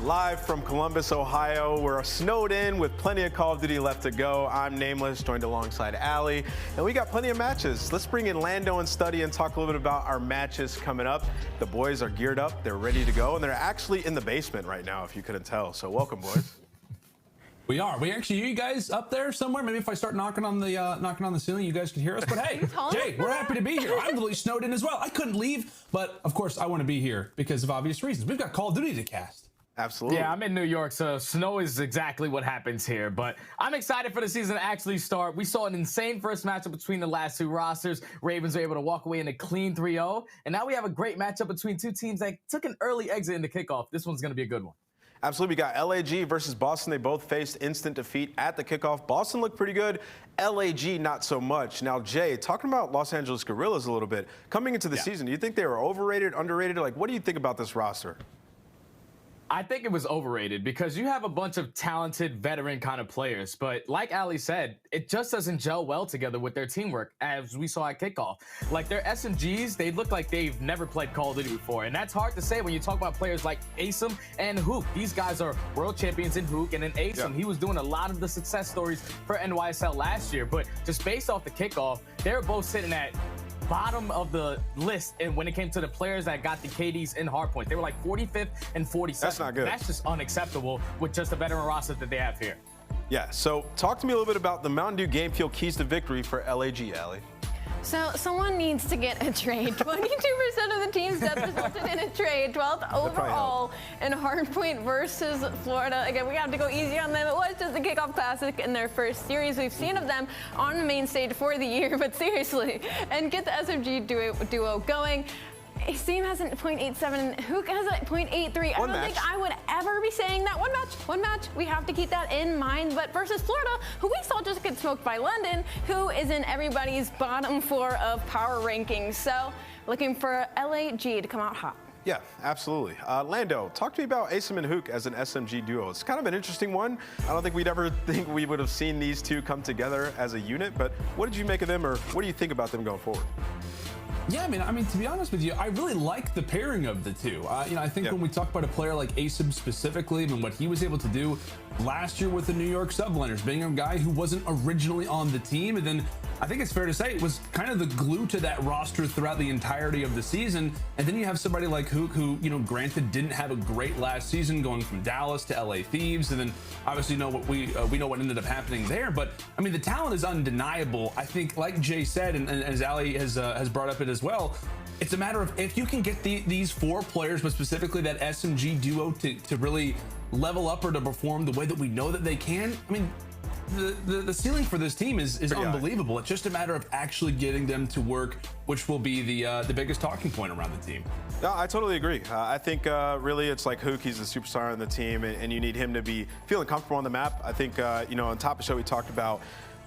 Live from Columbus, Ohio. We're snowed in with plenty of Call of Duty left to go. I'm Nameless, joined alongside aLLeY, and we got plenty of matches. Let's bring in Lando and Studdy and talk a little bit about our matches coming up. The boys are geared up, they're ready to go, and they're actually in the basement right now, if you couldn't tell. So welcome, boys. We are. We actually, you guys up there somewhere? Maybe if I start knocking on the ceiling, you guys can hear us. But hey, Jay, we're happy to be here. I'm really snowed in as well. I couldn't leave, but of course I want to be here because of obvious reasons. We've got Call of Duty to cast. Absolutely. Yeah, I'm in New York, so snow is exactly what happens here. But I'm excited for the season to actually start. We saw an insane first matchup between the last two rosters. Ravens were able to walk away in a clean 3-0. And now we have a great matchup between two teams that took an early exit in the kickoff. This one's going to be a good one. Absolutely. We got LAG versus Boston. They both faced instant defeat at the kickoff. Boston looked pretty good. LAG not so much. Now, Jay, talking about Los Angeles Guerrillas a little bit, coming into the season, do you think they were overrated, underrated? Like, what do you think about this roster? I think it was overrated because you have a bunch of talented veteran kind of players, but like aLLeY said, it just doesn't gel well together with their teamwork, as we saw at kickoff. Like their SMGs, they look like they've never played Call of Duty before, and that's hard to say when you talk about players like aBeZy and Hooq. These guys are world champions in Hooq, and in aBeZy, he was doing a lot of the success stories for NYSL last year, but just based off the kickoff, they were both sitting at bottom of the list, and when it came to the players that got the KDs in hardpoint, they were like 45th and 47th. That's not good. That's just unacceptable with just the veteran roster that they have here. Yeah, so talk to me a little bit about the Mountain Dew Game Fuel keys to victory for LAG, aLLeY. So someone needs to get a trade. 22% of the team's death resulted in a trade. 12th overall in hardpoint versus Florida. Again, we have to go easy on them. It was just the kickoff classic in their first series we've seen of them on the main stage for the year, but seriously, and get the SMG duo going. His team has a .87, Hooq has a .83. I don't think I would ever be saying that. One match. We have to keep that in mind. But versus Florida, who we saw just get smoked by London, who is in everybody's bottom floor of power rankings. So looking for LAG to come out hot. Yeah, absolutely. Lando, talk to me about aBeZy and Hooq as an SMG duo. It's kind of an interesting one. I don't think we'd ever think we would have seen these two come together as a unit, but what did you make of them, or what do you think about them going forward? Yeah, I mean, to be honest with you, I really like the pairing of the two. I think when we talk about a player like aBeZy specifically, and what he was able to do last year with the New York Subliners, being a guy who wasn't originally on the team, and then I think it's fair to say it was kind of the glue to that roster throughout the entirety of the season. And then you have somebody like Hooq, who, granted didn't have a great last season, going from Dallas to LA Thieves, and then obviously we know what ended up happening there. But I mean, the talent is undeniable. I think, like Jay said, and as aLLeY has brought up it as well, it's a matter of if you can get these four players, but specifically that SMG duo, to really level up or to perform the way that we know that they can. I mean, the ceiling for this team is unbelievable. It's just a matter of actually getting them to work, which will be the biggest talking point around the team. No, I totally agree. I think really it's like Hooq, he's the superstar on the team, and you need him to be feeling comfortable on the map. I think, on top of the show we talked about,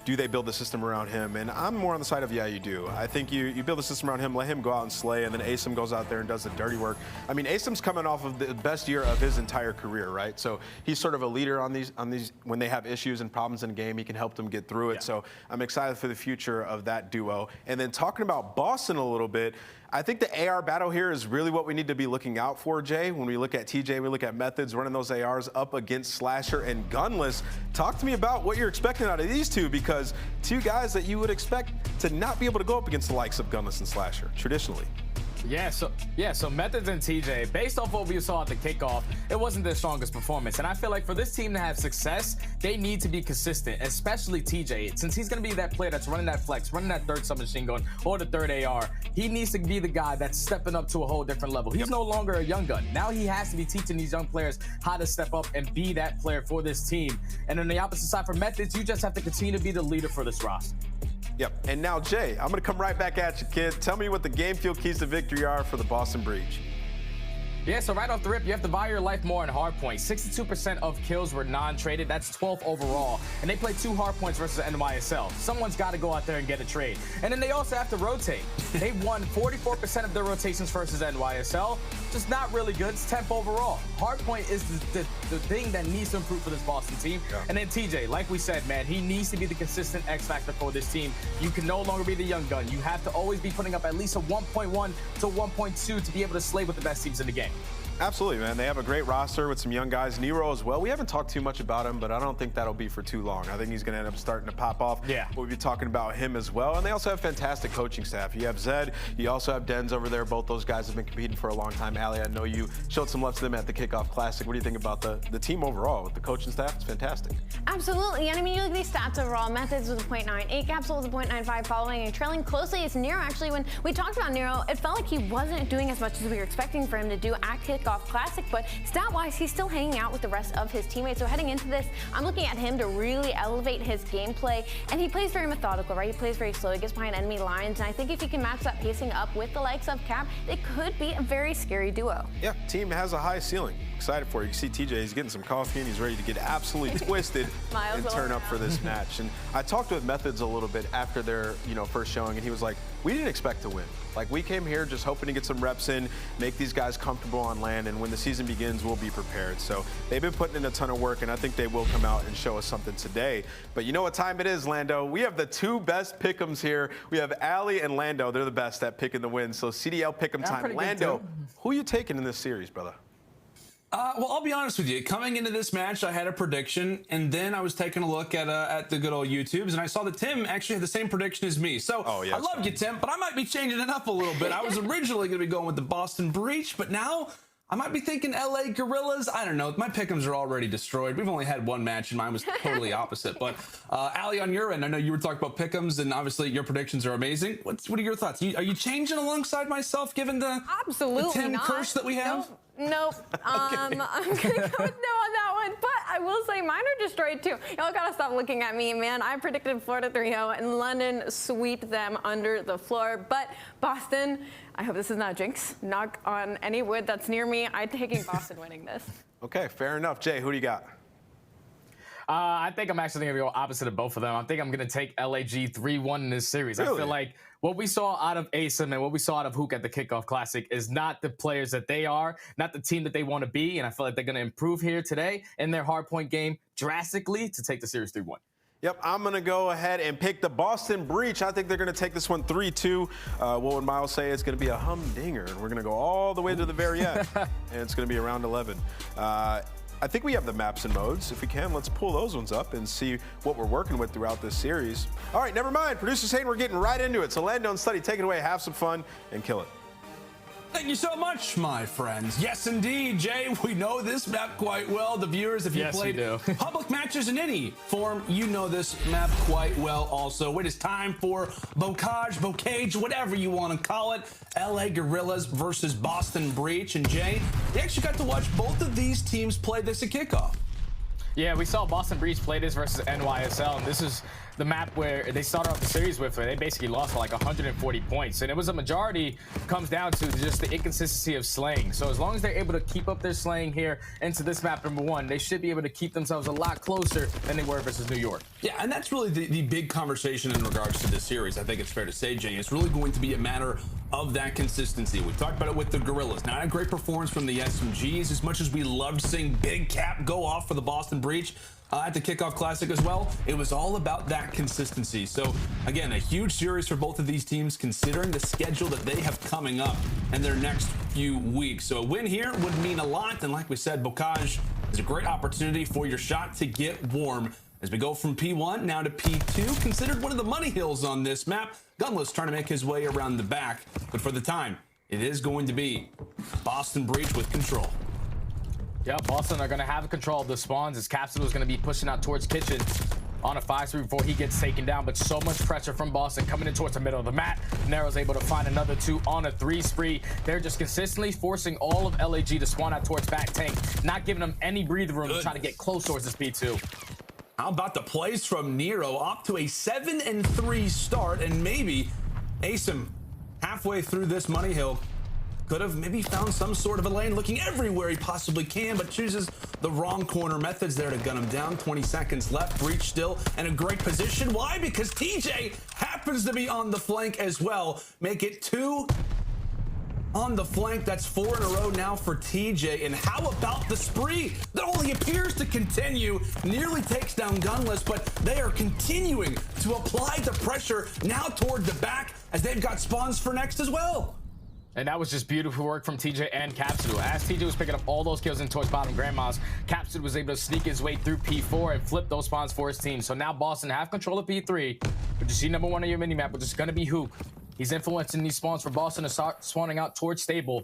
do they build the system around him? And I'm more on the side of, yeah, you do. I think you build the system around him, let him go out and slay, and then aBeZy goes out there and does the dirty work. I mean, aBeZy's coming off of the best year of his entire career, right? So he's sort of a leader on these when they have issues and problems in the game, he can help them get through it. Yeah. So I'm excited for the future of that duo. And then talking about Boston a little bit, I think the AR battle here is really what we need to be looking out for, Jay. When we look at TJ, we look at Methodz running those ARs up against Slasher and Gunless. Talk to me about what you're expecting out of these two, because two guys that you would expect to not be able to go up against the likes of Gunless and Slasher, traditionally. Yeah, so Methodz and TJ, based off what we saw at the kickoff, it wasn't their strongest performance. And I feel like for this team to have success, they need to be consistent, especially TJ. Since he's going to be that player that's running that flex, running that third submachine gun, or the third AR, he needs to be the guy that's stepping up to a whole different level. He's no longer a young gun. Now he has to be teaching these young players how to step up and be that player for this team. And on the opposite side for Methodz, you just have to continue to be the leader for this roster. Yep, and now Jay, I'm gonna come right back at you, kid. Tell me what the game fuel keys to victory are for the Boston Breach. Yeah, so right off the rip, you have to value your life more in hardpoint. 62% of kills were non-traded. That's 12th overall. And they played 2 hardpoints versus NYSL. Someone's got to go out there and get a trade. And then they also have to rotate. They won 44% of their rotations versus NYSL. Just not really good. It's 10th overall. Hardpoint is the thing that needs to improve for this Boston team. Yeah. And then TJ, like we said, man, he needs to be the consistent X factor for this team. You can no longer be the young gun. You have to always be putting up at least a 1.1 to 1.2 to be able to slay with the best teams in the game. Absolutely, man. They have a great roster with some young guys. Nero as well. We haven't talked too much about him, but I don't think that'll be for too long. I think he's going to end up starting to pop off. Yeah. We'll be talking about him as well. And they also have fantastic coaching staff. You have Zed. You also have Denz over there. Both those guys have been competing for a long time. aLLeY, I know you showed some love to them at the Kickoff Classic. What do you think about the team overall? With the coaching staff, it's fantastic. Absolutely. And I mean, you look at these stats overall. Methodz was a 0.98. Capsidal was a 0.95. Following and trailing closely is Nero. Actually, when we talked about Nero, it felt like he wasn't doing as much as we were expecting for him to do at Kickoff Classic. But stat-wise, he's still hanging out with the rest of his teammates. So heading into this, I'm looking at him to really elevate his gameplay. And he plays very methodical, right? He plays very slow. He gets behind enemy lines. And I think if he can match that pacing up with the likes of Cap, it could be a very scary duo. Yeah, team has a high ceiling. Excited for you. You see TJ, he's getting some coffee and he's ready to get absolutely twisted and turn up for this match. And I talked with Methodz a little bit after their first showing, and he was like, we didn't expect to win. Like, we came here just hoping to get some reps in, make these guys comfortable on land, and when the season begins, we'll be prepared. So they've been putting in a ton of work, and I think they will come out and show us something today. But you know what time it is, Lando? We have the two best pick'ems here. We have aLLeY and Lando. They're the best at picking the win. So CDL pick'em time. Lando, who are you taking in this series, brother? Well, I'll be honest with you. Coming into this match, I had a prediction, and then I was taking a look at the good old YouTubes, and I saw that Tim actually had the same prediction as me. So I love you, Tim, but I might be changing it up a little bit. I was originally going to be going with the Boston Breach, but now I might be thinking LA Guerrillas. I don't know. My pick'ems are already destroyed. We've only had one match, and mine was totally opposite. But aLLeY, on your end, I know you were talking about pick'ems, and obviously your predictions are amazing. What are your thoughts? Are you changing alongside myself, given the Tim curse that we have? Nope. I'm gonna go with no on that one, but I will say mine are destroyed too. Y'all gotta stop looking at me, man. I predicted Florida 3-0 and London sweep them under the floor. But Boston, I hope this is not a jinx. Knock on any wood that's near me. I'm taking Boston winning this. Okay, fair enough. Jay, who do you got? I think I'm actually going to go opposite of both of them. I think I'm going to take LAG 3-1 in this series. Really? I feel like what we saw out of aSim and what we saw out of Hook at the Kickoff Classic is not the players that they are, not the team that they want to be. And I feel like they're going to improve here today in their hardpoint game drastically to take the series 3-1. Yep, I'm going to go ahead and pick the Boston Breach. I think they're going to take this one 3-2. What would Miles say? It's going to be a humdinger, and we're going to go all the way to the very end, and it's going to be around 11. I think we have the maps and modes. If we can, let's pull those ones up and see what we're working with throughout this series. All right, never mind. Producer saying we're getting right into it. So Lando and Study, take it away, have some fun, and kill it. Thank you so much, my friends. Yes, indeed, Jay. We know this map quite well. The viewers, if you played public matches in any form, you know this map quite well also. It is time for Bocage, whatever you want to call it. LA Guerrillas versus Boston Breach. And Jay, they actually got to watch both of these teams play this at kickoff. Yeah, we saw Boston Breach play this versus NYSL, and this is the map where they started off the series with, where they basically lost by like 140 points. And it was a majority comes down to just the inconsistency of slaying. So as long as they're able to keep up their slaying here into this map number one, they should be able to keep themselves a lot closer than they were versus New York. Yeah, and that's really the big conversation in regards to this series. I think it's fair to say, Jay, it's really going to be a matter of that consistency. We talked about it with the Guerrillas. Not a great performance from the SMGs, as much as we loved seeing Big Cap go off for the Boston Breach at the Kickoff Classic as well. It was all about that consistency. So again, a huge series for both of these teams, considering the schedule that they have coming up in their next few weeks. So a win here would mean a lot. And like we said, Bocage is a great opportunity for your shot to get warm as we go from P1 now to P2, considered one of the money hills on this map. Gunless trying to make his way around the back, but for the time, it is going to be Boston Breach with control. Yeah, Boston are going to have control of the spawns as Capsidal is going to be pushing out towards Kitchen on a 5-3 before he gets taken down, but so much pressure from Boston coming in towards the middle of the map. Nero's able to find another 2 on a 3 spree. They're just consistently forcing all of LAG to spawn out towards back tank, not giving them any breathing room to try to get close towards this P2. How about the plays from Nero, up to a 7-3 start, and maybe aSim halfway through this money hill could have maybe found some sort of a lane, looking everywhere he possibly can, but chooses the wrong corner. Methodz there to gun him down. 20 seconds left. Breach still in a great position. Why? Because TJ happens to be on the flank as well. Make it 2 on the flank. That's 4 in a row now for TJ. And how about the spree that only appears to continue? Nearly takes down Gunless, but they are continuing to apply the pressure now toward the back as they've got spawns for next as well. And that was just beautiful work from TJ and Capsidal. As TJ was picking up all those kills in towards bottom grandmas, Capsidal was able to sneak his way through P4 and flip those spawns for his team. So now Boston have control of P3, but you see number 1 on your minimap, which is going to be Hook. He's influencing these spawns for Boston to start spawning out towards stable.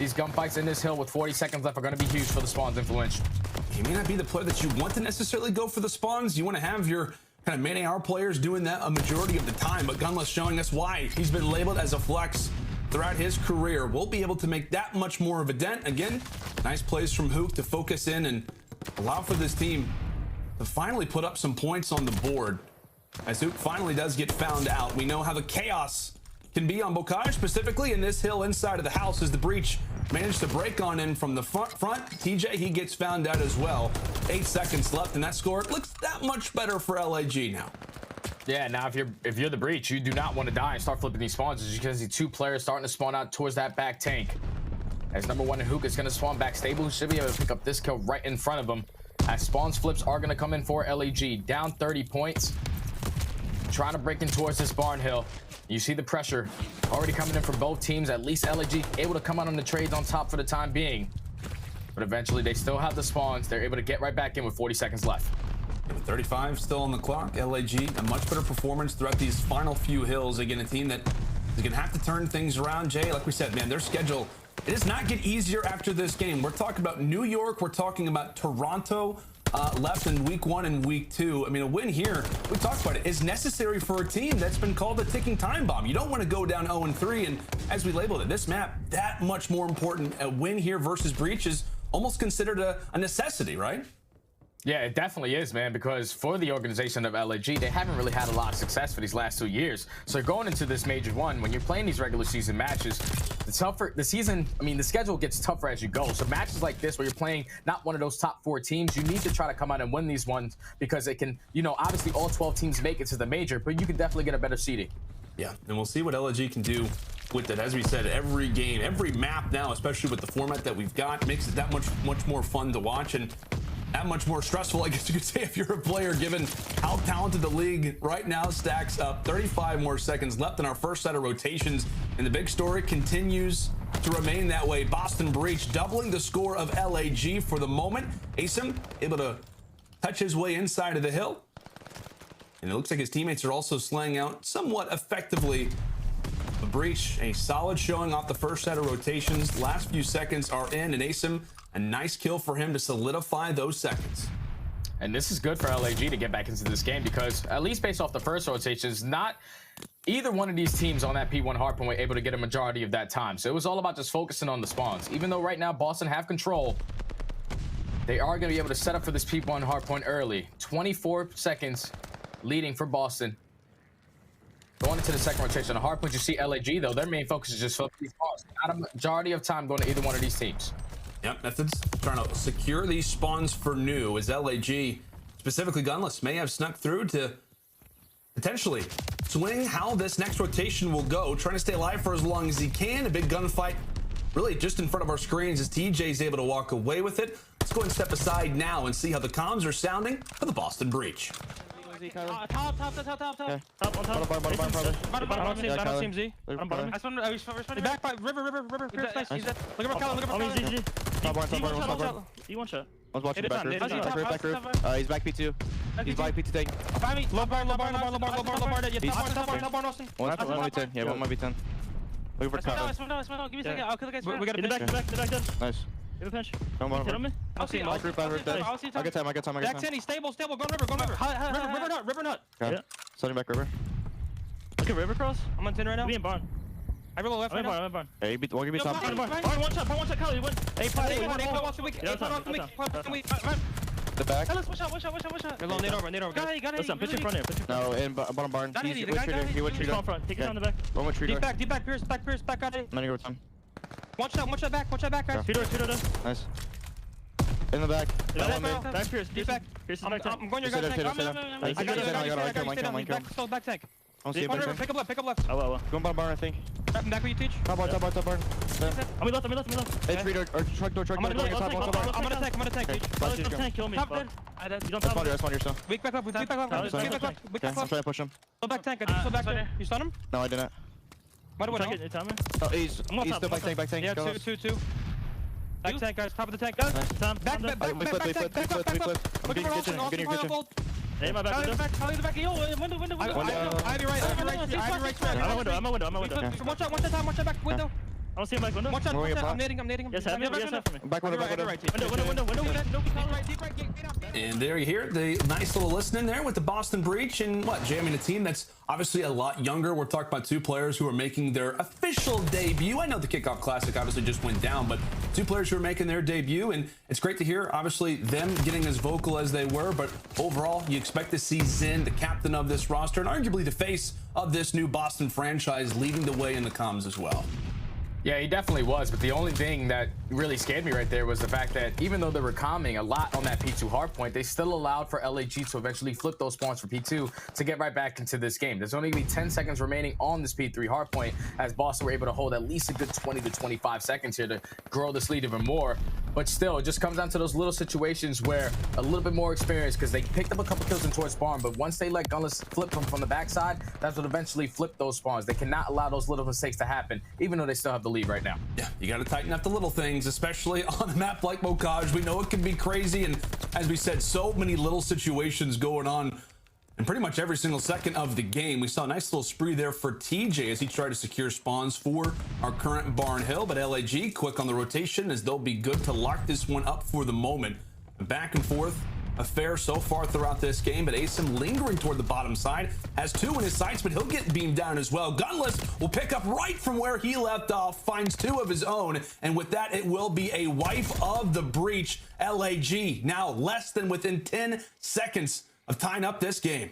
These gunfights in this hill with 40 seconds left are going to be huge for the spawns influence. He may not be the player that you want to necessarily go for the spawns. You want to have your kind of main AR players doing that a majority of the time, but Gunless showing us why he's been labeled as a flex throughout his career. We'll be able to make that much more of a dent. Again, nice plays from Hook to focus in and allow for this team to finally put up some points on the board. As Hook finally does get found out, we know how the chaos can be on Bocage, specifically in this hill inside of the house, as the breach managed to break on in from the front. TJ, he gets found out as well. 8 seconds left, and that score looks that much better for LAG now. Yeah, now if you're the breach, you do not want to die and start flipping these spawns, as you can see 2 players starting to spawn out towards that back tank. As number 1 and Hook is going to spawn back stable, who should be able to pick up this kill right in front of him. As spawns flips are going to come in for LAG, down 30 points, trying to break in towards this barn hill. You see the pressure already coming in from both teams. At least LAG able to come out on the trades on top for the time being, but eventually they still have the spawns. They're able to get right back in with 40 seconds left. 35 still on the clock. LAG, a much better performance throughout these final few hills. Again, a team that is going to have to turn things around. Jay, like we said, man, their schedule, it does not get easier after this game. We're talking about New York. We're talking about Toronto left in week 1 and week 2. I mean, a win here, we talked about it, is necessary for a team that's been called a ticking time bomb. You don't want to go down 0-3, and as we labeled it, this map, that much more important. A win here versus Breach is almost considered a necessity, right? Yeah, it definitely is, man, because for the organization of LAG, they haven't really had a lot of success for these last 2 years. So going into this major one, when you're playing these regular season matches, the schedule gets tougher as you go. So matches like this, where you're playing not one of those top 4 teams, you need to try to come out and win these ones, because it can, obviously all 12 teams make it to the major, but you can definitely get a better seeding. Yeah, and we'll see what LAG can do with it. As we said, every game, every map now, especially with the format that we've got, makes it that much more fun to watch, and that much more stressful, I guess you could say, if you're a player, given how talented the league right now stacks up. 35 more seconds left in our first set of rotations, and the big story continues to remain that way. Boston Breach doubling the score of LAG for the moment. aBeZy able to touch his way inside of the hill, and it looks like his teammates are also slaying out somewhat effectively. The Breach, a solid showing off the first set of rotations. Last few seconds are in, and aBeZy, a nice kill for him to solidify those seconds. And this is good for LAG to get back into this game, because at least based off the first rotations, not either one of these teams on that P1 hardpoint were able to get a majority of that time. So it was all about just focusing on the spawns. Even though right now Boston have control, they are going to be able to set up for this P1 hardpoint early. 24 seconds leading for Boston. Going into the second rotation on the hardpoint, you see LAG, though, their main focus is just focus these spawns. Not a majority of time going to either one of these teams. Yep, Methodz trying to secure these spawns for new, as LAG, specifically Gunless, may have snuck through to potentially swing how this next rotation will go, trying to stay alive for as long as he can. A big gunfight really just in front of our screens as TJ's able to walk away with it. Let's go and step aside now and see how the comms are sounding for the Boston Breach. Top. Bottom team Z. Back by River. Nice. Look at Røkkr. Top. You one shot. I was watching back roof. He's back P2. He's back P2 tank. Low bar. One might be 10. Yeah, one might be 10. Looking for cover. Give me a second. I'll kill the guys. We got a back. Nice. Give a pinch. Come on. I'll see him. Back roof, dead. I got time. Back 10, he's stable. Go River nut. Okay. Starting back River. Look at River cross. I'm on 10 right now. We in barn. I roll left right now. barn. Hey, we'll give you top. Barn, One shot, Kylie, win. The back. One shot. You're low, Nero. Got it. Listen, pitch in front here. No, in bottom barn. He went He's tree on front. Take it on the back. One with tree door. Deep back, Pierce, back got it. I'm gonna go with time. One shot back, guys. Two door. Nice. In the back. Back Pierce. Deep back. Pierce is back tank. I'm going your guys' tank. I got it. Back tank. I don't see him. Pick up left. Oh. Going bottom barn, I think. Back where you teach. Top barn. I'm left. Hey, tree door, or truck door. I'm gonna tank. Tank, kill me. Top dead. You don't That's top one yourself. Weak back up. Okay, I'm trying to push him. Still back tank. I just still back there. You stun him? No, I didn't. What do I tell me? Oh, he's still back tank. Yeah, two. Back tank, guys. Top of the tank, guys. Tom. Back. We flip. I'm getting kitchen. Hey, my back window. Back. Yo, window. Ivy right. I'm a window. Watch out, Tom. Watch out, back window. I don't see him back window. Watch out. I'm nading him. Yes, have me. Back window. Window. And there you hear the nice little listening there with the Boston Breach and jamming a team that's obviously a lot younger. We're talking about two players who are making their official debut. I know the Kickoff Classic obviously just went down, but two players who are making their debut, and it's great to hear obviously them getting as vocal as they were. But overall, you expect to see Zen, the captain of this roster, and arguably the face of this new Boston franchise, leading the way in the comms as well. Yeah, he definitely was, but the only thing that really scared me right there was the fact that even though they were calming a lot on that P2 hardpoint, they still allowed for LAG to eventually flip those spawns for P2 to get right back into this game. There's only going to be 10 seconds remaining on this P3 hardpoint, as Boston were able to hold at least a good 20 to 25 seconds here to grow this lead even more. But still, it just comes down to those little situations where a little bit more experience, because they picked up a couple kills in towards spawn, but once they let Gunless flip them from the backside, that's what eventually flipped those spawns. They cannot allow those little mistakes to happen, even though they still have the lead right now. Yeah, you got to tighten up the little things, especially on a map like Mokaj. We know it can be crazy, and as we said, so many little situations going on in pretty much every single second of the game. We saw a nice little spree there for TJ as he tried to secure spawns for our current Barn Hill, but LAG quick on the rotation as they'll be good to lock this one up for the moment. Back and forth affair so far throughout this game, but aBeZy lingering toward the bottom side, has two in his sights, but he'll get beamed down as well. Gunless will pick up right from where he left off, finds two of his own, and with that, it will be a wipe of the breach. LAG now less than within 10 seconds of tying up this game.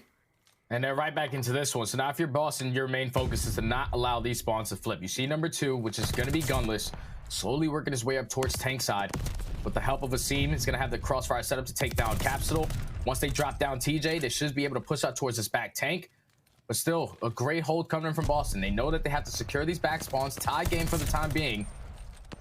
And they're right back into this one. So now if you're Boston, your main focus is to not allow these spawns to flip. You see number 2, which is going to be Gunless, slowly working his way up towards tank side. With the help of aBeZy, he's going to have the crossfire set up to take down Capsidal. Once they drop down TJ, they should be able to push out towards this back tank. But still, a great hold coming in from Boston. They know that they have to secure these back spawns, tie game for the time being.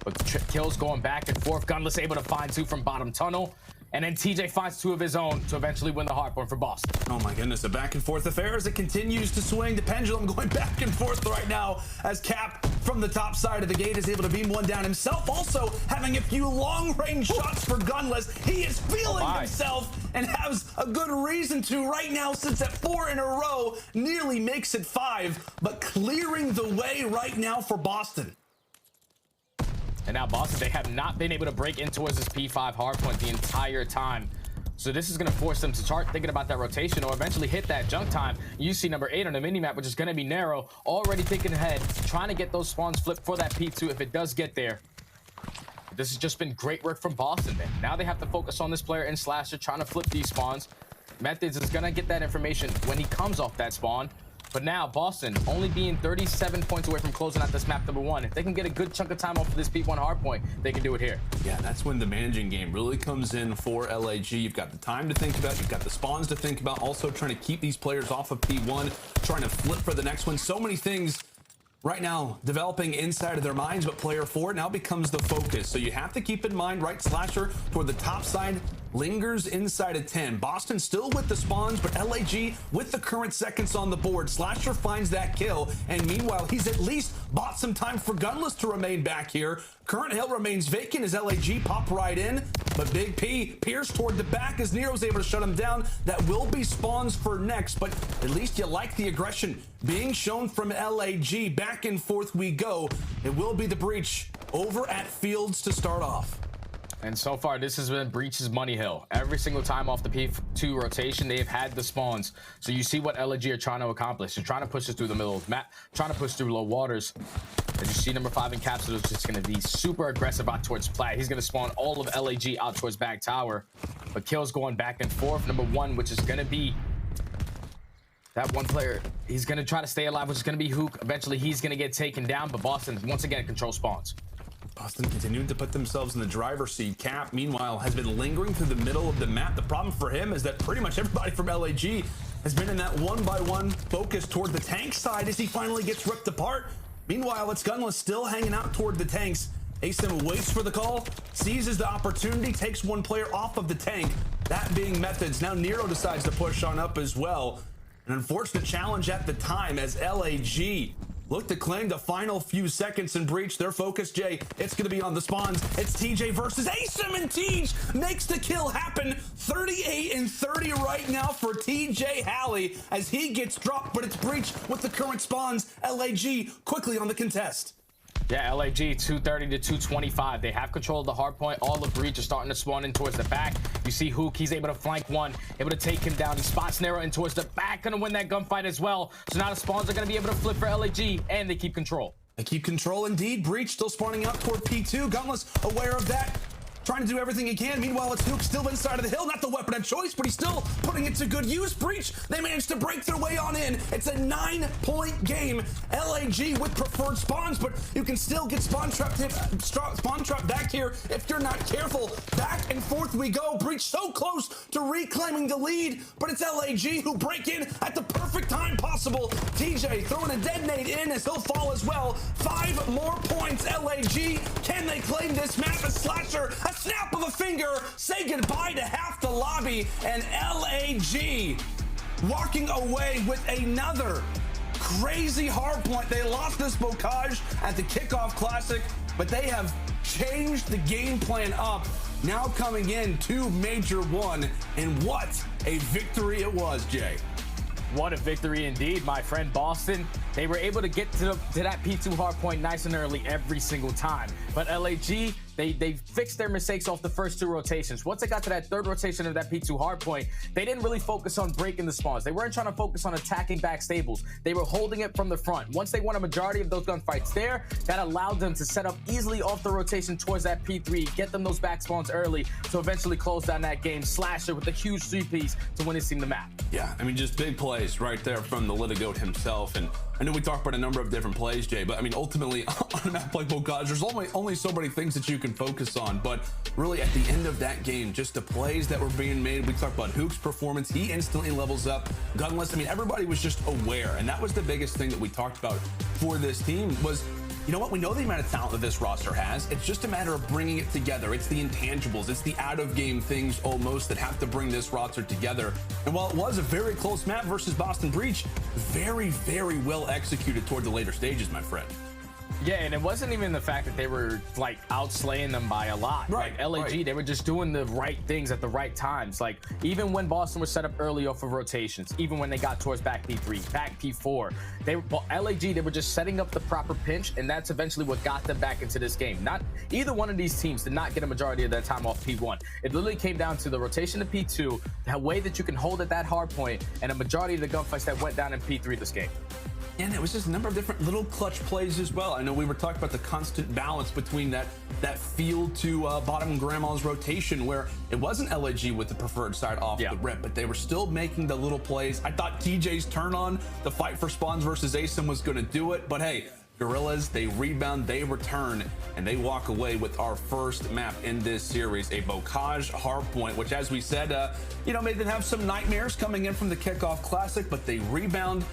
But the kills going back and forth. Gunless able to find two from bottom tunnel. And then TJ finds two of his own to eventually win the hardpoint for Boston. Oh my goodness, a back and forth affair as it continues to swing. The pendulum going back and forth right now as Cap from the top side of the gate is able to beam one down himself. Also having a few long range shots for Gunless. He is feeling himself and has a good reason to right now, since at 4 in a row, nearly makes it 5, but clearing the way right now for Boston. And now Boston, they have not been able to break in towards this P5 hardpoint the entire time. So this is going to force them to start thinking about that rotation or eventually hit that junk time. You see number 8 on the minimap, which is going to be Nero, already thinking ahead, trying to get those spawns flipped for that P2 if it does get there. This has just been great work from Boston, man. Now they have to focus on this player in Slasher, trying to flip these spawns. Methodz is going to get that information when he comes off that spawn. But now Boston only being 37 points away from closing out this map number 1. If they can get a good chunk of time off of this P1 hardpoint, they can do it here. Yeah, that's when the managing game really comes in for LAG. You've got the time to think about, you've got the spawns to think about, also trying to keep these players off of P1, trying to flip for the next one. So many things right now developing inside of their minds, but player 4 now becomes the focus. So you have to keep in mind, right, Slasher toward the top side lingers inside of 10. Boston still with the spawns, but LAG with the current seconds on the board. Slasher finds that kill, and meanwhile, he's at least bought some time for Gunless to remain back here. Current hill remains vacant as LAG pop right in, but Big P pierced toward the back as Nero's able to shut him down. That will be spawns for next, but at least you like the aggression being shown from LAG. Back and forth we go. It will be the breach over at Fields to start off. And so far, this has been Breach's money hill. Every single time off the P2 rotation, they've had the spawns. So you see what LAG are trying to accomplish. They're trying to push this through the middle of the map, trying to push through low waters. As you see, number 5 in Capsidal is just going to be super aggressive out towards Plat. He's going to spawn all of LAG out towards back tower. But kills going back and forth. Number 1, which is going to be that one player. He's going to try to stay alive, which is going to be Hook. Eventually, he's going to get taken down. But Boston, once again, control spawns. Boston continuing to put themselves in the driver's seat. Cap, meanwhile, has been lingering through the middle of the map. The problem for him is that pretty much everybody from LAG has been in that one-by-one focus toward the tank side as he finally gets ripped apart. Meanwhile, it's Gunless still hanging out toward the tanks. aBeZy waits for the call, seizes the opportunity, takes one player off of the tank, that being Methodz. Now Nero decides to push on up as well. An unfortunate challenge at the time as LAG look to claim the final few seconds in Breach. Their focus, Jay, it's going to be on the spawns. It's TJ versus aSim, and TJ makes the kill happen. 38 and 30 right now for TJHaly as he gets dropped, but it's Breach with the current spawns. LAG quickly on the contest. Yeah, LAG 230 to 225. They have control of the hard point. All of Breach are starting to spawn in towards the back. You see Hook, he's able to flank one, able to take him down. He spots Nero in towards the back, gonna win that gunfight as well. So now the spawns are gonna be able to flip for LAG, and they keep control. They keep control indeed. Breach still spawning out toward P2. Gunless aware of that, trying to do everything he can. Meanwhile, it's Hook still inside of the hill. Not the weapon of choice, but he's still putting it to good use. Breach, they managed to break their way on in. It's a 9-point game. LAG with preferred spawns, but you can still get spawn trap back here if you're not careful. Back and forth we go. Breach so close to reclaiming the lead, but it's LAG who break in at the perfect time possible. TJ throwing a detonate in as he'll fall as well. 5 more points. LAG, can they claim this map? A slasher, a snap of a finger, say goodbye to half the lobby, and LAG walking away with another crazy hard point. They lost this bocage at the kickoff classic, but they have changed the game plan up. Now coming in to Major 1, and what a victory it was, Jay. What a victory indeed, my friend. Boston, they were able to get to that P2 hard point nice and early every single time. But LAG, they fixed their mistakes off the first 2 rotations. Once they got to that 3rd rotation of that P2 hard point, they didn't really focus on breaking the spawns. They weren't trying to focus on attacking back stables. They were holding it from the front. Once they won a majority of those gunfights there, that allowed them to set up easily off the rotation towards that P3, get them those back spawns early to eventually close down that game. Slasher with a huge 3-piece to win his team the map. Yeah, I mean, just big plays right there from the Litigoat himself. And I know we talked about a number of different plays, Jay, but I mean, ultimately on a map like Bocage, there's only so many things that you can focus on. But really at the end of that game, just the plays that were being made, we talked about Hook's performance. He instantly levels up. Gunless, I mean, everybody was just aware. And that was the biggest thing that we talked about for this team was, you know what? We know the amount of talent that this roster has. It's just a matter of bringing it together. It's the intangibles. It's the out-of-game things almost that have to bring this roster together. And while it was a very close map versus Boston Breach, very, very well executed toward the later stages, my friend. Yeah, and it wasn't even the fact that they were like outslaying them by a lot. Right, like LAG, right. They were just doing the right things at the right times. Like even when Boston was set up early off of rotations, even when they got towards back P3, back P4, LAG, they were just setting up the proper pinch, and that's eventually what got them back into this game. Not either one of these teams did not get a majority of their time off P1. It literally came down to the rotation to P2, the way that you can hold at that hard point, and a majority of the gunfights that went down in P3 this game. And it was just a number of different little clutch plays as well. I know we were talking about the constant balance between that field to bottom grandma's rotation, where it wasn't LAG with the preferred side off the rip, but they were still making the little plays. I thought TJ's turn on the fight for spawns versus aSim was going to do it, but hey, Guerrillas, they rebound, they return, and they walk away with our first map in this series, a Bocage hardpoint, which, as we said, you know, made them have some nightmares coming in from the kickoff classic, but they rebound.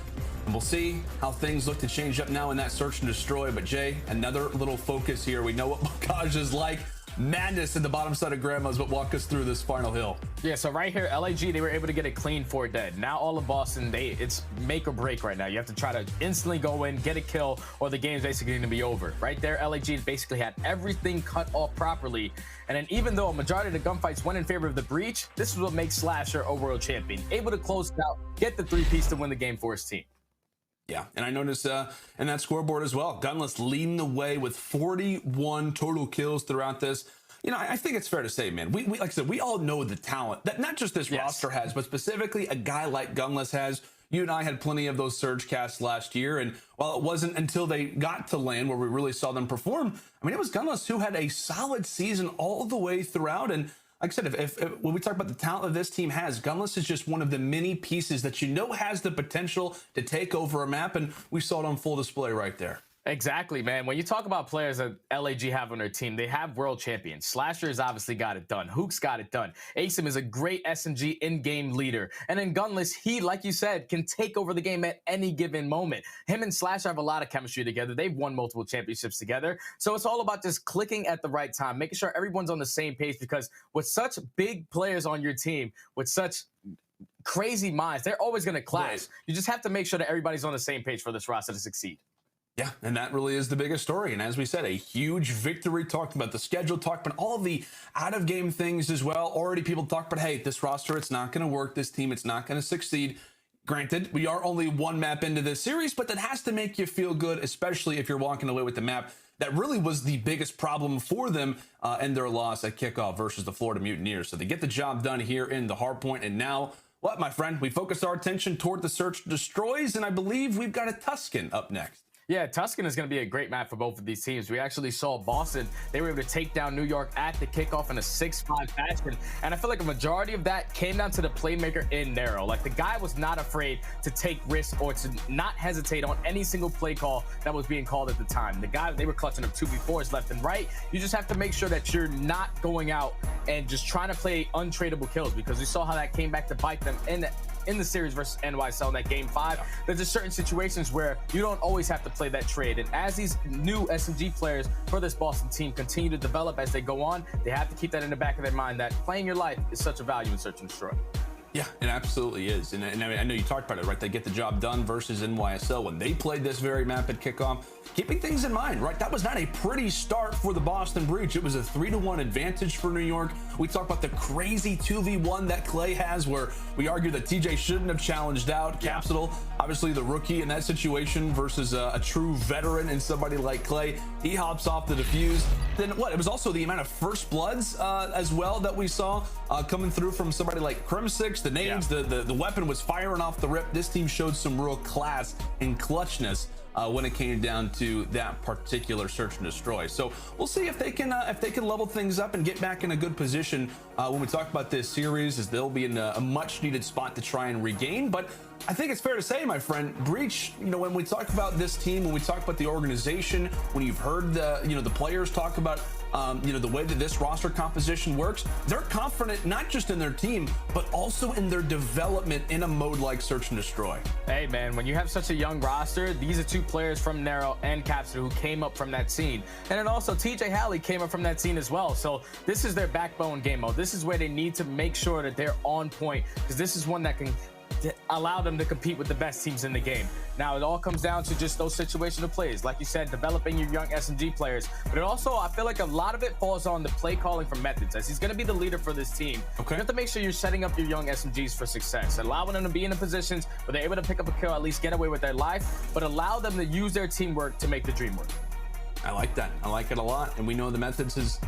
And we'll see how things look to change up now in that search and destroy. But Jay, another little focus here. We know what Bocage is like. Madness in the bottom side of grandma's, but walk us through this final hill. Yeah, so right here, LAG, they were able to get it clean for dead. Now all of Boston, it's make or break right now. You have to try to instantly go in, get a kill, or the game's basically going to be over. Right there, LAG basically had everything cut off properly. And then even though a majority of the gunfights went in favor of the Breach, this is what makes Slasher a world champion. Able to close it out, get the 3-piece to win the game for his team. Yeah, and I noticed in that scoreboard as well, Gunless leading the way with 41 total kills throughout this. You know, I think it's fair to say, man, we like I said, we all know the talent that not just this roster has, but specifically a guy like Gunless has. You and I had plenty of those surge casts last year, and while it wasn't until they got to LAN where we really saw them perform, I mean, it was Gunless who had a solid season all the way throughout. And like I said, if when we talk about the talent that this team has, Gunless is just one of the many pieces that you know has the potential to take over a map, and we saw it on full display right there. Exactly, man. When you talk about players that LAG have on their team, they have world champions. Slasher has obviously got it done. Hook's got it done. aSim is a great SMG in-game leader. And then Gunless, he, like you said, can take over the game at any given moment. Him and Slasher have a lot of chemistry together. They've won multiple championships together. So it's all about just clicking at the right time, making sure everyone's on the same page, because with such big players on your team, with such crazy minds, they're always going to clash. Right. You just have to make sure that everybody's on the same page for this roster to succeed. Yeah, and that really is the biggest story. And as we said, a huge victory, talked about the schedule, talked about all of the out-of-game things as well. Already people talk about, hey, this roster, it's not going to work. This team, it's not going to succeed. Granted, we are only one map into this series, but that has to make you feel good, especially if you're walking away with the map that really was the biggest problem for them and their loss at kickoff versus the Florida Mutineers. So they get the job done here in the hardpoint, and now, what, my friend? We focus our attention toward the search destroys, and I believe we've got a Tuscan up next. Yeah, Tuscan is going to be a great map for both of these teams. We actually saw Boston. They were able to take down New York at the kickoff in a 6-5 fashion. And I feel like a majority of that came down to the playmaker in Nero. Like, the guy was not afraid to take risks or to not hesitate on any single play call that was being called at the time. The guy, they were clutching up 2v4s left and right. You just have to make sure that you're not going out and just trying to play untradeable kills, because we saw how that came back to bite them in the series versus NYSL in that game 5. There's just certain situations where you don't always have to play that trade. And as these new SMG players for this Boston team continue to develop as they go on, they have to keep that in the back of their mind that playing your life is such a value in Search and Destroy. Yeah, it absolutely is. And I know you talked about it, right? They get the job done versus NYSL when they played this very map at kickoff. Keeping things in mind, right? That was not a pretty start for the Boston Breach. It was a 3-1 advantage for New York. We talk about the crazy 2v1 that Clay has, where we argue that TJ shouldn't have challenged out. Capsidal, obviously the rookie in that situation versus a true veteran and somebody like Clay. He hops off the defuse. Then what? It was also the amount of first bloods as well that we saw coming through from somebody like Crimsix. The nades, the weapon was firing off the rip. This team showed some real class and clutchness when it came down to that particular search and destroy. So we'll see if they can level things up and get back in a good position when we talk about this series, as they'll be in a much needed spot to try and regain. But I think it's fair to say, my friend, Breach, you know, when we talk about this team, when we talk about the organization, when you've heard the players talk about the way that this roster composition works, they're confident not just in their team, but also in their development in a mode like Search and Destroy. Hey, man, when you have such a young roster, these are two players from Nero and Capsidal who came up from that scene. And then also TJHaly came up from that scene as well. So this is their backbone game mode. This is where they need to make sure that they're on point, because this is one that can allow them to compete with the best teams in the game. Now, it all comes down to just those situational plays. Like you said, developing your young SMG players. But it also, I feel like a lot of it falls on the play calling from Methodz, as he's going to be the leader for this team. Okay. You have to make sure you're setting up your young SMGs for success, allowing them to be in the positions where they're able to pick up a kill, at least get away with their life, but allow them to use their teamwork to make the dream work. I like that. I like it a lot. And we know the Methodz has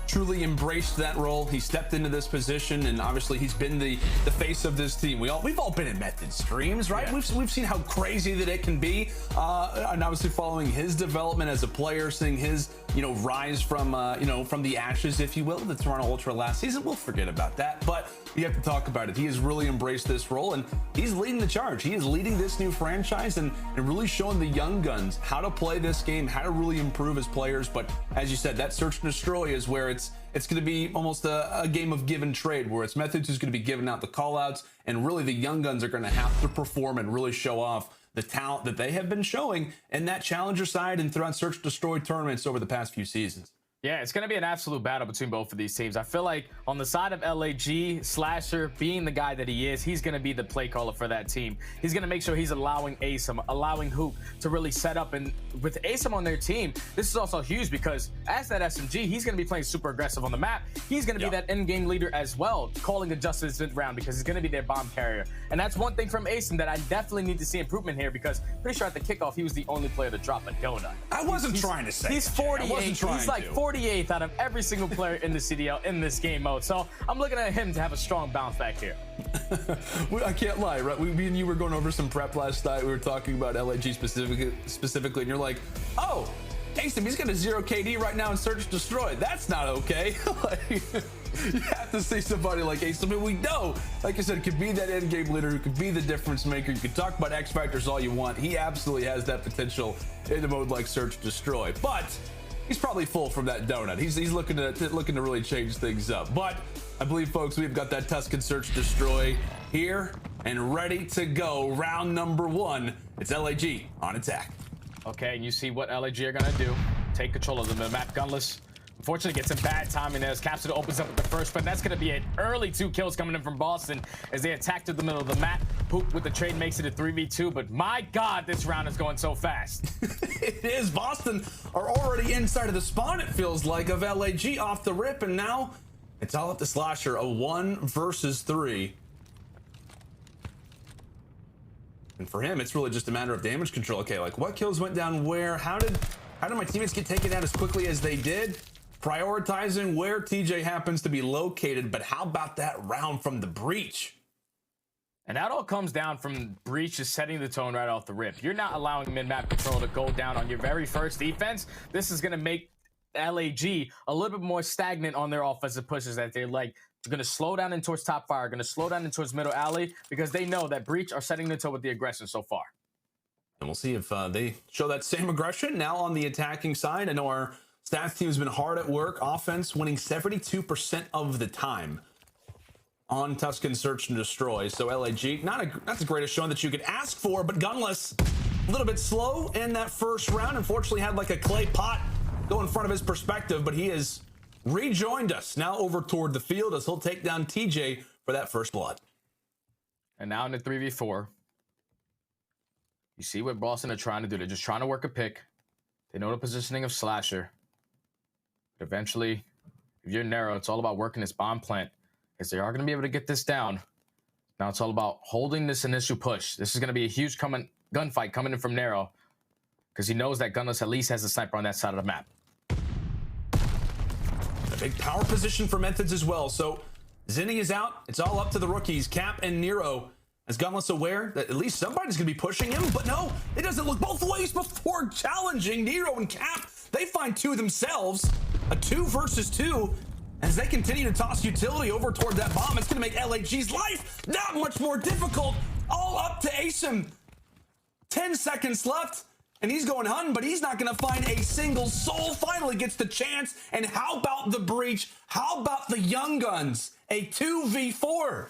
truly embraced that role. He stepped into this position, and obviously he's been the face of this team. We've all been in Methodz streams, right? Yeah. We've seen how crazy that it can be, and obviously following his development as a player, seeing his rise from the ashes, if you will, the Toronto Ultra last season. We'll forget about that, but we have to talk about it. He has really embraced this role, and he's leading the charge. He is leading this new franchise and really showing the young guns how to play this game, how to really improve as players. But as you said, that search and destroy is where it's going to be almost a game of give and trade, where it's Methodz who's going to be giving out the call outs, and really the young guns are going to have to perform and really show off the talent that they have been showing in that challenger side and throughout search and destroy tournaments over the past few seasons. Yeah, it's going to be an absolute battle between both of these teams. I feel like on the side of aLLeY, Slasher, being the guy that he is, he's going to be the play caller for that team. He's going to make sure he's allowing aSim, allowing Hoop to really set up. And with aSim on their team, this is also huge, because as that SMG, he's going to be playing super aggressive on the map. He's going to be that in-game leader as well, calling adjustments round, because he's going to be their bomb carrier. And that's one thing from aSim that I definitely need to see improvement here, because pretty sure at the kickoff, he was the only player to drop a donut. I wasn't trying to say he's 48. He's like 48th out of every single player in the CDL in this game mode. So I'm looking at him to have a strong bounce back here. I can't lie, right? Me and you were going over some prep last night. We were talking about aLLeY specifically, and you're like, oh, aSim, he's got a 0 KD right now in Search Destroy. That's not okay. You have to see somebody like aSim, and we know, like I said, could be that end game leader, who could be the difference maker. You can talk about X factors all you want. He absolutely has that potential in a mode like Search Destroy, but he's probably full from that donut. He's looking to really change things up. But I believe, folks, we've got that Tuscan Search Destroy here and ready to go. Round number 1. It's aLLeY on attack. Okay, and you see what aLLeY are gonna do. Take control of the map gunless. Fortunately, gets some bad timing as Capsidal opens up with the first, but that's going to be an early 2 kills coming in from Boston as they attack to the middle of the map. Hoop with the trade makes it a 3v2, but my God, this round is going so fast. It is. Boston are already inside of the spawn, it feels like, of LAG off the rip, and now it's all up to Slasher, a 1 versus 3. And for him, it's really just a matter of damage control. Okay, like what kills went down where? How did my teammates get taken out as quickly as they did? Prioritizing where TJ happens to be located, but how about that round from the breach? And that all comes down from Breach just setting the tone right off the rip. You're not allowing mid-map control to go down on your very first defense. This is going to make LAG a little bit more stagnant on their offensive pushes, that they're like going to slow down in towards top fire, going to slow down in towards middle alley, because they know that Breach are setting the tone with the aggression so far. And we'll see if they show that same aggression now on the attacking side. I know our stats team has been hard at work. Offense winning 72% of the time on Tuscan Search and Destroy. So LAG, not the greatest showing that you could ask for, but Gunless a little bit slow in that first round. Unfortunately had like a clay pot go in front of his perspective, but he has rejoined us now over toward the field as he'll take down TJ for that first blood. And now in the 3v4, you see what Boston are trying to do. They're just trying to work a pick. They know the positioning of Slasher. But eventually, if you're Nero, it's all about working this bomb plant, because they are going to be able to get this down. Now it's all about holding this initial push. This is going to be a huge gunfight coming in from Nero, because he knows that Gunless at least has a sniper on that side of the map. A big power position for Methodz as well. So Zinni is out. It's all up to the rookies, Cap and Nero. Is Gunless aware that at least somebody's going to be pushing him? But no, it doesn't look both ways before challenging Nero and Cap. They find 2 themselves. A 2 versus 2. As they continue to toss utility over toward that bomb, it's going to make LAG's life that much more difficult. All up to aBeZy. 10 seconds left, and he's going hunting, but he's not going to find a single soul. Finally gets the chance. And how about the breach? How about the young guns? A 2v4.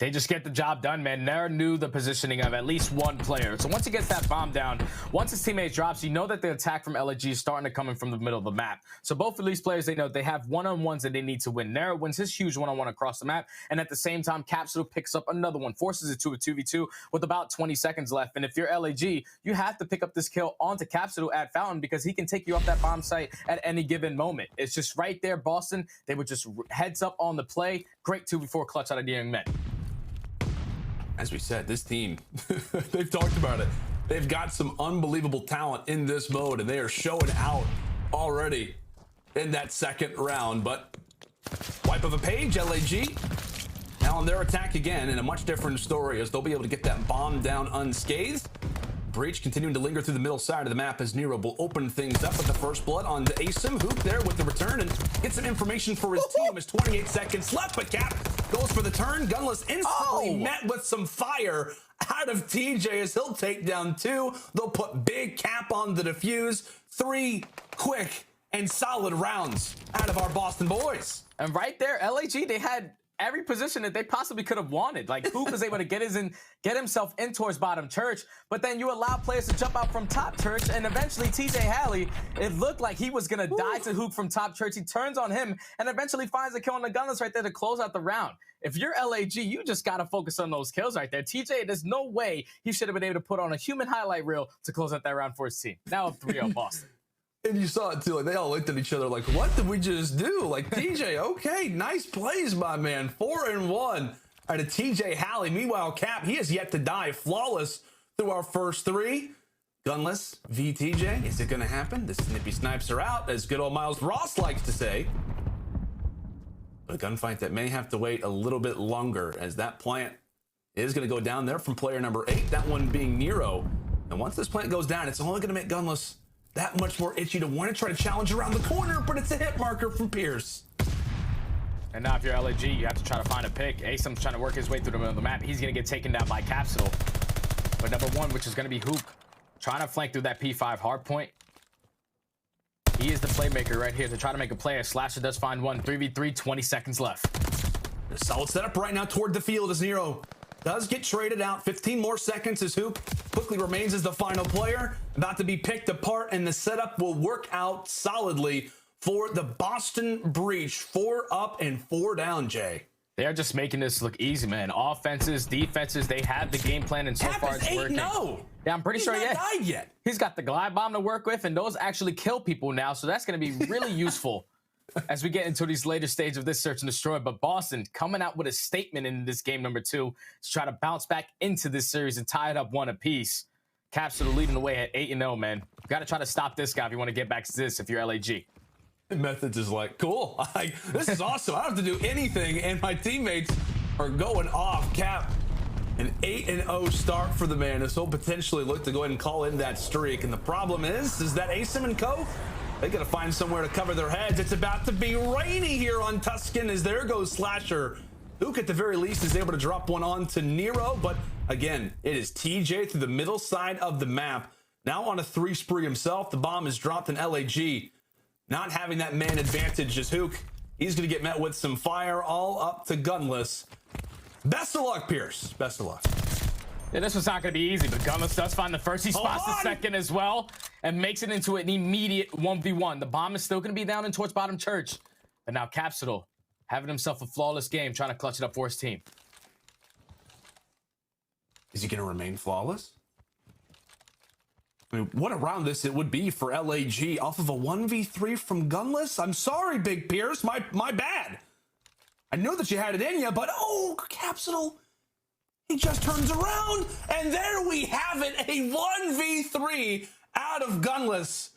They just get the job done, man. Nero knew the positioning of at least one player. So once he gets that bomb down, once his teammate drops, you know that the attack from LAG is starting to come in from the middle of the map. So both of these players, they know they have one-on-ones that they need to win. Nero wins his huge one-on-one across the map, and at the same time, Capsidal picks up another one, forces it to a 2v2 with about 20 seconds left. And if you're LAG, you have to pick up this kill onto Capsidal at Fountain, because he can take you off that bomb site at any given moment. It's just right there, Boston. They were just heads up on the play. Great 2v4 clutch out of the young men. As we said, this team, they've talked about it. They've got some unbelievable talent in this mode, and they are showing out already in that second round. But wipe of a page, LAG now on their attack again in a much different story, as they'll be able to get that bomb down unscathed. Breach continuing to linger through the middle side of the map as Nero will open things up with the first blood on the aBeZy. Hoop there with the return and get some information for his team. As 28 seconds left, but Cap goes for the turn. Gunless instantly met with some fire out of TJ as he'll take down 2. They'll put big Cap on the defuse. 3 quick and solid rounds out of our Boston boys. And right there, LAG, they had every position that they possibly could have wanted. Like, Hoop was able to get himself in towards bottom church, but then you allow players to jump out from top church, and eventually TJHaly, it looked like he was gonna die to Hoop from top church. He turns on him and eventually finds a kill on the Gunless right there to close out the round. If you're LAG, you just gotta focus on those kills right there. TJ, there's no way he should have been able to put on a human highlight reel to close out that round for his team. Now up 3-0 Boston. And you saw it too, like they all looked at each other like, what did we just do? Like, TJ, okay, nice plays, my man. 4-1 out of TJHaly. Meanwhile, Cap, he has yet to die. Flawless through our first 3. Gunless v TJ. Is it gonna happen? The snippy snipes are out, as good old Miles Ross likes to say. But a gunfight that may have to wait a little bit longer, as that plant is gonna go down there from player number 8, that one being Nero. And once this plant goes down, it's only gonna make Gunless that much more itchy to want to try to challenge around the corner, but it's a hit marker from Pierce. And now if you're LAG, you have to try to find a pick. aBeZy's trying to work his way through the middle of the map. He's going to get taken down by Capsidal. But number 1, which is going to be Hoop, trying to flank through that P5 hard point. He is the playmaker right here to try to make a play. Slasher does find one. 3v3, 20 seconds left. A solid setup right now toward the field as Nero does get traded out. 15 more seconds as Hoop quickly remains as the final player. About to be picked apart, and the setup will work out solidly for the Boston Breach. 4 up and 4 down, Jay. They're just making this look easy, man. Offenses, defenses, they have the game plan, and so Cap far is it's working. 8-0. Yeah, I'm pretty sure, He's not died yet. He's got the glide bomb to work with, and those actually kill people now, so that's going to be really useful as we get into these later stages of this search and destroy. But Boston coming out with a statement in this game number 2 to try to bounce back into this series and tie it up 1 apiece. Capsidal leading the way at 8-0, man. You got to try to stop this guy if you want to get back to this if you're LAG. Methodz is like, cool. This is awesome. I don't have to do anything, and my teammates are going off. Cap, an 8-0 start for the man. This will potentially look to go ahead and call in that streak. And the problem is that aSim and co, they got to find somewhere to cover their heads. It's about to be rainy here on Tuscan as there goes Slasher. Luke, at the very least, is able to drop one on to Nero. But again, it is TJ through the middle side of the map. Now on a 3 spree himself. The bomb is dropped in LAG. Not having that man advantage is Hook. He's going to get met with some fire, all up to Gunless. Best of luck, Pierce. Best of luck. Yeah, this was not going to be easy, but Gunless does find the first. He spots the second as well and makes it into an immediate 1v1. The bomb is still going to be down in towards bottom church. But now Capsidal having himself a flawless game, trying to clutch it up for his team. Is he going to remain flawless? I mean, what a round this it would be for LAG off of a 1v3 from Gunless. I'm sorry, Big Pierce. My bad. I know that you had it in you, but oh, Capsidal, he just turns around, and there we have it, a 1v3 out of Gunless.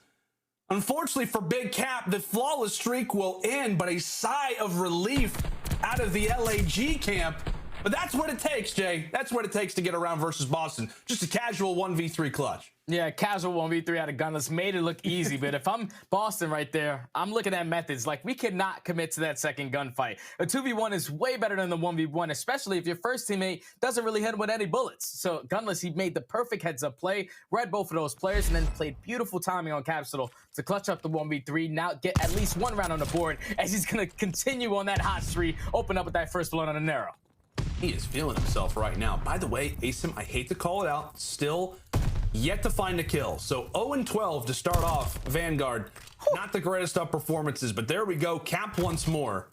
Unfortunately for Big Cap, the flawless streak will end, but a sigh of relief out of the LAG camp. But that's what it takes, Jay. That's what it takes to get around versus Boston. Just a casual 1v3 clutch. Yeah, casual 1v3 out of Gunless made it look easy, but if I'm Boston right there, I'm looking at Methodz. Like, we cannot commit to that second gunfight. A 2v1 is way better than the 1v1, especially if your first teammate doesn't really hit with any bullets. So Gunless, he made the perfect heads-up play, read both of those players, and then played beautiful timing on Capsidal to clutch up the 1v3, now get at least 1 round on the board, as he's going to continue on that hot streak, open up with that first blood on the Nero. He is feeling himself right now. By the way, aSim, I hate to call it out, still yet to find a kill. So 0-12 to start off Vanguard. Not the greatest of performances, but there we go. Cap once more.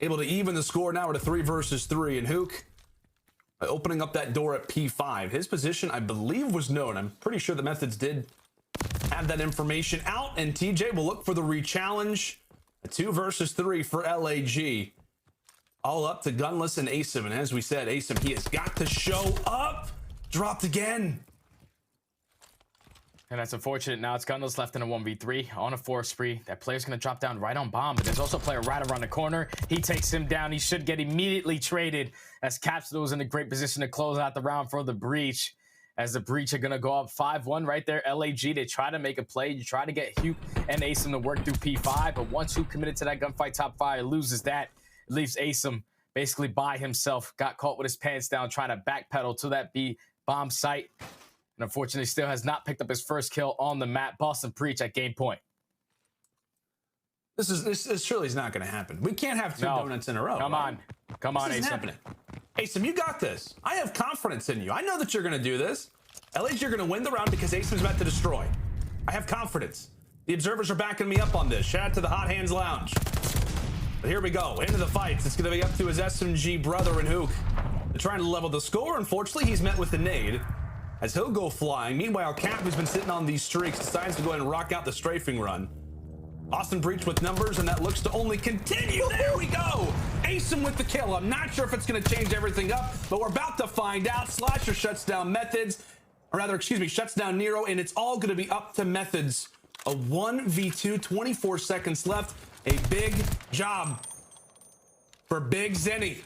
Able to even the score now at a 3 versus 3. And Hook opening up that door at P5. His position, I believe, was known. I'm pretty sure the Methodz did have that information out. And TJ will look for the re-challenge. A 2 versus 3 for LAG. All up to Gunless and aSim. And as we said, aSim, he has got to show up. Dropped again. And that's unfortunate. Now it's Gunless left in a 1v3 on a 4 spree. That player's going to drop down right on bomb, but there's also a player right around the corner. He takes him down. He should get immediately traded as Capsidal is in a great position to close out the round for the Breach. As the Breach are going to go up 5-1 right there. LAG, they try to make a play. You try to get Hugh and aSim to work through P5, but once Hugh committed to that gunfight top 5, loses that. It leaves aSim basically by himself. Got caught with his pants down trying to backpedal to that B bomb site. And unfortunately still has not picked up his first kill on the map. Boston Breach at game point. This surely is not going to happen. We can't have 2 donuts in a row. Come on. Come on, This isn't happening. aSim, you got this. I have confidence in you. I know that you're going to do this. At least you're going to win the round because aSim's about to destroy. I have confidence. The observers are backing me up on this. Shout out to the Hot Hands Lounge. But here we go, into the fights. It's going to be up to his SMG brother and Hook. They're trying to level the score. Unfortunately, he's met with the nade as he'll go flying. Meanwhile, Cap, who's been sitting on these streaks, decides to go ahead and rock out the strafing run. Boston Breach with numbers, and that looks to only continue. There we go. aSim with the kill. I'm not sure if it's going to change everything up, but we're about to find out. Slasher shuts down Methodz, or rather, excuse me, shuts down Nero, and it's all going to be up to Methodz. A 1v2, 24 seconds left. A big job for Big Zenny.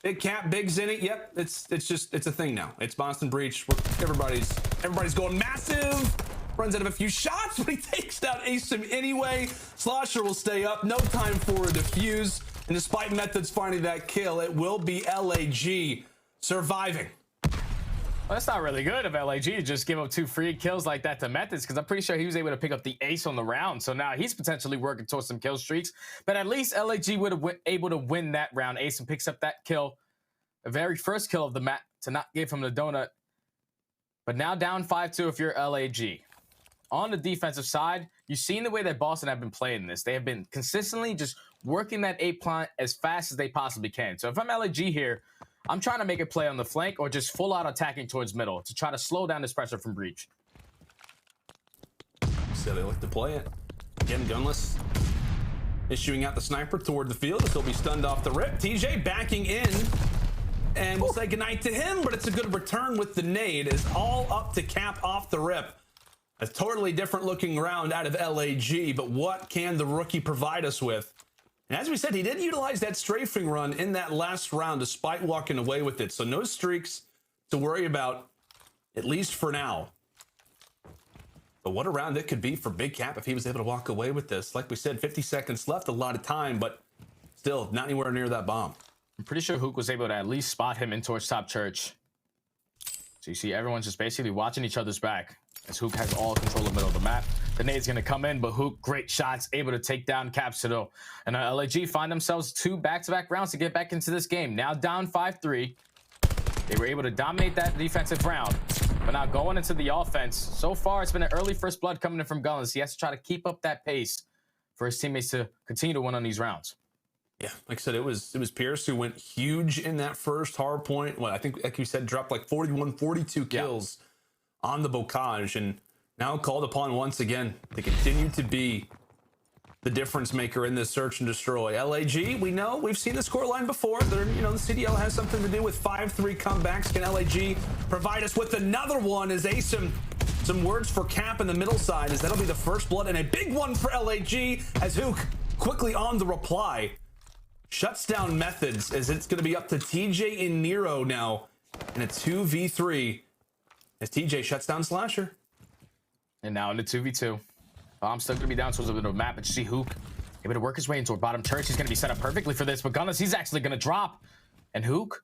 Big Cap, Big Zenny. Yep, it's a thing now. It's Boston Breach. Everybody's going massive. Runs out of a few shots, but he takes down aSim anyway. Slasher will stay up. No time for a defuse. And despite Methodz finding that kill, it will be LAG surviving. Well, that's not really good of LAG to just give up 2 free kills like that to Methodz, because I'm pretty sure he was able to pick up the ace on the round. So now he's potentially working towards some kill streaks. But at least LAG would have been able to win that round. aSim picks up that kill, the very first kill of the map, to not give him the donut. But now down 5-2 if you're LAG. on the defensive side, you've seen the way that Boston have been playing this. They have been consistently just working that A plant as fast as they possibly can. So if I'm LAG here, I'm trying to make a play on the flank or just full out attacking towards middle to try to slow down this pressure from breach. So they like to play it. Again, gunless. Issuing out the sniper toward the field. He'll be stunned off the rip. TJ backing in. And we'll say goodnight to him, but it's a good return with the nade. It's all up to Cap off the rip. A totally different looking round out of LAG, but what can the rookie provide us with? And as we said, he did utilize that strafing run in that last round despite walking away with it. So no streaks to worry about, at least for now. But what a round it could be for Big Cap if he was able to walk away with this. Like we said, 50 seconds left, a lot of time, but still not anywhere near that bomb. I'm pretty sure Hook was able to at least spot him in towards top church. So you see everyone's just basically watching each other's back as Hook has all control of the middle of the map. The nade's going to come in, but Hook, great shots, able to take down Capsidal. And LAG find themselves 2 back-to-back rounds to get back into this game. Now down 5-3. They were able to dominate that defensive round. But now going into the offense, so far it's been an early first blood coming in from Gullens. He has to try to keep up that pace for his teammates to continue to win on these rounds. Yeah, like I said, it was Pierce who went huge in that first hard point. Well, I think, like you said, dropped like 41, 42 kills on the Bocage, and now called upon once again to continue to be the difference maker in this search and destroy. LAG, we know, we've seen the scoreline before. They're, the CDL has something to do with 5-3 comebacks. Can LAG provide us with another one? As some words for Cap in the middle side, as that'll be the first blood and a big one for LAG, as Hook quickly on the reply. Shuts down Methodz, as it's going to be up to TJ and Nero now in a 2v3 as TJ shuts down Slasher. And now in the 2v2. Bomb's still going to be down towards a bit of a map, but you see Hook able to work his way into a bottom church. He's going to be set up perfectly for this, but Gunners, he's actually going to drop. And Hook,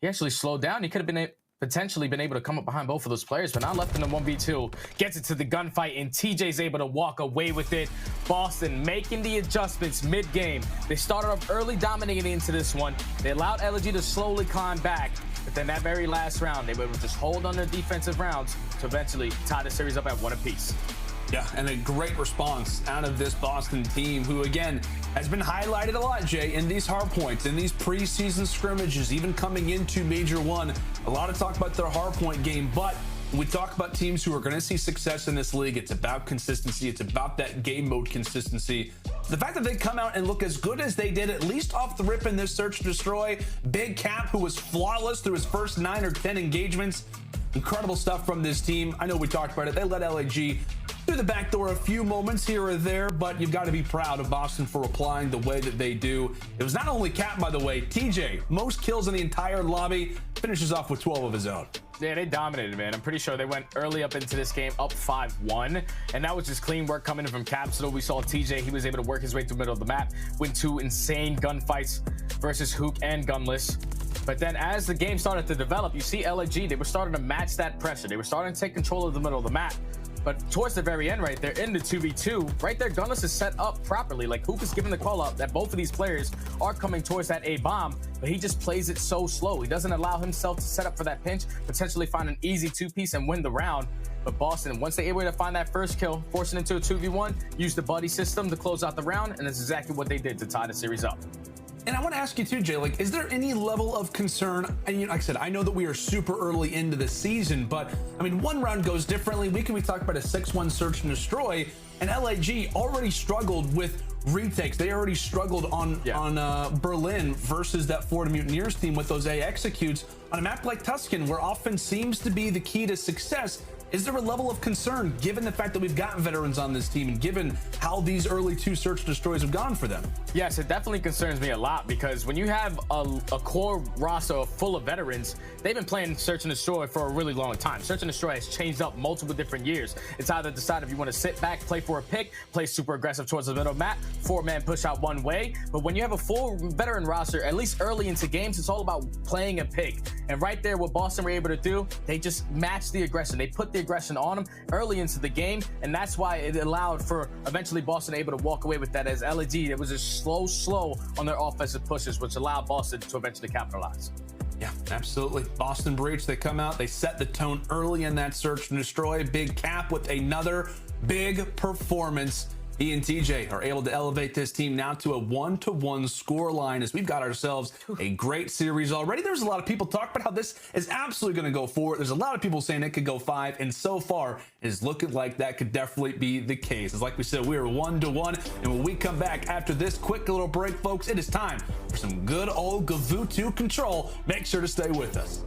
he actually slowed down. He could have been potentially been able to come up behind both of those players, but now left in the 1v2, gets it to the gunfight, and TJ's able to walk away with it. Boston making the adjustments mid-game. They started off early dominating into this one. They allowed LAG to slowly climb back, but then that very last round, they were able to just hold on their defensive rounds to eventually tie the series up at 1 apiece. Yeah, and a great response out of this Boston team, who again has been highlighted a lot, Jay, in these hard points, in these preseason scrimmages, even coming into Major 1. A lot of talk about their hard point game, but when we talk about teams who are going to see success in this league, it's about consistency. It's about that game mode consistency. The fact that they come out and look as good as they did, at least off the rip in this search and destroy. Big Cap, who was flawless through his first 9 or 10 engagements. Incredible stuff from this team. I know we talked about it. They let LAG through the back door a few moments here or there, but you've got to be proud of Boston for applying the way that they do. It was not only Cap, by the way, TJ, most kills in the entire lobby, finishes off with 12 of his own. Yeah, they dominated, man. I'm pretty sure they went early up into this game, up 5-1, and that was just clean work coming in from Capsidal. We saw TJ, he was able to work his way through the middle of the map, win 2 insane gunfights versus Hook and Gunless. But then as the game started to develop, you see LAG, they were starting to match that pressure. They were starting to take control of the middle of the map. But towards the very end right there, in the 2v2, right there, Gunless is set up properly. Like, Hook is giving the call out that both of these players are coming towards that A-bomb, but he just plays it so slow. He doesn't allow himself to set up for that pinch, potentially find an easy 2-piece and win the round. But Boston, once they're able to find that first kill, force it into a 2v1, use the buddy system to close out the round, and that's exactly what they did to tie the series up. And I want to ask you too, Jay, like, is there any level of concern? And like I said, I know that we are super early into the season, but I mean, one round goes differently. We talk about a 6-1 search and destroy, and LAG already struggled with retakes. They already struggled on Berlin versus that Florida Mutineers team with those A executes on a map like Tuscan, where offense seems to be the key to success. Is there a level of concern given the fact that we've got veterans on this team and given how these early 2 search and destroys have gone for them? Yes, it definitely concerns me a lot, because when you have a core roster full of veterans, they've been playing search and destroy for a really long time. Search and destroy has changed up multiple different years. It's either decide if you want to sit back, play for a pick, play super aggressive towards the middle map, 4-man push out one way. But when you have a full veteran roster, at least early into games, it's all about playing a pick. And right there, what Boston were able to do, they just matched the aggression. They put the aggression on them early into the game, and that's why it allowed for eventually Boston able to walk away with that, as LAG, it was just slow on their offensive pushes, which allowed Boston to eventually capitalize. Yeah, absolutely. Boston Breach, they come out, they set the tone early in that search and destroy. Big Cap with another big performance. He and TJ are able to elevate this team now to a 1-1 score line as we've got ourselves a great series already. There's a lot of people talking about how this is absolutely going to go 4. There's a lot of people saying it could go 5, and so far it is looking like that could definitely be the case. As like we said, we are 1-1, and when we come back after this quick little break, folks, it is time for some good old Kuavo control. Make sure to stay with us.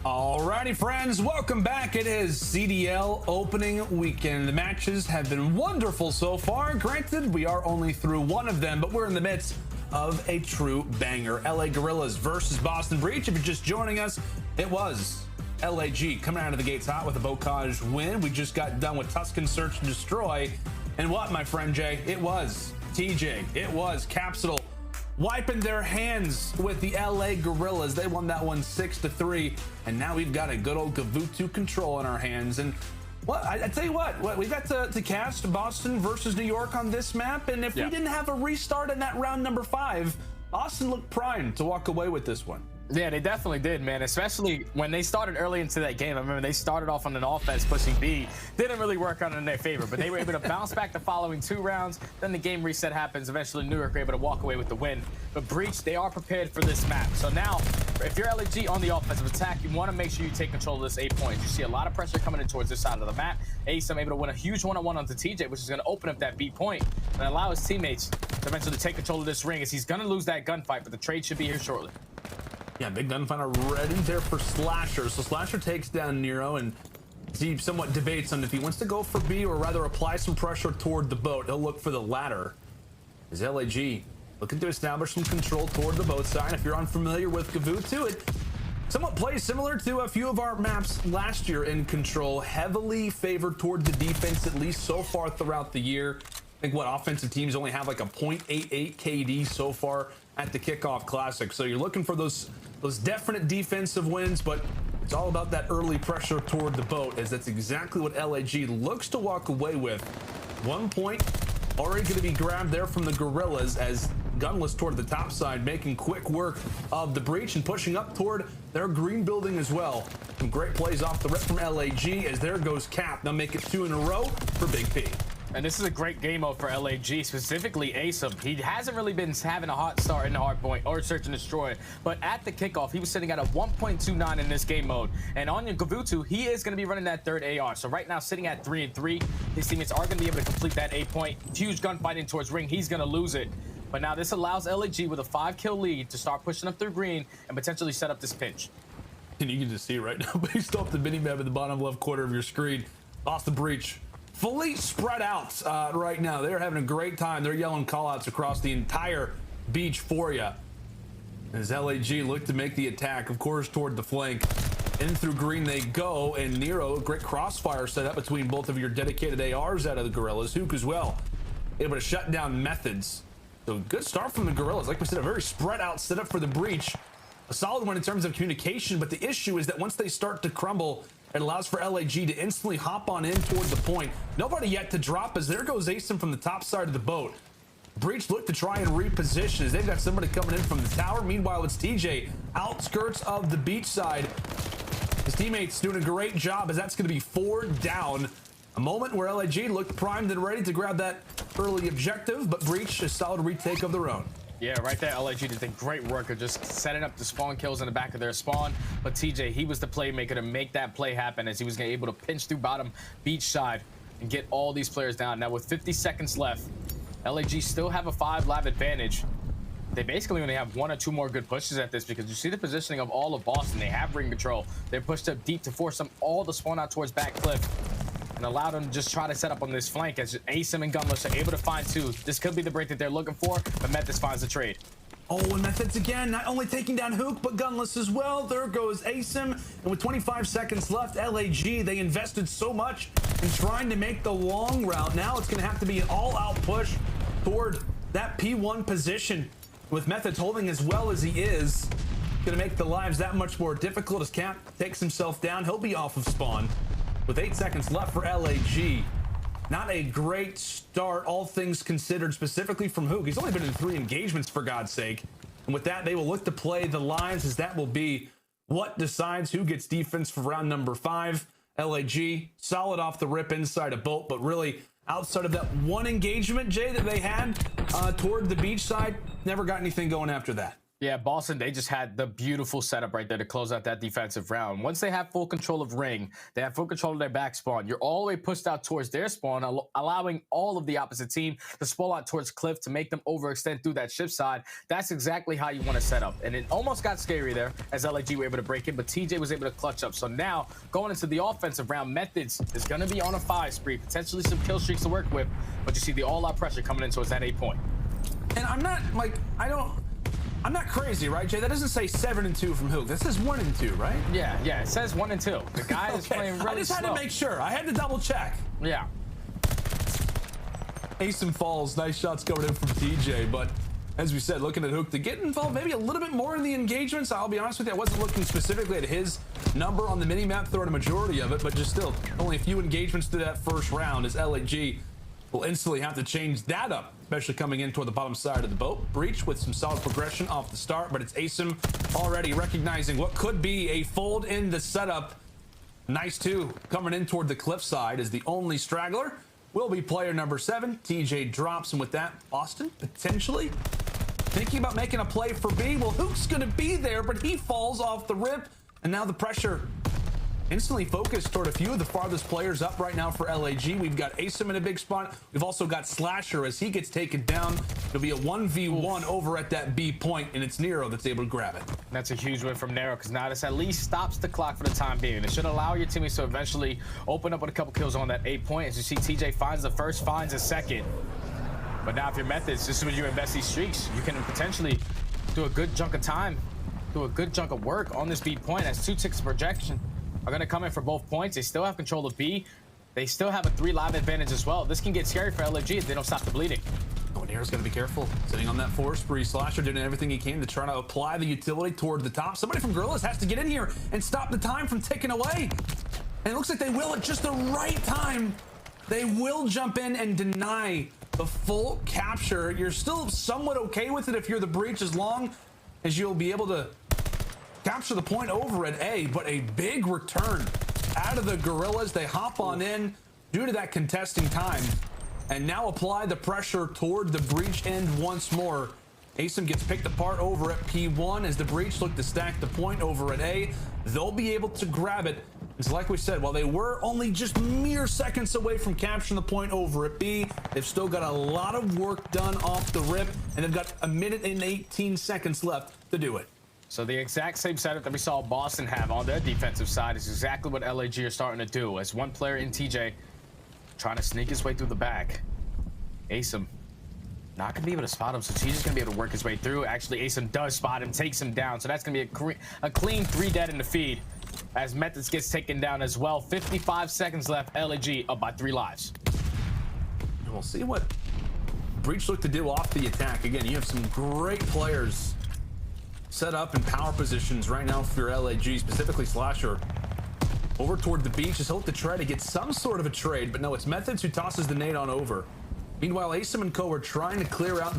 Alrighty, friends, welcome back. It is CDL opening weekend. The matches have been wonderful so far. Granted, we are only through one of them, but we're in the midst of a true banger. LA Guerrillas versus Boston Breach. If you're just joining us, it was LAG coming out of the gates hot with a Bocage win. We just got done with Tuscan Search and Destroy. And what, my friend Jay? It was TJ. It was Capsidal wiping their hands with the LA Guerrillas. They won that one 6-3, and now we've got a good old Kuavo control in our hands. And what I tell you what, we got to cast Boston versus New York on this map, and if we didn't have a restart in that round number 5, Boston looked primed to walk away with this one. Yeah, they definitely did, man, especially when they started early into that game. I remember they started off on an offense pushing B. Didn't really work out in their favor, but they were able to bounce back the following 2 rounds. Then the game reset happens. Eventually, New York were able to walk away with the win. But Breach, they are prepared for this map. So now, if you're LAG on the offensive attack, you want to make sure you take control of this 8 points. You see a lot of pressure coming in towards this side of the map. aBeZy able to win a huge one-on-one onto TJ, which is going to open up that B point and allow his teammates to eventually take control of this ring, as he's going to lose that gunfight, but the trade should be here shortly. Yeah, big gunfight already there for Slasher. So Slasher takes down Nero, and he somewhat debates on if he wants to go for B or rather apply some pressure toward the boat. He'll look for the latter. As LAG looking to establish some control toward the boat side. If you're unfamiliar with Kuavo, it somewhat plays similar to a few of our maps last year in Control. Heavily favored toward the defense, at least so far throughout the year. I think what offensive teams only have like a 0.88 KD so far at the Kickoff Classic. So you're looking for those definite defensive wins, but it's all about that early pressure toward the boat, as that's exactly what LAG looks to walk away with. 1 point already going to be grabbed there from the Guerrillas, as Gunless toward the top side, making quick work of the breach and pushing up toward their green building as well. Some great plays off the rip from LAG, as there goes Cap. They'll make it 2 in a row for Big P. And this is a great game mode for LAG, specifically aBeZy. He hasn't really been having a hot start in the hard point or search and destroy, but at the kickoff, he was sitting at a 1.29 in this game mode. And on your Kuavo, he is going to be running that 3rd AR. So right now, sitting at 3-3, his teammates are going to be able to complete that 8 point. Huge gunfighting towards ring. He's going to lose it. But now this allows LAG with a 5-kill lead to start pushing up through green and potentially set up this pinch. And you can just see right now, based off the mini-map at the bottom left corner of your screen, off the breach. Fully spread out right now. They're having a great time. They're yelling call-outs across the entire beach for you. As LAG look to make the attack, of course, toward the flank. In through green they go, and Nero, great crossfire set up between both of your dedicated ARs out of the Guerrillas. Hook as well, able to shut down Methodz. So good start from the Guerrillas. Like we said, a very spread out setup for the breach. A solid one in terms of communication, but the issue is that once they start to crumble, it allows for LAG to instantly hop on in toward the point. Nobody yet to drop, as there goes aBeZy from the top side of the boat. Breach look to try and reposition, as they've got somebody coming in from the tower. Meanwhile, it's TJ outskirts of the beach side. His teammates doing a great job, as that's going to be 4 down. A moment where LAG looked primed and ready to grab that early objective, but Breach a solid retake of their own. Yeah, right there, LAG did a great work of just setting up the spawn kills in the back of their spawn. But TJ, he was the playmaker to make that play happen, as he was able to pinch through bottom beach side and get all these players down. Now, with 50 seconds left, LAG still have a 5-lab advantage. They basically only have 1 or 2 more good pushes at this, because you see the positioning of all of Boston. They have ring control. They're pushed up deep to force them all to spawn out towards back cliff and allow them to just try to set up on this flank, as aBeZy and Gunless are able to find 2. This could be the break that they're looking for, but Methodz finds the trade. Oh, and Methodz again, not only taking down Hook, but Gunless as well. There goes aBeZy, and with 25 seconds left, LAG, they invested so much in trying to make the long route. Now it's going to have to be an all-out push toward that P1 position, with Methodz holding as well as he is. Going to make the lives that much more difficult, as Cap takes himself down. He'll be off of spawn. With 8 seconds left for LAG. Not a great start, all things considered, specifically from Hook. He's only been in 3 engagements, for God's sake. And with that, they will look to play the lives, as that will be what decides who gets defense for round number 5. LAG, solid off the rip inside a boat, but really outside of that 1 engagement, Jay, that they had toward the beach side, never got anything going after that. Yeah, Boston, they just had the beautiful setup right there to close out that defensive round. Once they have full control of ring, they have full control of their back spawn. You're all the way pushed out towards their spawn, allowing all of the opposite team to spawn out towards cliff to make them overextend through that ship side. That's exactly how you want to set up. And it almost got scary there, as LAG were able to break in, but TJ was able to clutch up. So now, going into the offensive round, Methodz is going to be on a 5 spree, potentially some kill streaks to work with, but you see the all-out pressure coming in towards that 8 point. And I'm not, like, I'm not crazy, right, Jay? That doesn't say 7-2 from Hook. That says 1-2, right? Yeah, it says 1 and 2. The guy is playing really slow. I just had to make sure. I had to double check. Yeah. aSim falls. Nice shots coming in from TJ, but as we said, looking at Hook to get involved maybe a little bit more in the engagements. I'll be honest with you, I wasn't looking specifically at his number on the mini-map throughout a majority of it, but just still, only a few engagements to that first round as aLLeY will instantly have to change that up, especially coming in toward the bottom side of the boat. Breach with some solid progression off the start, but it's aSim already recognizing what could be a fold in the setup. Nice too, coming in toward the cliff side as the only straggler will be player number 7. TJ drops, and with that, Austin potentially thinking about making a play for B. Well, Hook's gonna be there, but he falls off the rip, and now the pressure instantly focused toward a few of the farthest players up right now for aLLeY. We've got aSim in a big spot. We've also got Slasher as he gets taken down. It'll be a 1v1 over at that B point, and it's Nero that's able to grab it. That's a huge win from Nero, because now this at least stops the clock for the time being. It should allow your teammates to eventually open up with a couple kills on that A point. As you see, TJ finds the first, finds a second. But now if your Methodz, this is when you invest these streaks, you can potentially do a good chunk of time, do a good chunk of work on this B point, as 2 ticks of projection are going to come in for both points. They still have control of B. They still have a 3 live advantage as well. This can get scary for aLLeY if they don't stop the bleeding. Oh, Nero's got to be careful. Sitting on that force spree. Slasher doing everything he can to try to apply the utility toward the top. Somebody from Guerrillas has to get in here and stop the time from ticking away. And it looks like they will at just the right time. They will jump in and deny the full capture. You're still somewhat okay with it if you're the Breach, as long as you'll be able to capture the point over at A, but a big return out of the Guerrillas. They hop on in due to that contesting time and now apply the pressure toward the Breach end once more. aSim gets picked apart over at P1 as the Breach look to stack the point over at A. They'll be able to grab it. It's like we said, while they were only just mere seconds away from capturing the point over at B, they've still got a lot of work done off the rip, and they've got 1 minute and 18 seconds left to do it. So the exact same setup that we saw Boston have on their defensive side is exactly what aLLeY are starting to do, as one player in TJ trying to sneak his way through the back. aSim not gonna be able to spot him, so TJ's gonna be able to work his way through. Actually, aSim does spot him, takes him down, so that's gonna be a clean 3 dead in the feed, as Methodz gets taken down as well. 55 seconds left, aLLeY up by 3 lives. And we'll see what Breach look to do off the attack. Again, you have some great players set up in power positions right now for your aLLeY, specifically Slasher. Over toward the beach, just hope to try to get some sort of a trade, but no, it's Methodz who tosses the nade on over. Meanwhile, aSim and co are trying to clear out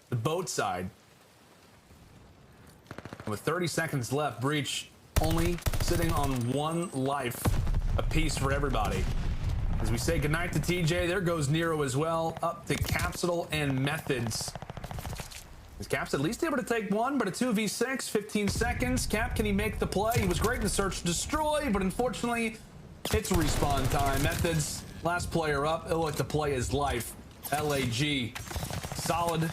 the boat side. And with 30 seconds left, Breach only sitting on 1 life apiece for everybody. As we say goodnight to TJ, there goes Nero as well, up to Capsidal and Methodz. Is Cap's at least able to take 1, but a 2v6, 15 seconds. Cap, can he make the play? He was great in the search destroy, but unfortunately, it's respawn time. Methodz, last player up. He'll look to play his life. aLLeY, solid,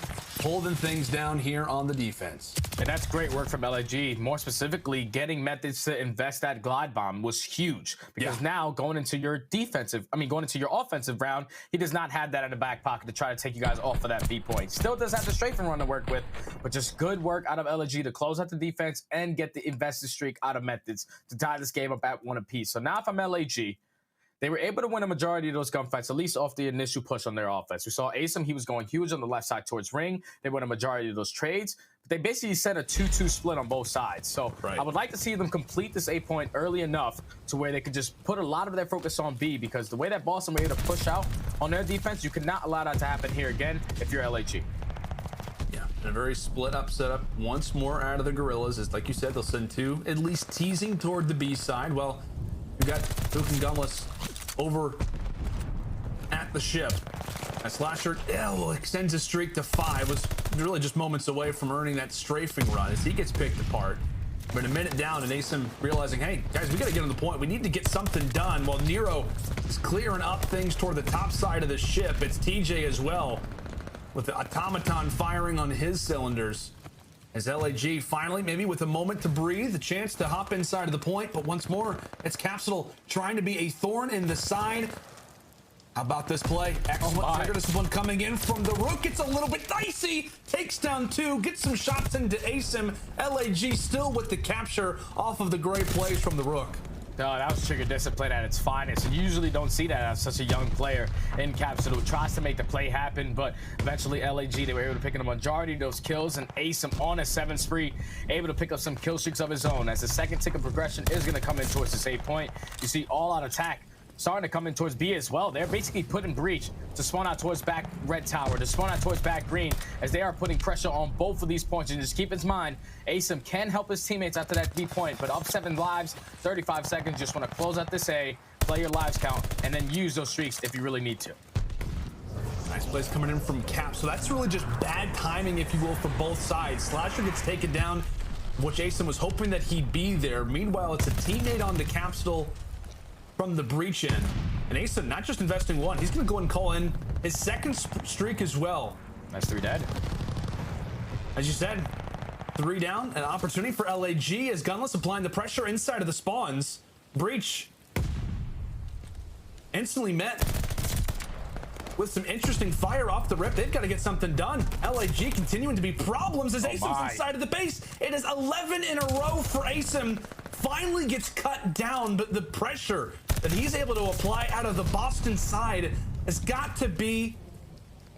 holding things down here on the defense. And that's great work from aLLeY. More specifically, getting Methodz to invest that glide bomb was huge, because now going into your offensive round, he does not have that in the back pocket to try to take you guys off of that B point. Still does have the strafing run to work with, but just good work out of aLLeY to close out the defense and get the invested streak out of Methodz to tie this game up at 1 apiece. So now if I'm aLLeY, they were able to win a majority of those gunfights, at least off the initial push on their offense. We saw aSim, he was going huge on the left side towards ring. They won a majority of those trades. But they basically set a 2-2 split on both sides. So I would like to see them complete this A point early enough to where they could just put a lot of their focus on B, because the way that Boston were able to push out on their defense, you cannot allow that to happen here again if you're aLLeY. Yeah, and a very split up setup once more out of the Guerrillas. As like you said, they'll send 2 at least teasing toward the B side. Well, you got Hook and Gunless over at the ship. As Slasher extends his streak to 5, was really just moments away from earning that strafing run as he gets picked apart. But a minute down, and aSim realizing, hey, guys, we got to get on the point. We need to get something done. While Nero is clearing up things toward the top side of the ship, it's TJ as well, with the automaton firing on his cylinders. As aLLeY finally, maybe with a moment to breathe, a chance to hop inside of the point, but once more, it's Capsidal trying to be a thorn in the side. How about this play? Excellent trigger. This one coming in from the Røkkr. It's a little bit dicey. Takes down 2, gets some shots into aSim. aLLeY still with the capture off of the great plays from the Røkkr. No, that was trigger discipline at its finest. You usually don't see that as such a young player in Capsidal. Tries to make the play happen, but eventually LAG, they were able to pick up a majority of those kills, and aBeZy on a 7 spree, able to pick up some kill streaks of his own. As the second tick of progression is going to come in towards the save point, you see all-out attack starting to come in towards B as well. They're basically putting breach to spawn out towards back red tower, to spawn out towards back green, as they are putting pressure on both of these points. And just keep in mind, aBeZy can help his teammates after that B point, but up 7 lives, 35 seconds. Just want to close out this A, play your lives count, and then use those streaks if you really need to. Nice plays coming in from Cap. So that's really just bad timing, if you will, for both sides. Slasher gets taken down, which aBeZy was hoping that he'd be there. Meanwhile, it's a teammate on the Capsidal from the breach end, and aBeZy not just investing one, he's gonna go and call in his second streak as well. That's 3 dead. As you said, 3 down, an opportunity for LAG as Gunless applying the pressure inside of the spawns. Breach instantly met with some interesting fire off the rip. They've got to get something done. LAG continuing to be problems as aBeZy's inside of the base. It is 11 in a row for aBeZy. Finally gets cut down, but the pressure that he's able to apply out of the Boston side has got to be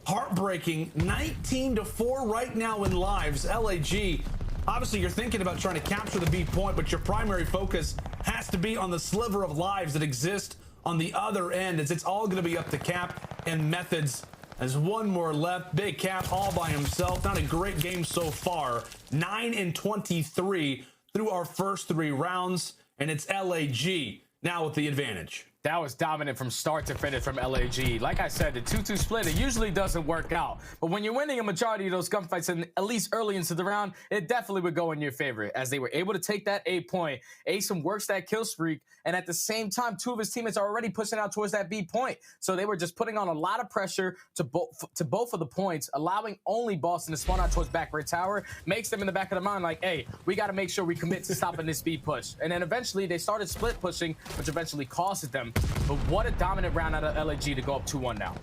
heartbreaking. 19-4 right now in lives. LAG, obviously you're thinking about trying to capture the B point, but your primary focus has to be on the sliver of lives that exist on the other end, as it's all going to be up to Cap and Methodz. There's one more left. Big Cap all by himself. Not a great game so far. 9-23 through our first 3 rounds, and it's LAG now with the advantage. That was dominant from start to finish from LAG. Like I said, the 2-2 split, it usually doesn't work out. But when you're winning a majority of those gunfights, and at least early into the round, it definitely would go in your favor, as they were able to take that A point. aBeZy works that kill streak, and at the same time, 2 of his teammates are already pushing out towards that B point. So they were just putting on a lot of pressure to both of the points, allowing only Boston to spawn out towards back red tower, makes them in the back of the mind like, hey, we got to make sure we commit to stopping this B push. And then eventually they started split pushing, which eventually costed them. But what a dominant round out of LAG to go up 2-1 now.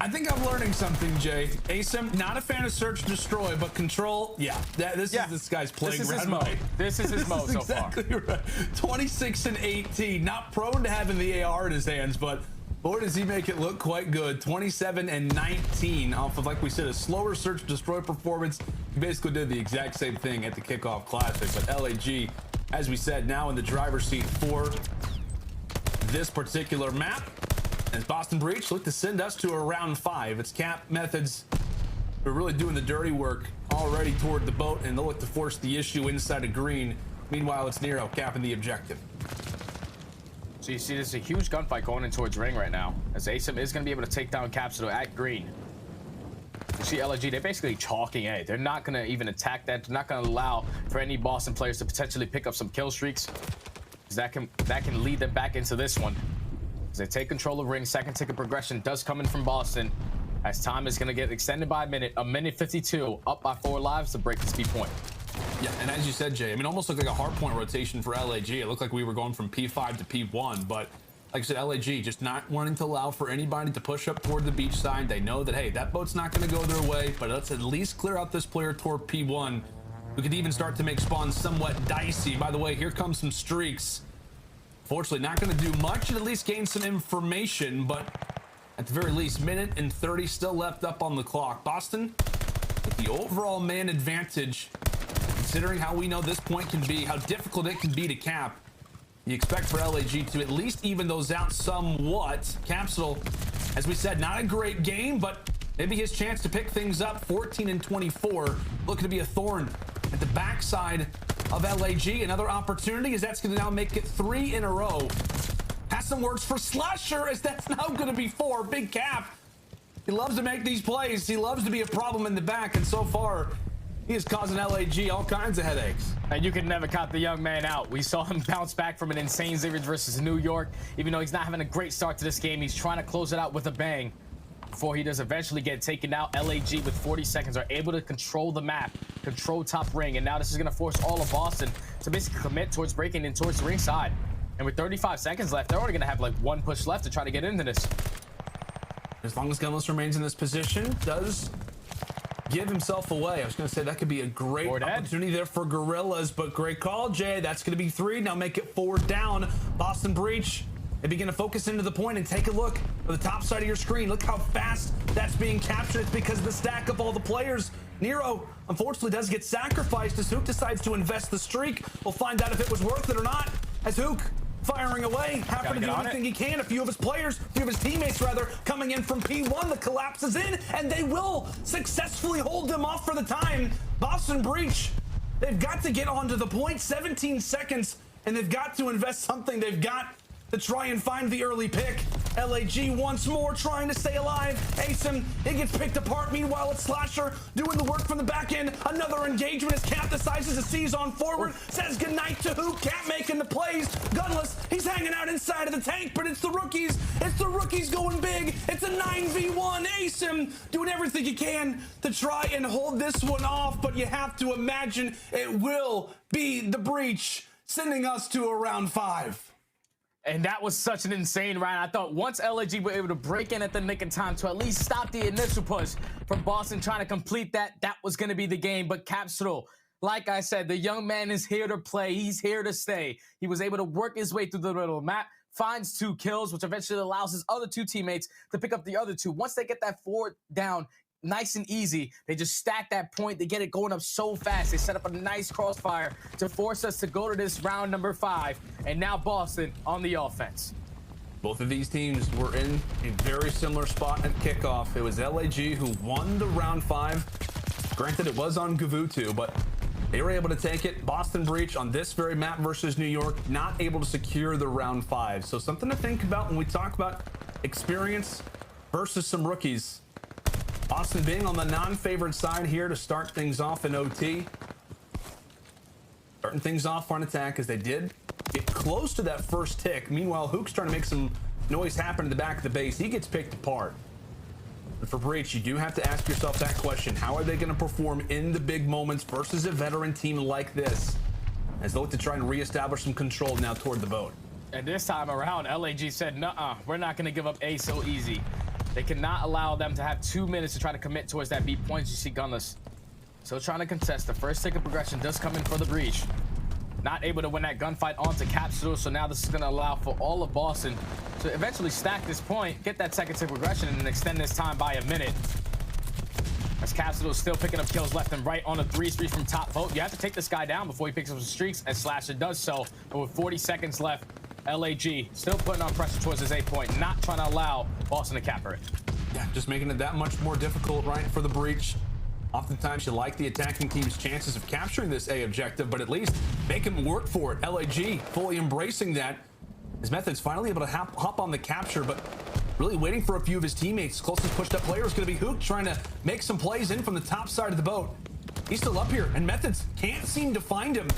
I think I'm learning something, Jay. aBeZy, not a fan of search and destroy, but control, this is this guy's playing. This is his mode. This is his mode so far. Exactly right. 26-18, not prone to having the AR in his hands, but boy, does he make it look quite good. 27-19 off of, like we said, a slower search and destroy performance. He basically did the exact same thing at the kickoff classic, but LAG, as we said, now in the driver's seat for this particular map, as Boston Breach look to send us to a round 5. It's Cap, Methodz, who are really doing the dirty work already toward the boat, and they'll look to force the issue inside of green. Meanwhile, it's Nero capping the objective. So you see, there's a huge gunfight going in towards ring right now, as aBeZy is going to be able to take down Capsidal at green. You see LAG, they're basically chalking A. They're not going to even attack that. They're not going to allow for any Boston players to potentially pick up some kill streaks. That can lead them back into this one. As they take control of ring, second ticket progression does come in from Boston, as time is going to get extended by a minute 52, up by 4 lives to break the speed point. Yeah, and as you said, Jay, I mean, almost looked like a hard point rotation for LAG. It looked like we were going from P5 to P1, but like I said, LAG just not wanting to allow for anybody to push up toward the beach side. They know that, hey, that boat's not going to go their way, but let's at least clear out this player toward P1. We could even start to make spawns somewhat dicey. By the way, here comes some streaks. Fortunately, not going to do much, and at least gain some information, but at the very least, minute and 30 still left up on the clock. Boston with the overall man advantage, considering how we know this point can be, how difficult it can be to cap. You expect for LAG to at least even those out somewhat. Capsidal, as we said, not a great game, but maybe his chance to pick things up. 14-24, looking to be a thorn at the backside of LAG. Another opportunity, as that's going to now make it 3 in a row. Has some words for Slasher, as that's now going to be 4. Big Cap, he loves to make these plays. He loves to be a problem in the back, and so far he is causing LAG all kinds of headaches. And you can never count the young man out. We saw him bounce back from an insane series versus New York. Even though he's not having a great start to this game, he's trying to close it out with a bang before he does eventually get taken out. LAG with 40 seconds are able to control the map, control top ring, and now this is going to force all of Boston to basically commit towards breaking in towards the ring side. And with 35 seconds left, they're only going to have like 1 push left to try to get into this. As long as Gunless remains in this position, does give himself away. I was going to say that could be a great opportunity there for Guerrillas, but great call, Jay. That's going to be 3. Now make it 4 down. Boston Breach, they begin to focus into the point and take a look at the top side of your screen. Look how fast that's being captured. It's because of the stack of all the players. Nero, unfortunately, does get sacrificed as Røkkr decides to invest the streak. We'll find out if it was worth it or not as Røkkr firing away, having to do everything he can. A few of his teammates rather, coming in from P1. The collapse is in, and they will successfully hold them off for the time. Boston Breach, they've got to get onto the point. 17 seconds, and they've got to invest something. They've got to try and find the early pick. LAG once more trying to stay alive. aBeZy, it gets picked apart. Meanwhile, it's Slasher doing the work from the back end. Another engagement as Cap decides to seize on forward. Says goodnight to Røkkr. Cap making the plays. Gunless, he's hanging out inside of the tank, but it's the rookies. It's the rookies going big. It's a 9v1. aBeZy doing everything he can to try and hold this one off, but you have to imagine it will be the Breach sending us to a round 5. And that was such an insane round. I thought once LAG were able to break in at the nick of time to at least stop the initial push from Boston trying to complete that was going to be the game. But Capsidal, like I said, the young man is here to play. He's here to stay. He was able to work his way through the middle of the map, finds 2 kills, which eventually allows his other 2 teammates to pick up the other 2. Once they get that 4 down, nice and easy, they just stack that point. They get it going up so fast. They set up a nice crossfire to force us to go to this round number 5. And now Boston on the offense. Both of these teams were in a very similar spot at kickoff. It was LAG who won the round 5. Granted, it was on Kuavo, but they were able to take it. Boston Breach on this very map versus New York, not able to secure the round 5. So something to think about when we talk about experience versus some rookies. Boston being on the non-favored side here to start things off in OT. Starting things off on attack as they did get close to that first tick. Meanwhile, Røkkr's trying to make some noise happen in the back of the base. He gets picked apart. But for Breach, you do have to ask yourself that question. How are they going to perform in the big moments versus a veteran team like this? As they look to try and reestablish some control now toward the boat. And this time around, LAG said, nuh-uh, we're not going to give up A so easy. They cannot allow them to have 2 minutes to try to commit towards that B point. You see Gunless still trying to contest. The first tick of progression does come in for the Breach. Not able to win that gunfight onto Capsidal, so now this is going to allow for all of Boston to eventually stack this point, get that second tick progression, and then extend this time by a minute. As Capsidal is still picking up kills left and right on a 3-3 from top vote. You have to take this guy down before he picks up some streaks, as Slasher does so. But with 40 seconds left, LAG still putting on pressure towards his A point, not trying to allow Boston to capture it. Yeah, just making it that much more difficult, right, for the Breach. Oftentimes you like the attacking team's chances of capturing this A objective, but at least make him work for it. LAG fully embracing that. His Methodz finally able to hop on the capture, but really waiting for a few of his teammates. Closest pushed up player is going to be Røkkr, trying to make some plays in from the top side of the boat. He's still up here, and Methodz can't seem to find him.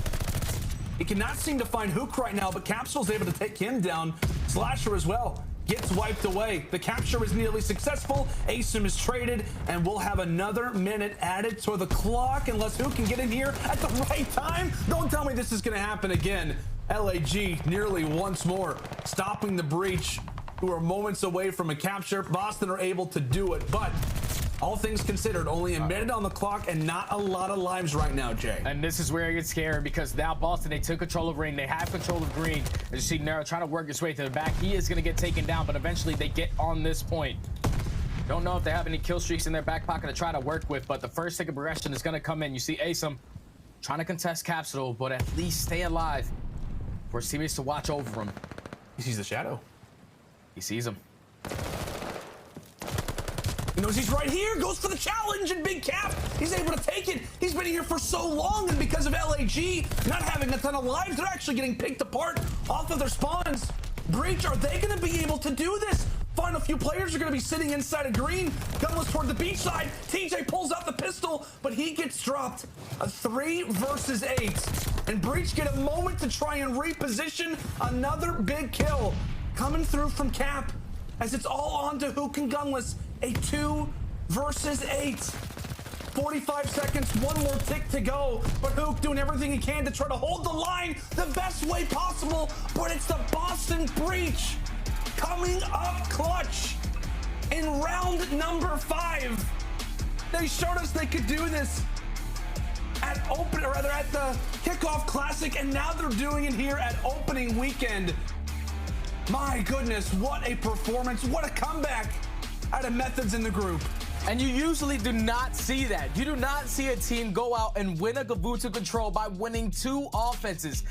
He cannot seem to find Røkkr right now, but Capsidal's able to take him down. Slasher as well gets wiped away. The capture is nearly successful. aBeZy is traded, and we'll have another minute added to the clock unless Røkkr can get in here at the right time. Don't tell me this is going to happen again. LAG nearly once more stopping the Breach, who are moments away from a capture. Boston are able to do it, but all things considered, only a minute on the clock and not a lot of lives right now, Jay. And this is where it gets scary because now Boston, they took control of Ring. They have control of Green. As you see Nero trying to work his way to the back. He is going to get taken down, but eventually they get on this point. Don't know if they have any kill streaks in their back pocket to try to work with, but the first tick of progression is going to come in. You see aBeZy trying to contest Capsidal, but at least stay alive for his teammates to watch over him. He sees the shadow. He sees him. He knows he's right here, goes for the challenge, and Big Cap, he's able to take it. He's been here for so long, and because of LAG not having a ton of lives, they're actually getting picked apart off of their spawns. Breach, are they gonna be able to do this? Final few players are gonna be sitting inside of Green. Gunless toward the beach side. TJ pulls out the pistol, but he gets dropped. A 3 versus 8. And Breach get a moment to try and reposition. Another big kill coming through from Cap, as it's all on to Røkkr and Gunless. A 2 versus 8. 45 seconds, one more tick to go, but Røkkr doing everything he can to try to hold the line the best way possible, but it's the Boston Breach coming up clutch in round number 5. They showed us they could do this at at the Kickoff Classic, and now they're doing it here at opening weekend. My goodness, what a performance, what a comeback out of Methodz in the group. And you usually do not see that. You do not see a team go out and win a Gavutu control by winning 2 offenses.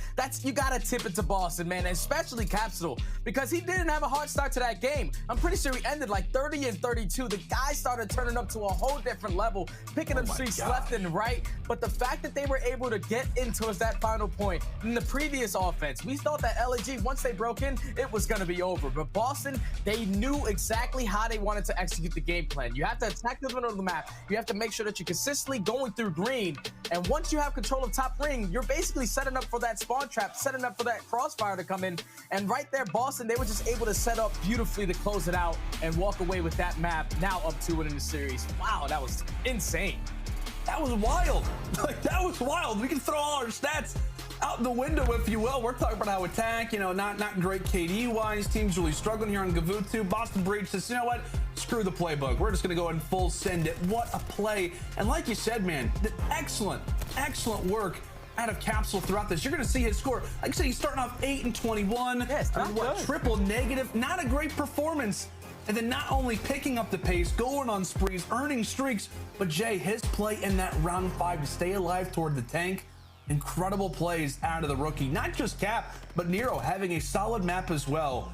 You gotta tip it to Boston, man, especially Capsidal, because he didn't have a hard start to that game. I'm pretty sure he ended like 30-32. The guy started turning up to a whole different level, picking up streaks left and right. But the fact that they were able to get in towards that final point in the previous offense, we thought that aLLeY, once they broke in, it was gonna be over. But Boston, they knew exactly how they wanted to execute the game plan. You have to attack the middle of the map. You have to make sure that you're consistently going through green. And once you have control of top ring, you're basically setting up for that spawn trap, setting up for that crossfire to come in. And right there, Boston, they were just able to set up beautifully to close it out and walk away with that map, now up 2-1 in the series. Wow, that was insane. That was wild. Like, that was wild. We can throw all our stats out the window, if you will. We're talking about how attack, you know, not great KD-wise. Team's really struggling here on Gavutu. Boston Breach says, you know what? Screw the playbook. We're just going to go and full send it. What a play. And like you said, man, the excellent work out of Capsule throughout this. You're going to see his score. Like I said, he's starting off 8 and 21. Yes, triple negative. Not a great performance. And then not only picking up the pace, going on sprees, earning streaks, but Jay, his play in that round 5 to stay alive toward the tank. Incredible plays out of the rookie. Not just Cap, but Nero having a solid map as well.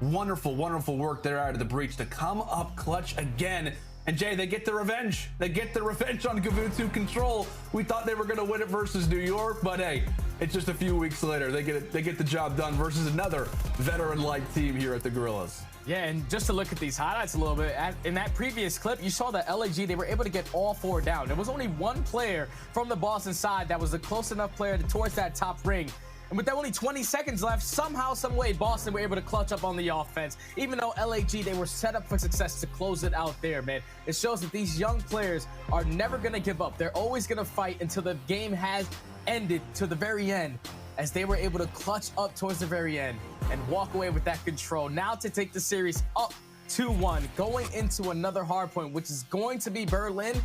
Wonderful work there out of the Breach to come up clutch again. And Jay, they get the revenge. They get the revenge on Gavutu control. We thought they were going to win it versus New York, but hey, it's just a few weeks later. They get the job done versus another veteran-like team here at the Guerrillas. Yeah, and just to look at these highlights a little bit, in that previous clip, you saw that aLLeY, they were able to get all 4 down. There was only one player from the Boston side that was the close enough player towards that top ring. And with only 20 seconds left, somehow, some way, Boston were able to clutch up on the offense. Even though aLLeY, they were set up for success to close it out there, man. It shows that these young players are never going to give up. They're always going to fight until the game has ended to the very end, as they were able to clutch up towards the very end and walk away with that control. Now to take the series up 2-1, going into another hard point, which is going to be Berlin.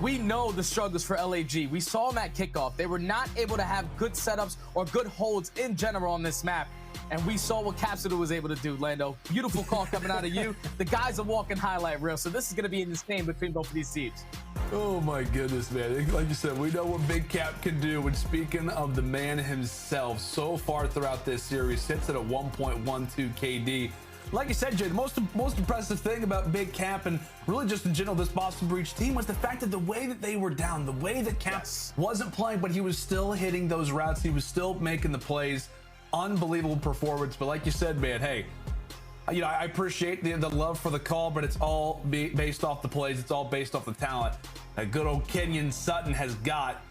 We know the struggles for aLLeY. We saw them at kickoff. They were not able to have good setups or good holds in general on this map. And we saw what Capsidal was able to do, Lando. Beautiful call coming out of you. The guy's a walking highlight reel, so this is going to be insane between both of these teams. Oh my goodness, man. Like you said, we know what Big Cap can do. And speaking of the man himself, so far throughout this series, sits at a 1.12 KD. Like I said, Jay, the most impressive thing about Big Cap and really just in general this Boston Breach team was the fact that the way that they were down, the way that Cap wasn't playing, but he was still hitting those routes. He was still making the plays. Unbelievable performance. But like you said, man, hey, you know, I appreciate the love for the call, but it's all based off the plays. It's all based off the talent that good old Kenyon Sutton has got.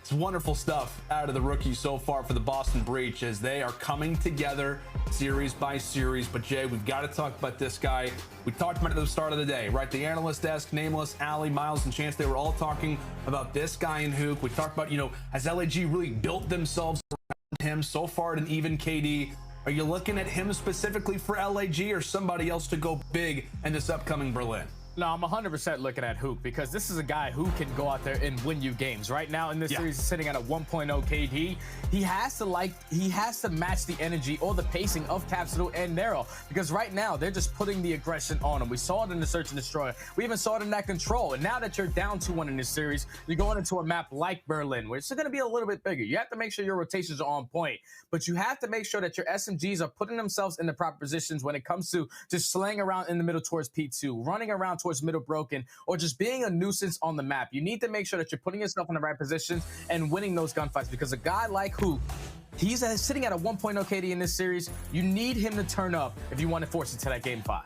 It's wonderful stuff out of the rookies so far for the Boston Breach as they are coming together series by series. But Jay, we've got to talk about this guy. We talked about it at the start of the day, right? The analyst desk, Nameless, aLLeY, Miles, and Chance, they were all talking about this guy in Hook. We talked about, you know, has aLLeY really built themselves around him so far at an even KD? Are you looking at him specifically for aLLeY or somebody else to go big in this upcoming Berlin? No, I'm 100% looking at Hook because this is a guy who can go out there and win you games. Right now in this series, he's sitting at a 1.0 KD. He has to match the energy or the pacing of Capsidal and Nero because right now they're just putting the aggression on him. We saw it in the Search and Destroy. We even saw it in that Control. And now that you're down 2-1 in this series, you're going into a map like Berlin, which is going to be a little bit bigger. You have to make sure your rotations are on point, but you have to make sure that your SMGs are putting themselves in the proper positions when it comes to just slaying around in the middle towards P2, running around towards middle broken, or just being a nuisance on the map. You need to make sure that you're putting yourself in the right positions and winning those gunfights because a guy like Hook, he's sitting at a 1.0 KD in this series. You need him to turn up if you want to force it to that game 5.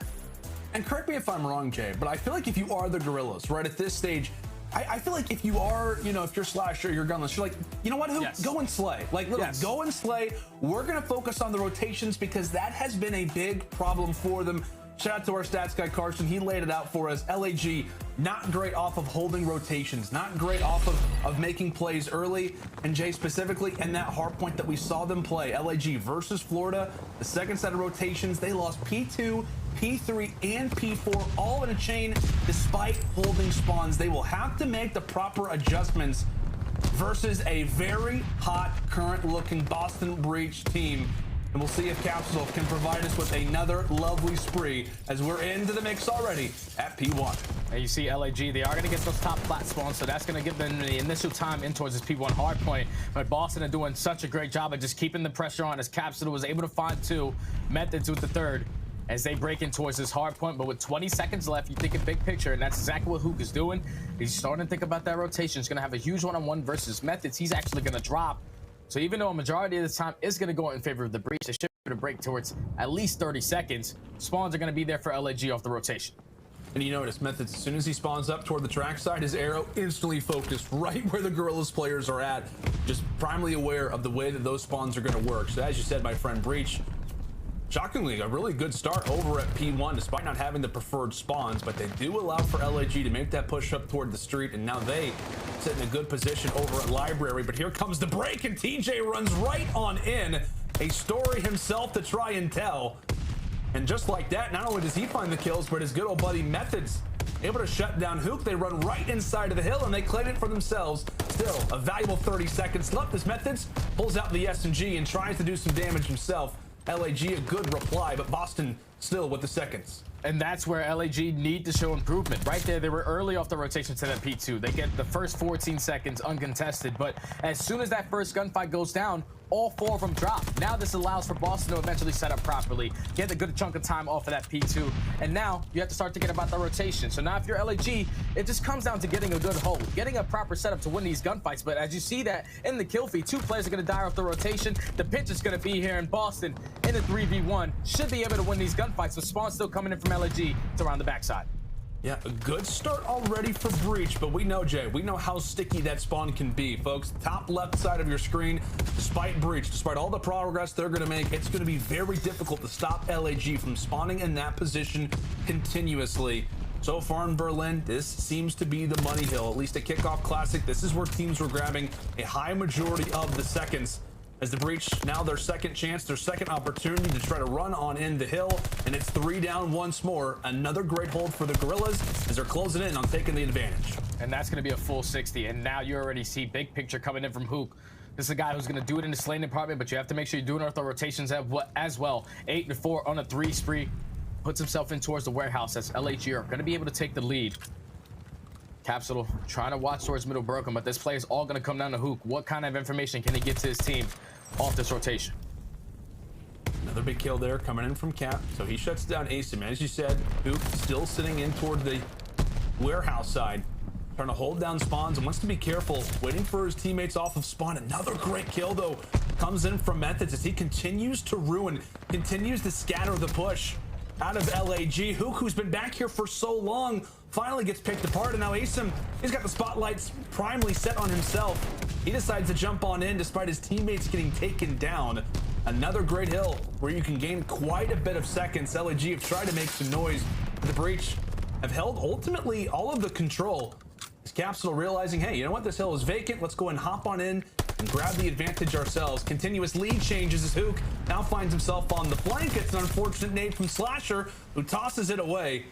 And correct me if I'm wrong, Jay, but I feel like if you are the Guerrillas, right, at this stage, I feel like if you are, you know, if you're Slasher, you're Gunless, you're like, you know what, Hook, go and slay. Like, literally, go and slay. We're going to focus on the rotations because that has been a big problem for them. Shout out to our stats guy, Carson. He laid it out for us. aLLeY, not great off of holding rotations, not great off of making plays early. And Jay, specifically in that hard point that we saw them play, aLLeY versus Florida, the second set of rotations, they lost P2, P3 and P4 all in a chain despite holding spawns. They will have to make the proper adjustments versus a very hot, current-looking Boston Breach team. And we'll see if Capsidal can provide us with another lovely spree as we're into the mix already at P1. And you see LAG, they are going to get those top plat spawns, so that's going to give them the initial time in towards this P1 hard point. But Boston are doing such a great job of just keeping the pressure on as Capsidal was able to find 2, Methodz with the 3rd, as they break in towards this hard point. But with 20 seconds left, you think a big picture, and that's exactly what Røkkr is doing. He's starting to think about that rotation. He's going to have a huge one-on-one versus Methodz. He's actually going to drop. So even though a majority of the time is going to go in favor of the breach, they should be able to break towards at least 30 seconds. Spawns are going to be there for LAG off the rotation. And you notice Methodz, as soon as he spawns up toward the track side, his arrow instantly focused right where the Guerrillas players are at, just primarily aware of the way that those spawns are going to work. So as you said, my friend Breach, shockingly, a really good start over at P1 despite not having the preferred spawns, but they do allow for LAG to make that push up toward the street, and now they sit in a good position over at Library. But here comes the break, and TJ runs right on in. A story himself to try and tell. And just like that, not only does he find the kills, but his good old buddy Methodz able to shut down Røkkr. They run right inside of the hill and they claim it for themselves. Still, a valuable 30 seconds left as Methodz pulls out the SMG and tries to do some damage himself. LAG a good reply, but Boston still with the seconds. And that's where LAG need to show improvement. Right there, they were early off the rotation to that P2. They get the first 14 seconds uncontested, but as soon as that first gunfight goes down, all 4 of them drop. Now this allows for Boston to eventually set up properly, get a good chunk of time off of that P2, and now you have to start thinking about the rotation. So now if you're LAG, it just comes down to getting a good hold, getting a proper setup to win these gunfights. But as you see that in the kill feed, 2 players are going to die off the rotation. The pinch is going to be here in Boston in a 3v1. Should be able to win these gunfights, with Spawn still coming in from LAG to around the backside. Yeah, a good start already for Breach, but we know, Jay, we know how sticky that spawn can be, folks. Top left side of your screen, despite Breach, despite all the progress they're going to make, it's going to be very difficult to stop LAG from spawning in that position continuously. So far in Berlin, this seems to be the money hill, at least at Kickoff Classic. This is where teams were grabbing a high majority of the seconds. As the Breach, now their second chance, their second opportunity to try to run on in the hill, and it's 3 down once more. Another great hold for the Guerrillas as they're closing in on taking the advantage. And that's going to be a full 60, and now you already see big picture coming in from Røkkr. This is a guy who's going to do it in the slaying department, but you have to make sure you're doing ortho rotations as well. 8-4 on a 3 spree, puts himself in towards the warehouse as LAG are going to be able to take the lead. Capsidal trying to watch towards middle broken, but this play is all going to come down to Røkkr. What kind of information can he get to his team off this rotation? Another big kill there coming in from Cap. So he shuts down aSim. As you said, Røkkr still sitting in toward the warehouse side, trying to hold down spawns and wants to be careful, waiting for his teammates off of spawn. Another great kill, though, comes in from Methodz as he continues to ruin, continues to scatter the push out of LAG. Røkkr, who's been back here for so long, finally gets picked apart, and now aSim, he's got the spotlights primarily set on himself. He decides to jump on in despite his teammates getting taken down. Another great hill where you can gain quite a bit of seconds. LAG have tried to make some noise. The Breach have held ultimately all of the control. As Capsidal realizing, hey, you know what? This hill is vacant. Let's go and hop on in and grab the advantage ourselves. Continuous lead changes as Røkkr now finds himself on the flank. It's an unfortunate nade from Slasher, who tosses it away.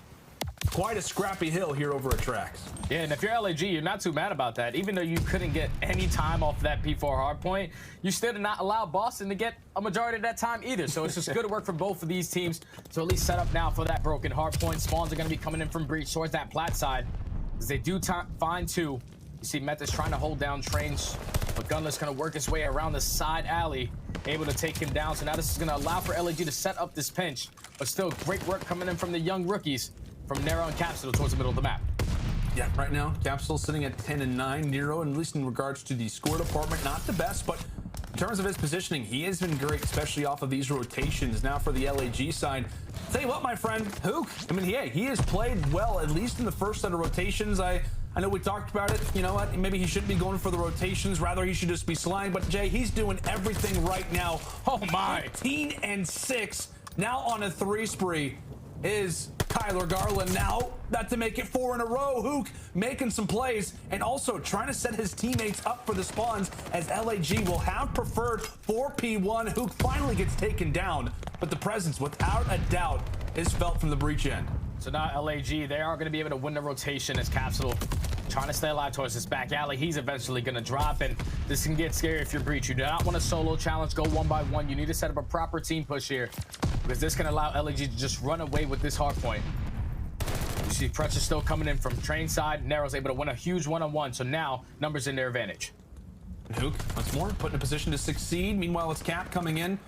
Quite a scrappy hill here over at Tracks. Yeah, and if you're LAG, you're not too mad about that. Even though you couldn't get any time off that P4 hardpoint, you still did not allow Boston to get a majority of that time either. So it's just good work for both of these teams to at least set up now for that broken hardpoint. Spawns are going to be coming in from Breach towards that plat side. As they do find 2. You see Methodz trying to hold down Trains, but Gunless going to work his way around the side alley, able to take him down. So now this is going to allow for LAG to set up this pinch, but still great work coming in from the young rookies from Nero and Capsidal towards the middle of the map. Yeah, right now, Capsidal sitting at 10-9. Nero, at least in regards to the score department, not the best, but in terms of his positioning, he has been great, especially off of these rotations. Now for the LAG side, tell you what, my friend, Røkkr, I mean, he has played well, at least in the first set of rotations. I know we talked about it. You know what? Maybe he shouldn't be going for the rotations. Rather, he should just be slaying. But, Jay, he's doing everything right now. Oh, my. 15-6, now on a 3 spree, is Tyler Garland now. That to make it 4 in a row. Hook making some plays and also trying to set his teammates up for the spawns as LAG will have preferred 4P1. Hook finally gets taken down, but the presence, without a doubt, is felt from the breach end. So now LAG, they are going to be able to win the rotation as Capsidal trying to stay alive towards this back alley. He's eventually going to drop, and this can get scary if you're breach. You do not want a solo challenge, go 1 by 1. You need to set up a proper team push here because this can allow LAG to just run away with this hard point. You see pressure still coming in from train side. Nero's able to win a huge 1-on-1, so now numbers in their advantage. And Hook, once more, put in a position to succeed. Meanwhile, it's Cap coming in.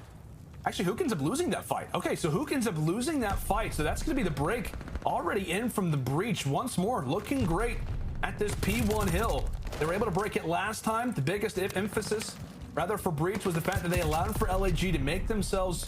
Actually, Hook ends up losing that fight. Okay, so Hook ends up losing that fight. So that's going to be the break already in from the breach. Once more, looking great at this P1 hill. They were able to break it last time. The biggest emphasis, rather, for breach was the fact that they allowed for LAG to make themselves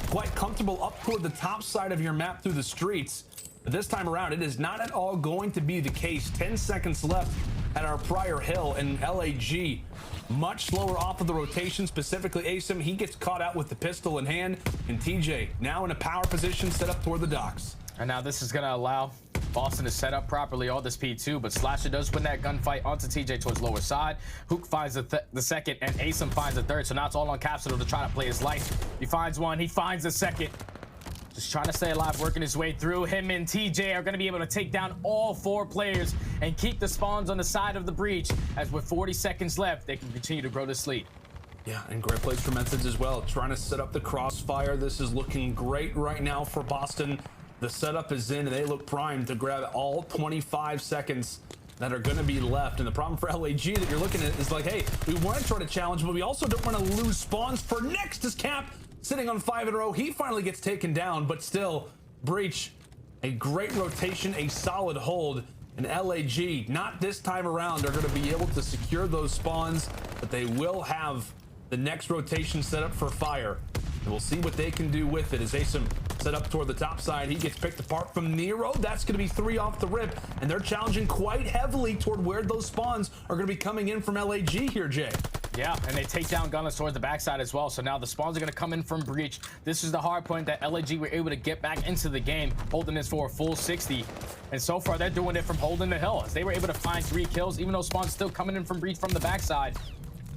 quite comfortable up toward the top side of your map through the streets. But this time around, it is not at all going to be the case. 10 seconds left at our prior hill, and LAG much slower off of the rotation, specifically aSimp. He gets caught out with the pistol in hand, and TJ now in a power position set up toward the docks. And now this is going to allow Boston to set up properly all this P2, but Slasher does win that gunfight onto TJ towards lower side. Hook finds the second, and aSimp finds the third, so now it's all on Capsidal to try to play his life. He finds one, he finds the second. Just trying to stay alive, working his way through. Him and TJ are going to be able to take down all 4 players and keep the spawns on the side of the breach, as with 40 seconds left, they can continue to grow this lead. Yeah, and great plays for Methodz as well, trying to set up the crossfire. This is looking great right now for Boston. The setup is in, and they look primed to grab all 25 seconds that are going to be left. And the problem for LAG that you're looking at is like, hey, we want to try to challenge, but we also don't want to lose spawns. For next is Cap, sitting on 5 in a row. He finally gets taken down, but still, breach, a great rotation, a solid hold. And LAG, not this time around, are going to be able to secure those spawns, but they will have the next rotation set up for fire. And we'll see what they can do with it as aSimp set up toward the top side. He gets picked apart from Nero. That's going to be 3 off the rip, and they're challenging quite heavily toward where those spawns are going to be coming in from LAG here, Jay. Yeah, and they take down Gunless towards the backside as well. So now the spawns are going to come in from breach. This is the hard point that LAG were able to get back into the game, holding this for a full 60. And so far, they're doing it from holding the hill, as they were able to find 3 kills, even though spawns still coming in from breach from the backside.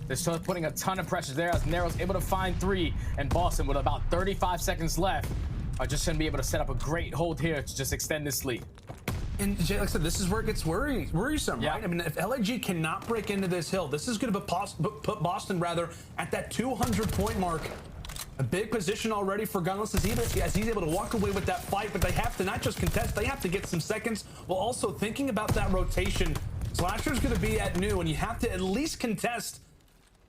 They're still putting a ton of pressure there, as Nero's able to find 3, and Boston, with about 35 seconds left, are just going to be able to set up a great hold here to just extend this lead. And Jay, like I said, this is where it gets worrisome, yeah. Right? I mean, if LAG cannot break into this hill, this is going to put Boston rather at that 200-point mark. A big position already for Gunless as he's able to walk away with that fight, but they have to not just contest, they have to get some seconds, while also thinking about that rotation. Slasher's going to be at new, and you have to at least contest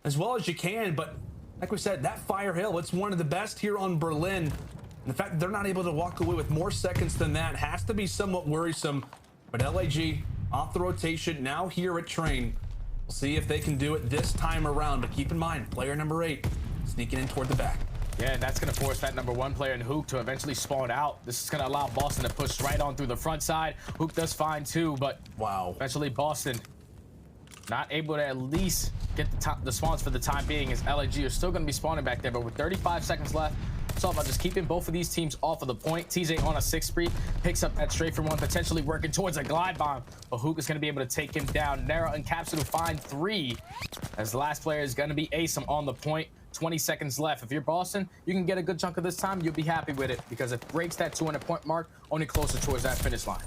as well as you can, but like we said, that fire hill, it's one of the best here on Berlin. And the fact that they're not able to walk away with more seconds than that has to be somewhat worrisome. But LAG off the rotation, now here at train. We'll see if they can do it this time around, but keep in mind, player number 8 sneaking in toward the back. Yeah, and that's going to force that number 1 player in Hook to eventually spawn out. This is going to allow Boston to push right on through the front side. Hook does find 2, but wow, eventually Boston not able to at least get the spawns for the time being, as LAG are still going to be spawning back there. But with 35 seconds left, it's all about just keeping both of these teams off of the point. TJ on a 6 spree, picks up that straight from 1, potentially working towards a glide bomb, but Hook is going to be able to take him down. Nero and Capsidal find 3, as the last player is going to be aSimp on the point. 20 seconds left. If you're Boston, you can get a good chunk of this time. You'll be happy with it, because it breaks that 200-point mark, only closer towards that finish line.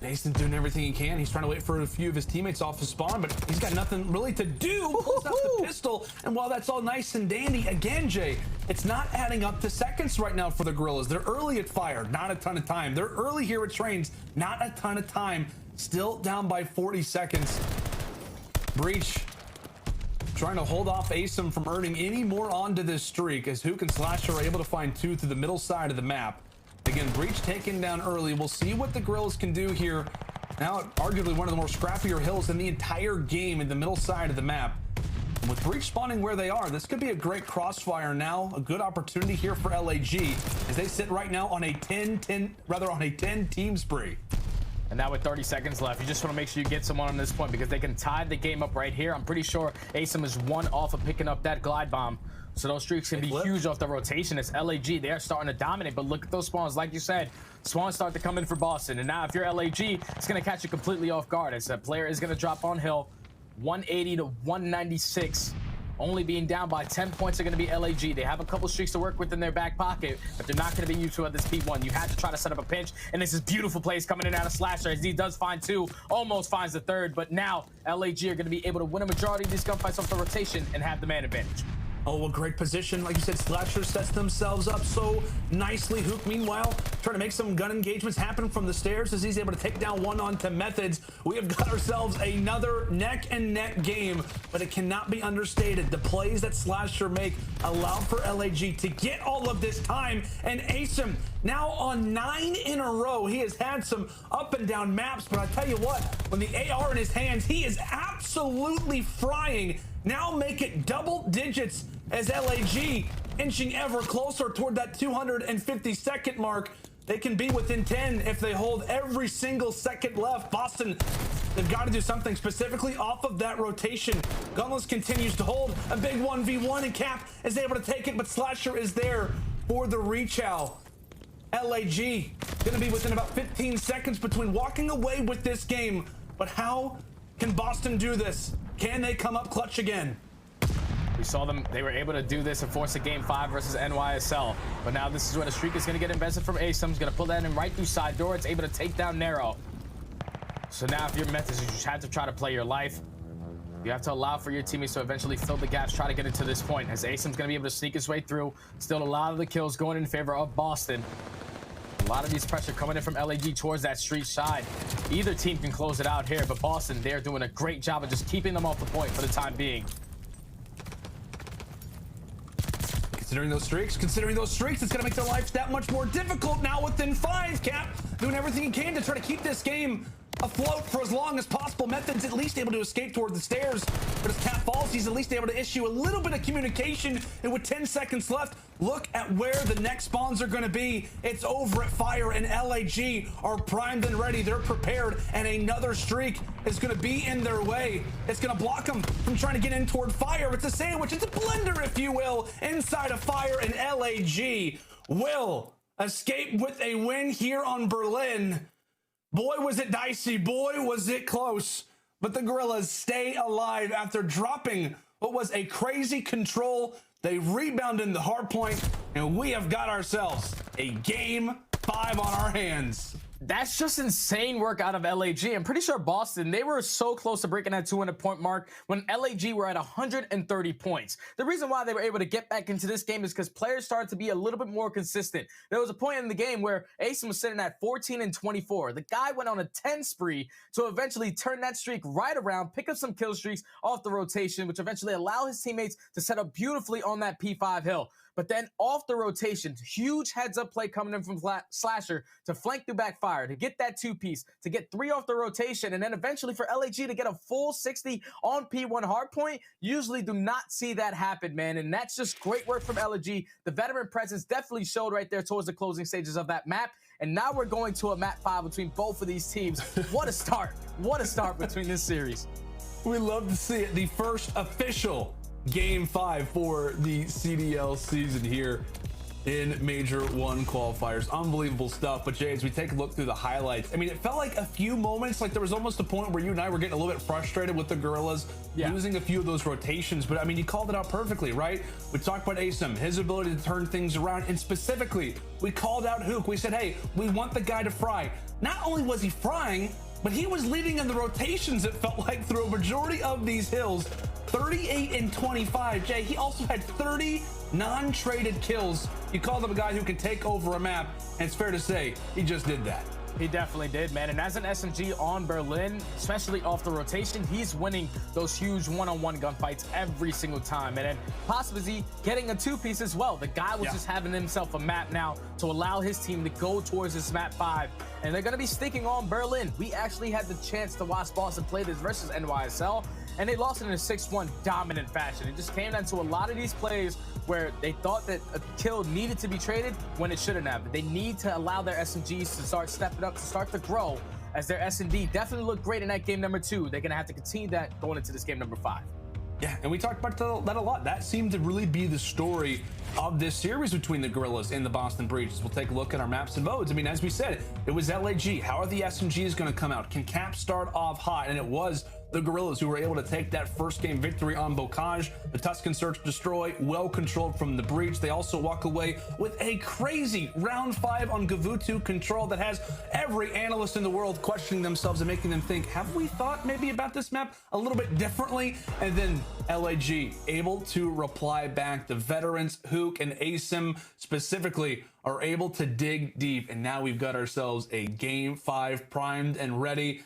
Nathan's doing everything he can. He's trying to wait for a few of his teammates off his spawn, but he's got nothing really to do. Pulls out the pistol, and while that's all nice and dandy, again, Jay, it's not adding up to seconds right now for the Guerrillas. They're early at fire, not a ton of time. They're early here at trains, not a ton of time. Still down by 40 seconds. Breach trying to hold off aSimp from earning any more onto this streak, as Hook and Slasher are able to find 2 through the middle side of the map. Again, breach taken down early. We'll see what the Guerrillas can do here. Now, arguably one of the more scrappier hills in the entire game in the middle side of the map. And with breach spawning where they are, this could be a great crossfire now. A good opportunity here for LAG, as they sit right now on a 10 team spree. And now with 30 seconds left, you just want to make sure you get someone on this point, because they can tie the game up right here. I'm pretty sure aSimp is 1 off of picking up that glide bomb So those streaks can be huge off the rotation. It's LAG. They are starting to dominate, but look at those spawns. Like you said, spawns start to come in for Boston. And now if you're LAG, it's going to catch you completely off guard. As a player is going to drop on hill, 180 to 196. Only being down by 10 points are going to be LAG. They have a couple streaks to work with in their back pocket, but they're not going to be used to at this P1. You have to try to set up a pinch, and this is beautiful plays coming in out of Slasher as he does find two, almost finds the third, but now LAG are going to be able to win a majority of these gunfights off the rotation and have the man advantage. Oh, a great position. Like you said, Slasher sets themselves up so nicely. Hook, meanwhile, trying to make some gun engagements happen from the stairs as he's able to take down one onto Methodz. We have got ourselves another neck-and-neck game, but it cannot be understated. The plays that Slasher make allow for LAG to get all of this time, and aBeZy now on 9 in a row. He has had some up and down maps, but I tell you what, when the AR in his hands, he is absolutely frying. Now make it double digits as LAG inching ever closer toward that 250-second mark. They can be within 10 if they hold every single second left. Boston, they've got to do something specifically off of that rotation. Gunless continues to hold a big 1v1, and Cap is able to take it, but Slasher is there for the reach out. LAG gonna be within about 15 seconds between walking away with this game, but how can Boston do this? Can they come up clutch again? We saw them, they were able to do this and force a game 5 versus NYSL. But now this is where the streak is going to get invested from aBeZy. He's going to pull that in right through side door. It's able to take down Nero. So now if you're Methodz, you just have to try to play your life. You have to allow for your teammates to eventually fill the gaps, try to get it to this point. As aBeZy's going to be able to sneak his way through. Still a lot of the kills going in favor of Boston. A lot of these pressure coming in from LAG towards that street side. Either team can close it out here, but Boston, they're doing a great job of just keeping them off the point for the time being. Considering those streaks, it's gonna make their lives that much more difficult now within 5. Cap doing everything he can to try to keep this game afloat for as long as possible. Methodz at least able to escape toward the stairs, but as Cap falls, he's at least able to issue a little bit of communication, and with 10 seconds left, look at where the next spawns are going to be. It's over at Fire, and LAG are primed and ready. They're prepared, and another streak is going to be in their way. It's going to block them from trying to get in toward Fire. It's a sandwich. It's a blender, if you will, inside of Fire, and LAG will escape with a win here on Berlin. Boy, was it dicey. Boy, was it close. But the Guerrillas stay alive after dropping what was a crazy control. They rebound in the hard point, and we have got ourselves a game 5 on our hands. That's just insane work out of LAG. I'm pretty sure Boston, they were so close to breaking that 200-point mark when LAG were at 130 points. The reason why they were able to get back into this game is because players started to be a little bit more consistent. There was a point in the game where aBeZy was sitting at 14 and 24. The guy went on a 10 spree to eventually turn that streak right around, pick up some kill streaks off the rotation, which eventually allow his teammates to set up beautifully on that P5 hill. But then off the rotation, huge heads-up play coming in from Slasher to flank through backfire, to get that 2-piece, to get 3 off the rotation, and then eventually for LAG to get a full 60 on P1 hardpoint. Usually do not see that happen, man, and that's just great work from LAG. The veteran presence definitely showed right there towards the closing stages of that map, and now we're going to a map 5 between both of these teams. What a start. What a start between this series. We love to see it. The first official Game 5 for the CDL season here in Major 1 qualifiers. Unbelievable stuff. But Jay, as we take a look through the highlights, I mean, it felt like a few moments, like there was almost a point where you and I were getting a little bit frustrated with the Guerrillas losing a few of those rotations. But I mean, you called it out perfectly, right? We talked about aBeZy, his ability to turn things around, and specifically, we called out Hook. We said, hey, we want the guy to fry. Not only was he frying, but he was leading in the rotations, it felt like, through a majority of these hills. 38 and 25. Jay, he also had 30 non-traded kills. You called him a guy who can take over a map, and it's fair to say he just did that. He definitely did, man. And as an SMG on Berlin, especially off the rotation, he's winning those huge one-on-one gunfights every single time. And then possibly getting a 2-piece as well. The guy was just having himself a map now to allow his team to go towards this map 5. And they're going to be sticking on Berlin. We actually had the chance to watch Boston play this versus NYSL, and they lost it in a 6-1 dominant fashion. It just came down to a lot of these plays where they thought that a kill needed to be traded when it shouldn't have. They need to allow their SMGs to start stepping up, to start to grow, as their S&D definitely looked great in that game number 2. They're going to have to continue that going into this game number 5. Yeah, and we talked about that a lot. That seemed to really be the story of this series between the Guerrillas and the Boston Breach. We'll take a look at our maps and votes. I mean, as we said, it was LAG. How are the SMGs going to come out? Can Cap start off hot? And it was the Guerrillas who were able to take that first game victory on Bocage. The Tuscan Search Destroy, well controlled from the Breach. They also walk away with a crazy round 5 on Gavutu control that has every analyst in the world questioning themselves and making them think, have we thought maybe about this map a little bit differently? And then LAG able to reply back. The veterans, Hook and aSim specifically, are able to dig deep. And now we've got ourselves a game 5 primed and ready.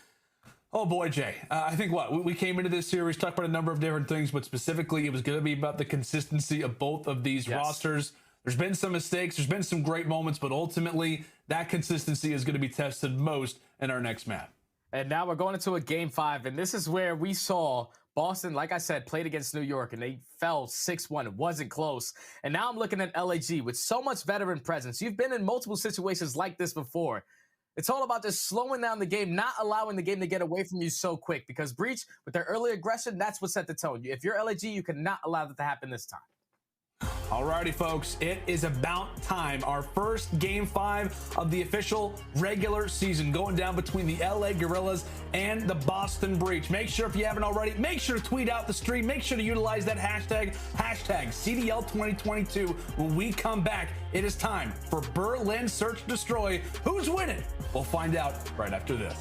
Oh boy, Jay. I think we came into this series, talked about a number of different things, but specifically it was going to be about the consistency of both of these rosters. There's been some mistakes, there's been some great moments, but ultimately that consistency is going to be tested most in our next map. And now we're going into a game 5, and this is where we saw Boston, like I said, played against New York, and they fell 6-1. It wasn't close. And now I'm looking at LAG with so much veteran presence. You've been in multiple situations like this before. It's all about just slowing down the game, not allowing the game to get away from you so quick, because Breach, with their early aggression, that's what set the tone. If you're LAG, you cannot allow that to happen this time. Alrighty, folks, it is about time. Our first game 5 of the official regular season going down between the LA Guerrillas and the Boston Breach. Make sure, if you haven't already, make sure to tweet out the stream. Make sure to utilize that hashtag CDL 2022. When we come back, it is time for Berlin Search Destroy. Who's winning? We'll find out right after this.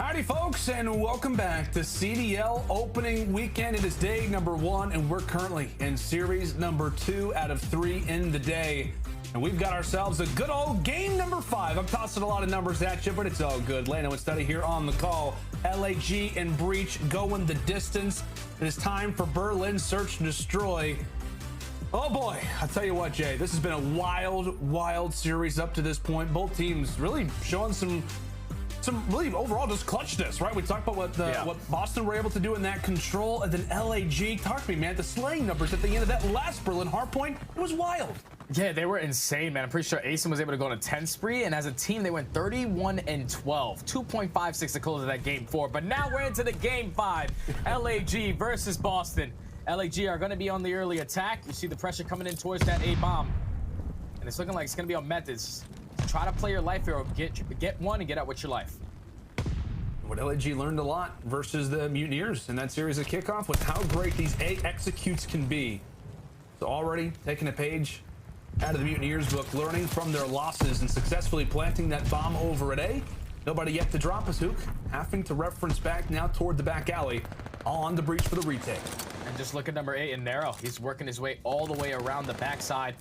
Howdy, folks, and welcome back to CDL opening weekend. It is day number 1, and we're currently in series number 2 out of 3 in the day. And we've got ourselves a good old game number 5. I'm tossing a lot of numbers at you, but it's all good. Lano and Standy here on the call. LAG and Breach going the distance. It is time for Berlin Search and Destroy. Oh boy, I'll tell you what, Jay, this has been a wild series up to this point. Both teams really showing some really overall just clutchness, right? We talked about what Boston were able to do in that control, and then LAG. Talk to me, man. The slaying numbers at the end of that last Berlin hardpoint, it was wild. Yeah, they were insane, man. I'm pretty sure aBeZy was able to go on a 10 spree, and as a team, they went 31-12, 2.56 to close of that game 4. But now we're into the game 5, LAG versus Boston. LAG are going to be on the early attack. You see the pressure coming in towards that A bomb, and it's looking like it's going to be on Methodz. Try to play your life here, or get one and get out with your life. What LAG learned a lot versus the Mutineers in that series of kickoff was how great these A executes can be. So already taking a page out of the Mutineers book, learning from their losses and successfully planting that bomb over at A. Nobody yet to drop us, Hook. Having to reference back now toward the back alley. All on the Breach for the retake. And just look at number 8 in Nero. He's working his way all the way around the backside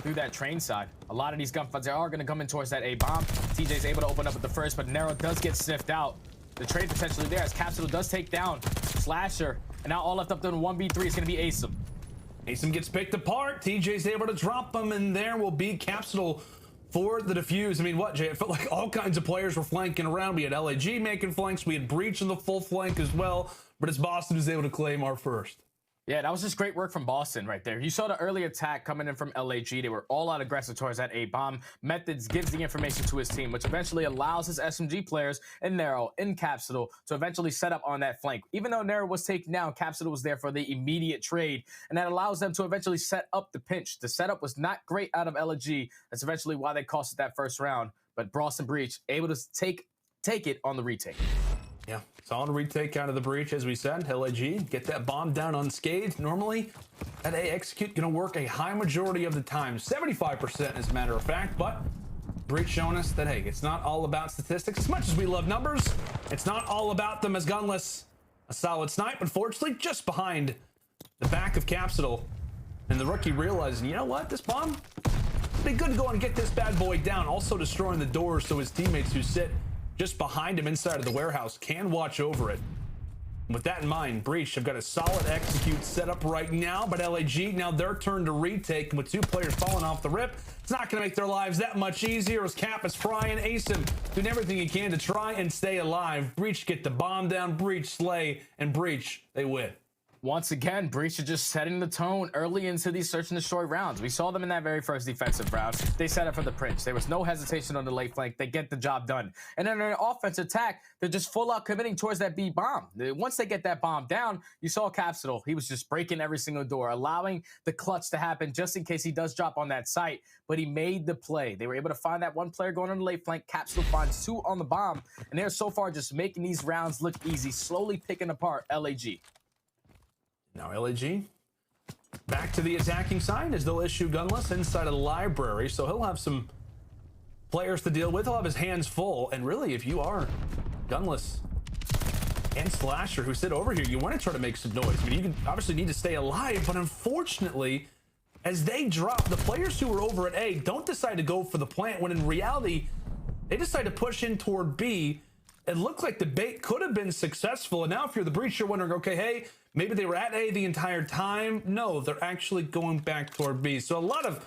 through that train side. A lot of these gunfights are going to come in towards that A bomb. TJ's able to open up with the first, but Nero does get sniffed out. The trade potentially there as Capsidal does take down Slasher. And now all left up to 1v3 is going to be aBeZy. aBeZy gets picked apart. TJ's able to drop him, and there will be Capsidal for the defuse. I mean, what, Jay? It felt like all kinds of players were flanking around. We had LAG making flanks. We had Breach in the full flank as well. But it's Boston who's able to claim our first. Yeah, that was just great work from Boston right there. You saw the early attack coming in from LAG. They were all out aggressive towards that A bomb. Methodz gives the information to his team, which eventually allows his SMG players in Nero, in Capsidal, to eventually set up on that flank. Even though Nero was taken down, Capsidal was there for the immediate trade, and that allows them to eventually set up the pinch. The setup was not great out of LAG. That's eventually why they costed that first round. But Boston Breach able to take it on the retake. Yeah, solid retake out of the Breach, as we said. LAG, get that bomb down unscathed. Normally, that A execute gonna work a high majority of the time, 75% as a matter of fact, but Breach showing us that, hey, it's not all about statistics. As much as we love numbers, it's not all about them as gunless. A solid snipe, unfortunately, just behind the back of Capsidal. And the rookie realizing, you know what, this bomb, it'd be good to go and get this bad boy down, also destroying the doors so his teammates who sit just behind him inside of the warehouse can watch over it. With that in mind, Breach have got a solid execute set up right now, but LAG, now their turn to retake, and with 2 players falling off the rip, it's not going to make their lives that much easier as Cap is frying. aBeZy doing everything he can to try and stay alive. Breach get the bomb down, Breach slay, and Breach, they win. Once again, Breach are just setting the tone early into these search and destroy rounds. We saw them in that very first defensive round. They set up for the Prince. There was no hesitation on the late flank. They get the job done. And then in an offensive attack, they're just full out committing towards that B bomb. Once they get that bomb down, you saw Capsidal. He was just breaking every single door, allowing the clutch to happen just in case he does drop on that site. But he made the play. They were able to find that one player going on the late flank. Capsidal finds 2 on the bomb. And they're so far just making these rounds look easy, slowly picking apart LAG. Now LAG back to the attacking side as they'll issue gunless inside of the library, so he'll have some players to deal with. He'll have his hands full, and really, if you are gunless and Slasher who sit over here, you want to try to make some noise. I mean, you obviously need to stay alive, but unfortunately, as they drop, the players who are over at A don't decide to go for the plant, when in reality, they decide to push in toward B. It looked like the bait could have been successful, and now if you're the Breach, you're wondering, okay, hey, maybe they were at A the entire time. No, they're actually going back toward B. So a lot of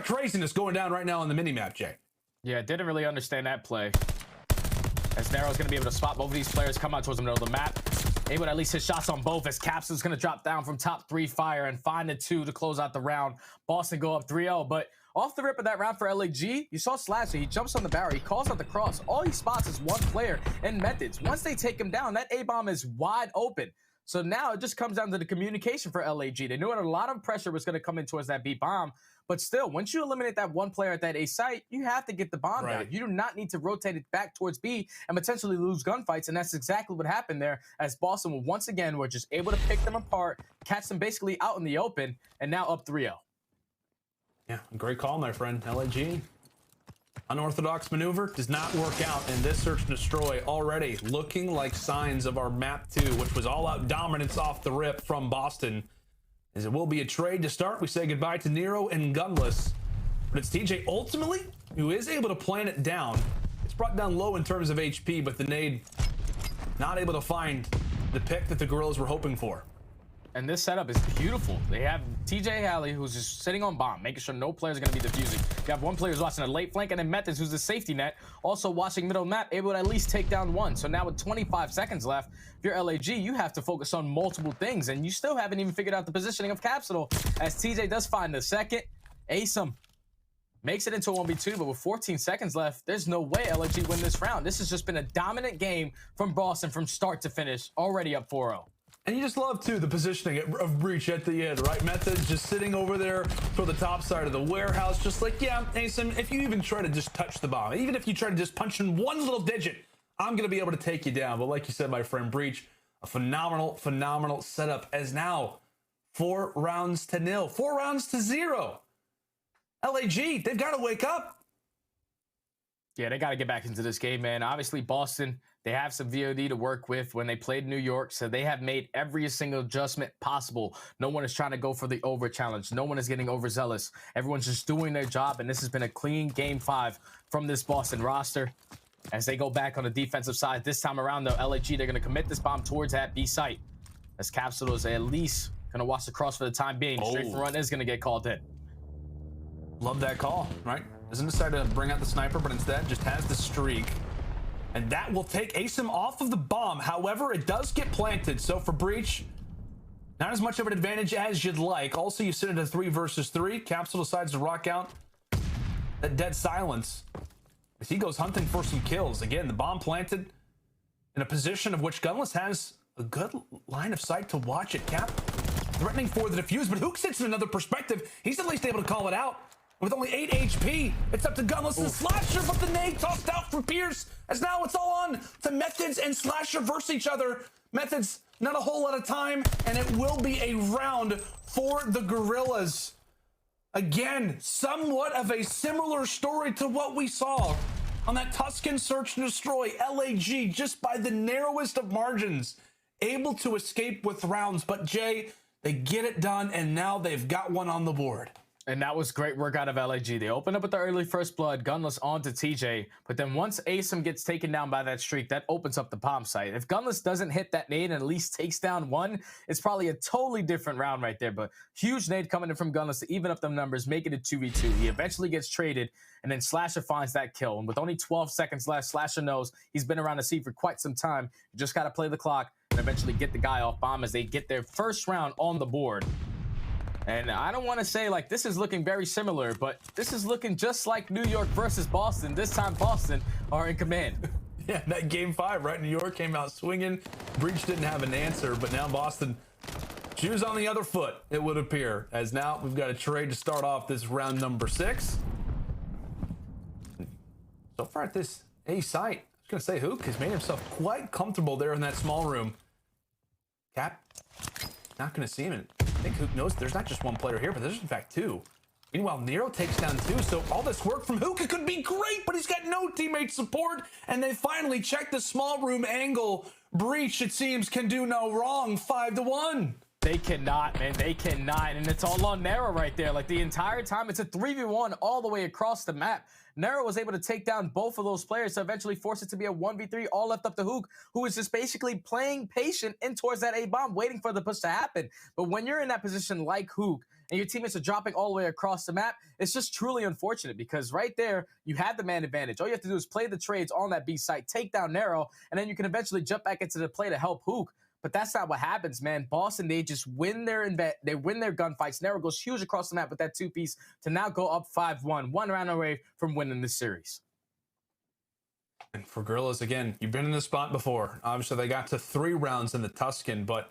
craziness going down right now on the mini-map, Jay. Yeah, didn't really understand that play. As Nero's going to be able to spot both of these players come out towards the middle of the map. Able to at least hit shots on both, as Capsidal's going to drop down from top 3 fire and find the 2 to close out the round. Boston go up 3-0, but off the rip of that round for LAG, you saw Slasher. He jumps on the barrel. He calls out the cross. All he spots is one player in Methodz. Once they take him down, that A-bomb is wide open. So now it just comes down to the communication for LAG. They knew a lot of pressure was going to come in towards that B-bomb. But still, once you eliminate that one player at that A site, you have to get the bomb down. You do not need to rotate it back towards B and potentially lose gunfights. And that's exactly what happened there, as Boston, once again, were just able to pick them apart, catch them basically out in the open, and now up 3-0. Yeah, great call, my friend. LAG Unorthodox maneuver does not work out in this search and destroy, already looking like signs of our map 2, which was all out dominance off the rip from Boston. As it will be a trade to start, we say goodbye to Nero and Gunless. But it's TJ ultimately who is able to plan it down. It's brought down low in terms of HP, but the nade not able to find the pick that the Guerrillas were hoping for. And this setup is beautiful. They have TJHaly, who's just sitting on bomb, making sure no players are going to be defusing. You have one player who's watching a late flank, and then Methodz, who's the safety net, also watching middle map, able to at least take down one. So now with 25 seconds left, if you're LAG, you have to focus on multiple things, and you still haven't even figured out the positioning of Capsidal, as TJ does find the second. aBeZy makes it into a 1v2, but with 14 seconds left, there's no way LAG win this round. This has just been a dominant game from Boston from start to finish, already up 4-0. And you just love, too, the positioning of Breach at the end, right? Methodz just sitting over there for the top side of the warehouse, just like, yeah, aBeZy, if you even try to just touch the bomb, even if you try to just punch in one little digit, I'm going to be able to take you down. But like you said, my friend, Breach, a phenomenal, phenomenal setup, as now 4 rounds to 0, 4 rounds to 0. LAG, they've got to wake up. Yeah, they got to get back into this game, man. Obviously, Boston, they have some VOD to work with when they played New York, so they have made every single adjustment possible. No one is trying to go for the over challenge. No one is getting overzealous. Everyone's just doing their job, and this has been a clean game 5 from this Boston roster. As they go back on the defensive side, this time around, though, LAG, they're going to commit this bomb towards that B site. As Capsidal is at least going to watch the cross for the time being. Straight for run is going to get called in. Love that call, right? Doesn't decide to bring out the sniper, but instead just has the streak. And that will take aBeZy off of the bomb. However, it does get planted. So for Breach, not as much of an advantage as you'd like. Also, you sit into 3 versus 3. Capsidal decides to rock out that dead silence as he goes hunting for some kills. Again, the bomb planted in a position of which Gunless has a good line of sight to watch it. Cap threatening for the defuse, but Hook sits in another perspective. He's at least able to call it out. With only 8 HP, it's up to Gunless and Slasher, but the nade tossed out from Pierce, as now it's all on to Methodz and Slasher versus each other. Methodz, not a whole lot of time, and it will be a round for the Guerrillas. Again, somewhat of a similar story to what we saw on that Tuscan search and destroy. LAG, just by the narrowest of margins, able to escape with rounds, but Jay, they get it done, and now they've got one on the board. And that was great work out of LAG. They opened up with the early first blood, Gunless onto TJ. But then once aBeZy gets taken down by that streak, that opens up the bomb site. If Gunless doesn't hit that nade and at least takes down one, it's probably a totally different round right there. But huge nade coming in from Gunless to even up them numbers, make it a 2v2. He eventually gets traded, and then Slasher finds that kill. And with only 12 seconds left, Slasher knows he's been around the scene for quite some time. You just got to play the clock and eventually get the guy off bomb as they get their first round on the board. And I don't want to say like this is looking very similar, but this is looking just like New York versus Boston. This time Boston are in command. Yeah, that game 5, right? New York came out swinging. Breach didn't have an answer, but now Boston, shoes on the other foot, it would appear. As now we've got a trade to start off this round number 6. So far at this A site, I was going to say Hook has made himself quite comfortable there in that small room. Cap, not going to see him in. I think Hook knows there's not just one player here, but there's in fact 2. Meanwhile, Nero takes down 2, so all this work from Hook, it could be great, but he's got no teammate support, and they finally check the small room angle. Breach, it seems, can do no wrong. 5-1. They cannot, man. They cannot. And it's all on Nero right there. Like the entire time, it's a 3v1 all the way across the map. Nero was able to take down both of those players to eventually force it to be a 1v3, all left up to Hook, who is just basically playing patient in towards that A-bomb, waiting for the push to happen. But when you're in that position like Hook, and your teammates are dropping all the way across the map, it's just truly unfortunate because right there, you have the man advantage. All you have to do is play the trades on that B site, take down Nero, and then you can eventually jump back into the play to help Hook. But that's not what happens, man. Boston, they just win their gunfights. Nero goes huge across the map with that 2-piece to now go up 5-1, 1 round away from winning this series. And for Guerrillas, again, you've been in this spot before. Obviously, they got to 3 rounds in the Tuscan, but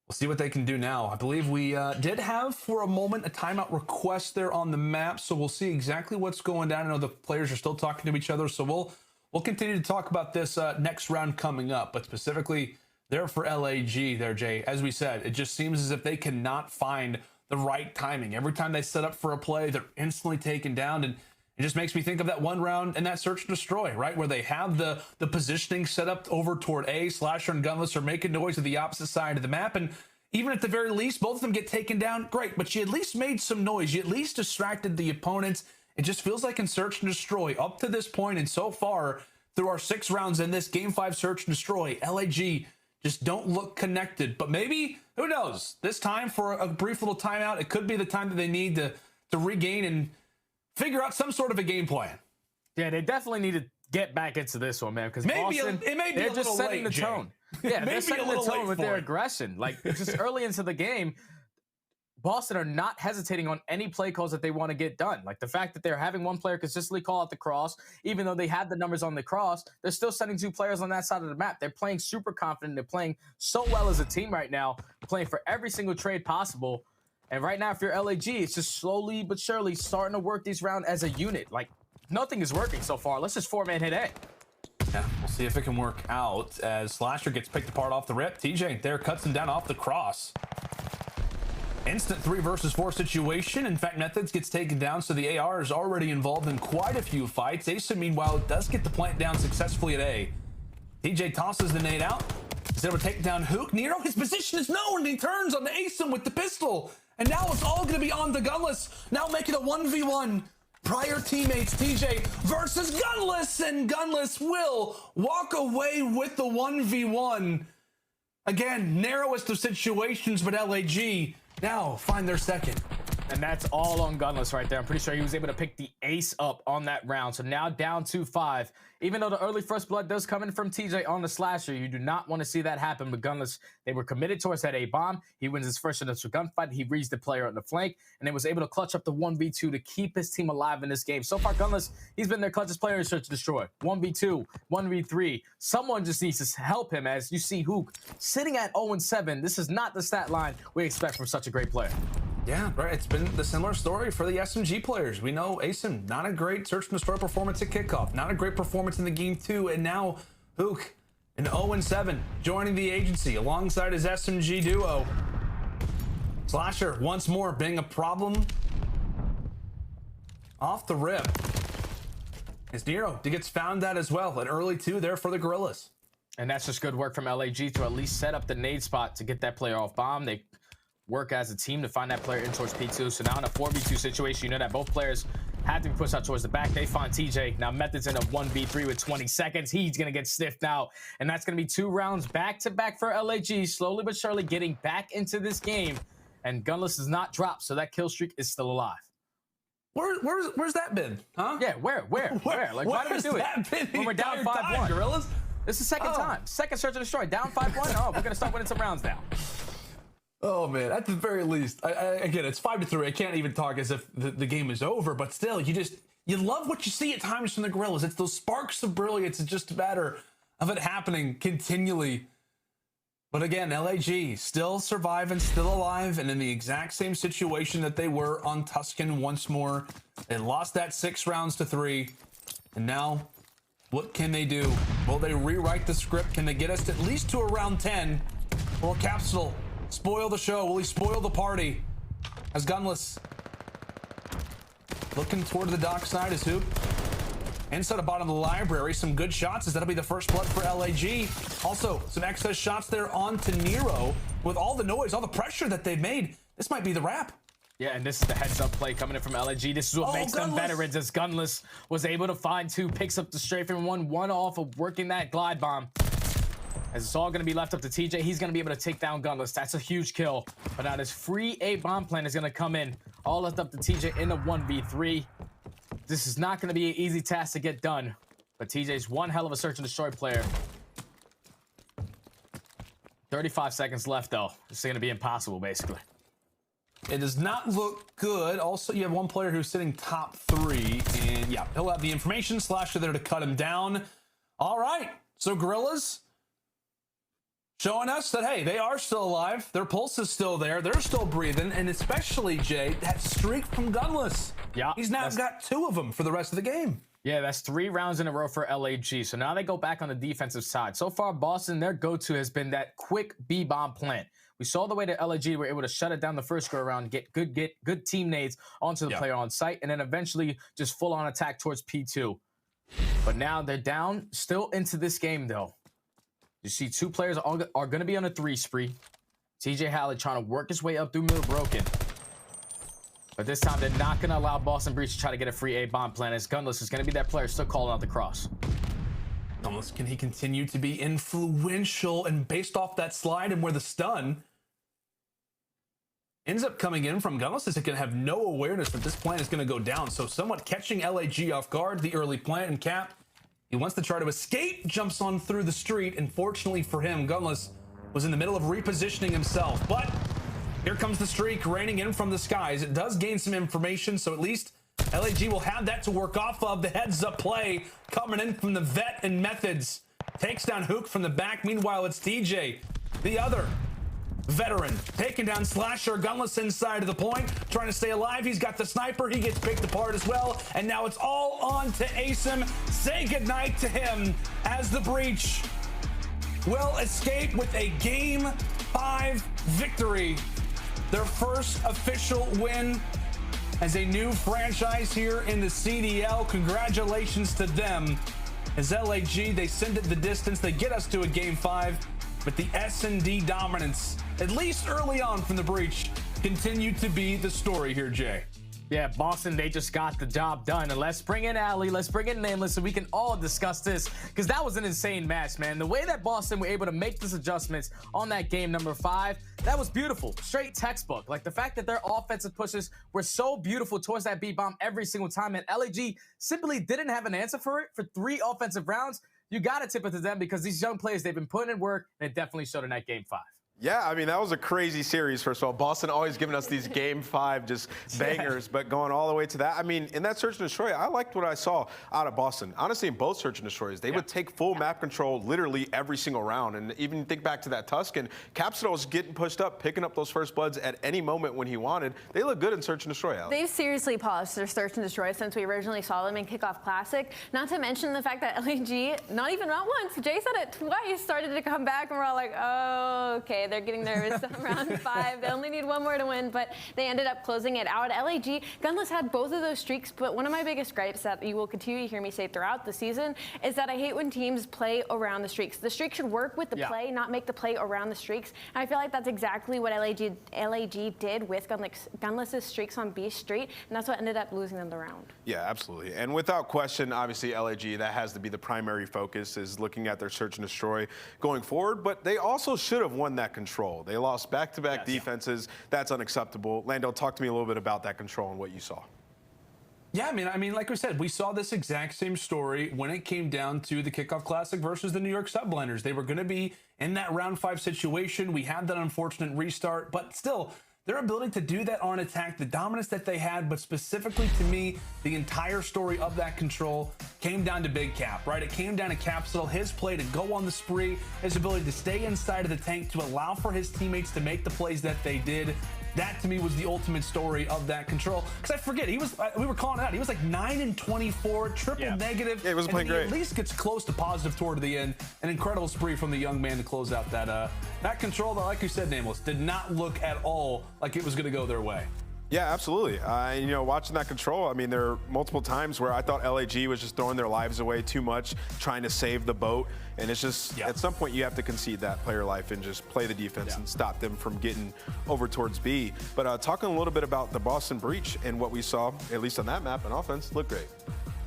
we'll see what they can do now. I believe we did have, for a moment, a timeout request there on the map, so we'll see exactly what's going down. I know the players are still talking to each other, so we'll continue to talk about this next round coming up, but specifically there for LAG there, Jay. As we said, it just seems as if they cannot find the right timing. Every time they set up for a play, they're instantly taken down. And It just makes me think of that one round and that search and destroy, right? Where they have the positioning set up over toward A. Slasher and Gunless are making noise to the opposite side of the map. And even at the very least, both of them get taken down. Great, but you at least made some noise. You at least distracted the opponents. It just feels like in search and destroy, up to this point and so far, through our 6 rounds in this Game 5 search and destroy, LAG just don't look connected. But maybe, who knows, this time for a brief little timeout, it could be the time that they need to regain and figure out some sort of a game plan. Yeah, they definitely need to get back into this one, man, because Boston, they're just setting the tone. Yeah, they're setting the tone with their aggression. Like, just early into the game, Boston are not hesitating on any play calls that they want to get done. Like, the fact that they're having one player consistently call out the cross, even though they have the numbers on the cross, they're still sending 2 players on that side of the map. They're playing super confident. They're playing so well as a team right now, playing for every single trade possible. And right now, if you're LAG, it's just slowly but surely starting to work these rounds as a unit. Like, nothing is working so far. Let's just 4-man hit A. Yeah, we'll see if it can work out as Slasher gets picked apart off the rip. TJ there cuts him down off the cross. Instant 3 versus 4 situation. In fact, Methodz gets taken down, so the AR is already involved in quite a few fights. aBeZy, meanwhile, does get the plant down successfully at A. TJ tosses the nade out. He's able to take down Hook. Nero, his position is known, and he turns on the aBeZy with the pistol. And now it's all going to be on the Gunless. Now making a 1v1. Prior teammates, TJ versus Gunless, and Gunless will walk away with the 1v1. Again, narrowest of situations, but LAG now find their second. And that's all on Gunless right there. I'm pretty sure he was able to pick the ace up on that round. So now down 2-5. Even though the early first blood does come in from TJ on the Slasher, you do not want to see that happen. But Gunless, they were committed towards that A bomb. He wins his first initial gunfight. He reads the player on the flank, and then was able to clutch up the 1v2 to keep his team alive in this game. So far, Gunless, he's been their clutchest player in search and destroy. 1v2, 1v3. Someone just needs to help him, as you see Hook sitting at 0-7. This is not the stat line we expect from such a great player. Yeah, right. It's been the similar story for the SMG players. We know aBeZy, not a great search and destroy performance at kickoff, not a great performance in the game 2, and now Hook, an 0-7, joining the agency alongside his SMG duo. Slasher once more being a problem off the rip. As Nero gets found out as well, an early 2 there for the Guerrillas. And that's just good work from LAG to at least set up the nade spot to get that player off bomb. They work as a team to find that player in towards P2. So now in a 4v2 situation, you know that both players have to be pushed out towards the back. They find TJ. Now Methodz in a 1v3 with 20 seconds. He's going to get sniffed out. And that's going to be 2 rounds back-to-back for LAG, slowly but surely getting back into this game. And Gunless does not drop, so that kill streak is still alive. Where's that been? Huh? Yeah, where? Like, why do we do it? When we're down 5-1. Guerrillas? This is the second time. Second search and destroy. Down 5-1. Oh, we're going to start winning some rounds now. Oh man, at the very least, again, it's 5-3. I can't even talk as if the game is over, but still, you love what you see at times from the Guerrillas. It's those sparks of brilliance. It's just a matter of it happening continually. But again, LAG still surviving, still alive, and in the exact same situation that they were on Tuscan once more. They lost that 6 rounds to 3, and now what can they do? Will they rewrite the script? Can they get us at least to around 10? Or Capsidal spoil the show? Will he spoil the party? As Gunless looking toward the dock side is Hoop. Inside the bottom of the library, some good shots as that'll be the first blood for LAG. Also, some excess shots there onto Nero. With all the noise, all the pressure that they've made, this might be the wrap. Yeah, and this is the heads-up play coming in from LAG. This is what makes them veterans, as Gunless was able to find 2, picks up the strafing one off of working that glide bomb. As it's all going to be left up to TJ, he's going to be able to take down Gunless. That's a huge kill. But now this free A bomb plan is going to come in. All left up to TJ in the 1v3. This is not going to be an easy task to get done. But TJ's one hell of a search and destroy player. 35 seconds left, though. It's going to be impossible, basically. It does not look good. Also, you have one player who's sitting top 3. And yeah, he'll have the information. Slasher there to cut him down. All right. So Guerrillas showing us that, hey, they are still alive. Their pulse is still there. They're still breathing. And especially, Jay, that streak from Gunless. Yeah. He's now got 2 of them for the rest of the game. Yeah, that's 3 rounds in a row for LAG. So now they go back on the defensive side. So far, Boston, their go-to has been that quick B-bomb plant. We saw the way that aLLeY were able to shut it down the first go-around, get good teammates onto the player on site, and then eventually just full-on attack towards P2. But now they're down, still into this game, though. You see 2 players are going to be on a 3 spree. TJHaly trying to work his way up through middle broken. But this time, they're not going to allow Boston Breach to try to get a free A-bomb plan, as Gunless is going to be that player still calling out the cross. Gunless, can he continue to be influential? And based off that slide and where the stun ends up coming in from Gunless, is it going to have no awareness that this plant is going to go down. So somewhat catching aLLeY off guard, the early plant and Cap. He wants to try to escape, jumps on through the street, and fortunately for him, Gunless was in the middle of repositioning himself. But here comes the streak raining in from the skies. It does gain some information, so at least aLLeY will have that to work off of. The heads-up play coming in from the vet and Methodz. Takes down Hook from the back. Meanwhile, it's TJ, the other veteran, taking down Slasher. Gunless inside of the point, trying to stay alive. He's got the sniper. He gets picked apart as well. And now it's all on to aBeZy. Say goodnight to him as the Breach will escape with a Game 5 victory. Their first official win as a new franchise here in the CDL. Congratulations to them. As aLLeY, they send it the distance. They get us to a Game 5. But the S&D dominance, at least early on from the Breach, continued to be the story here, Jay. Yeah, Boston, they just got the job done. And let's bring in aLLeY, let's bring in Nameless, so we can all discuss this, because that was an insane match, man. The way that Boston were able to make these adjustments on that game number 5, that was beautiful. Straight textbook. Like, the fact that their offensive pushes were so beautiful towards that B-bomb every single time, and aLLeY simply didn't have an answer for it for 3 offensive rounds. You got to tip it to them, because these young players, they've been putting in work, and it definitely showed in that Game 5. Yeah, I mean, that was a crazy series, first of all. Boston always giving us these Game 5 just bangers, but going all the way to that. I mean, in that Search and Destroy, I liked what I saw out of Boston. Honestly, in both Search and Destroys, they would take full map control literally every single round. And even think back to that Tuscan, Capsidal was getting pushed up, picking up those first bloods at any moment when he wanted. They look good in Search and Destroy, Alex. They've seriously polished their Search and Destroy since we originally saw them in Kickoff Classic. Not to mention the fact that aLLeY, not once, Jay said it twice, started to come back, and we're all like, oh, okay, they're getting nervous. Round 5. They only need 1 more to win, but they ended up closing it out. aLLeY, Gunless had both of those streaks, but one of my biggest gripes that you will continue to hear me say throughout the season is that I hate when teams play around the streaks. The streak should work with the play, not make the play around the streaks. And I feel like that's exactly what aLLeY did with Gunless's streaks on B Street, and that's what ended up losing them the round. Yeah, absolutely. And without question, obviously, aLLeY, that has to be the primary focus, is looking at their Search and Destroy going forward, but they also should have won that control. They lost back-to-back defenses. That's unacceptable. Lando, talk to me a little bit about that control and what you saw. Yeah, I mean, like we said, we saw this exact same story when it came down to the Kickoff Classic versus the New York Subliners. They were going to be in that round 5 situation. We had that unfortunate restart, but still, their ability to do that on attack, the dominance that they had, but specifically to me, the entire story of that control came down to Big Cap, right? It came down to Capsidal, his play to go on the spree, his ability to stay inside of the tank, to allow for his teammates to make the plays that they did. That, to me, was the ultimate story of that control. Because I forget, we were calling it out. He was like 9-24, triple negative. Yeah, he wasn't playing great. At least gets close to positive toward the end. An incredible spree from the young man to close out that control that, like you said, Nameless, did not look at all like it was going to go their way. Yeah, absolutely. You know, watching that control, I mean, there are multiple times where I thought aLLeY was just throwing their lives away too much, trying to save the boat. And it's just, at some point, you have to concede that player life and just play the defense and stop them from getting over towards B. But talking a little bit about the Boston Breach and what we saw, at least on that map, on offense, looked great.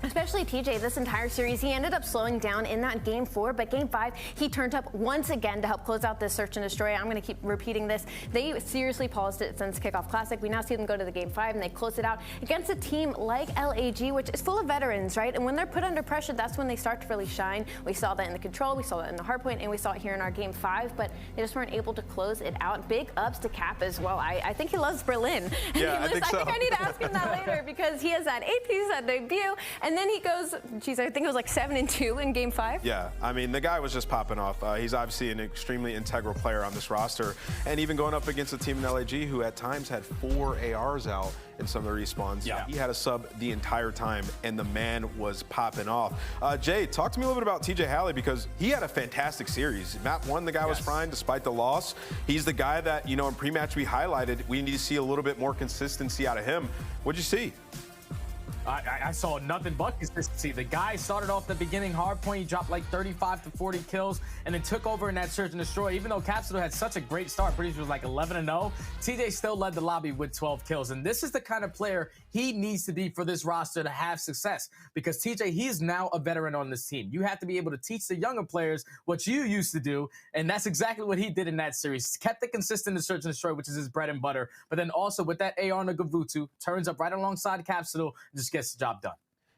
Especially TJ, this entire series, he ended up slowing down in that Game 4, but Game 5, he turned up once again to help close out this Search and Destroy. I'm going to keep repeating this. They seriously polished it since Kickoff Classic. We now see them go to the Game 5, and they close it out against a team like aLLeY, which is full of veterans, right? And when they're put under pressure, that's when they start to really shine. We saw that in the control, we saw that in the hardpoint, and we saw it here in our Game 5, but they just weren't able to close it out. Big ups to Cap as well. I think he loves Berlin. Yeah, I think so. I think I need to ask him that later, because he has that AP, that debut, and And then he goes, geez, I think it was like 7-2 in game 5. Yeah, I mean, the guy was just popping off. He's obviously an extremely integral player on this roster. And even going up against a team in LAG who at times had 4 ARs out in some of the respawns. Yeah. He had a sub the entire time, and the man was popping off. Jay, talk to me a little bit about TJHaly, because he had a fantastic series. Map 1, the guy was fine despite the loss. He's the guy that, you know, in pre-match we highlighted, we need to see a little bit more consistency out of him. What'd you see? I saw nothing but consistency. The guy started off the beginning hard point. He dropped like 35 to 40 kills and then took over in that search and destroy. Even though Capsidal had such a great start, pretty sure was like 11-0, TJ still led the lobby with 12 kills. And this is the kind of player he needs to be for this roster to have success, because TJ, he's now a veteran on this team. You have to be able to teach the younger players what you used to do, and that's exactly what he did in that series. Kept it consistent in search and destroy, which is his bread and butter, but then also with that AR on the Gavutu, turns up right alongside Capsidal and just gets the job done.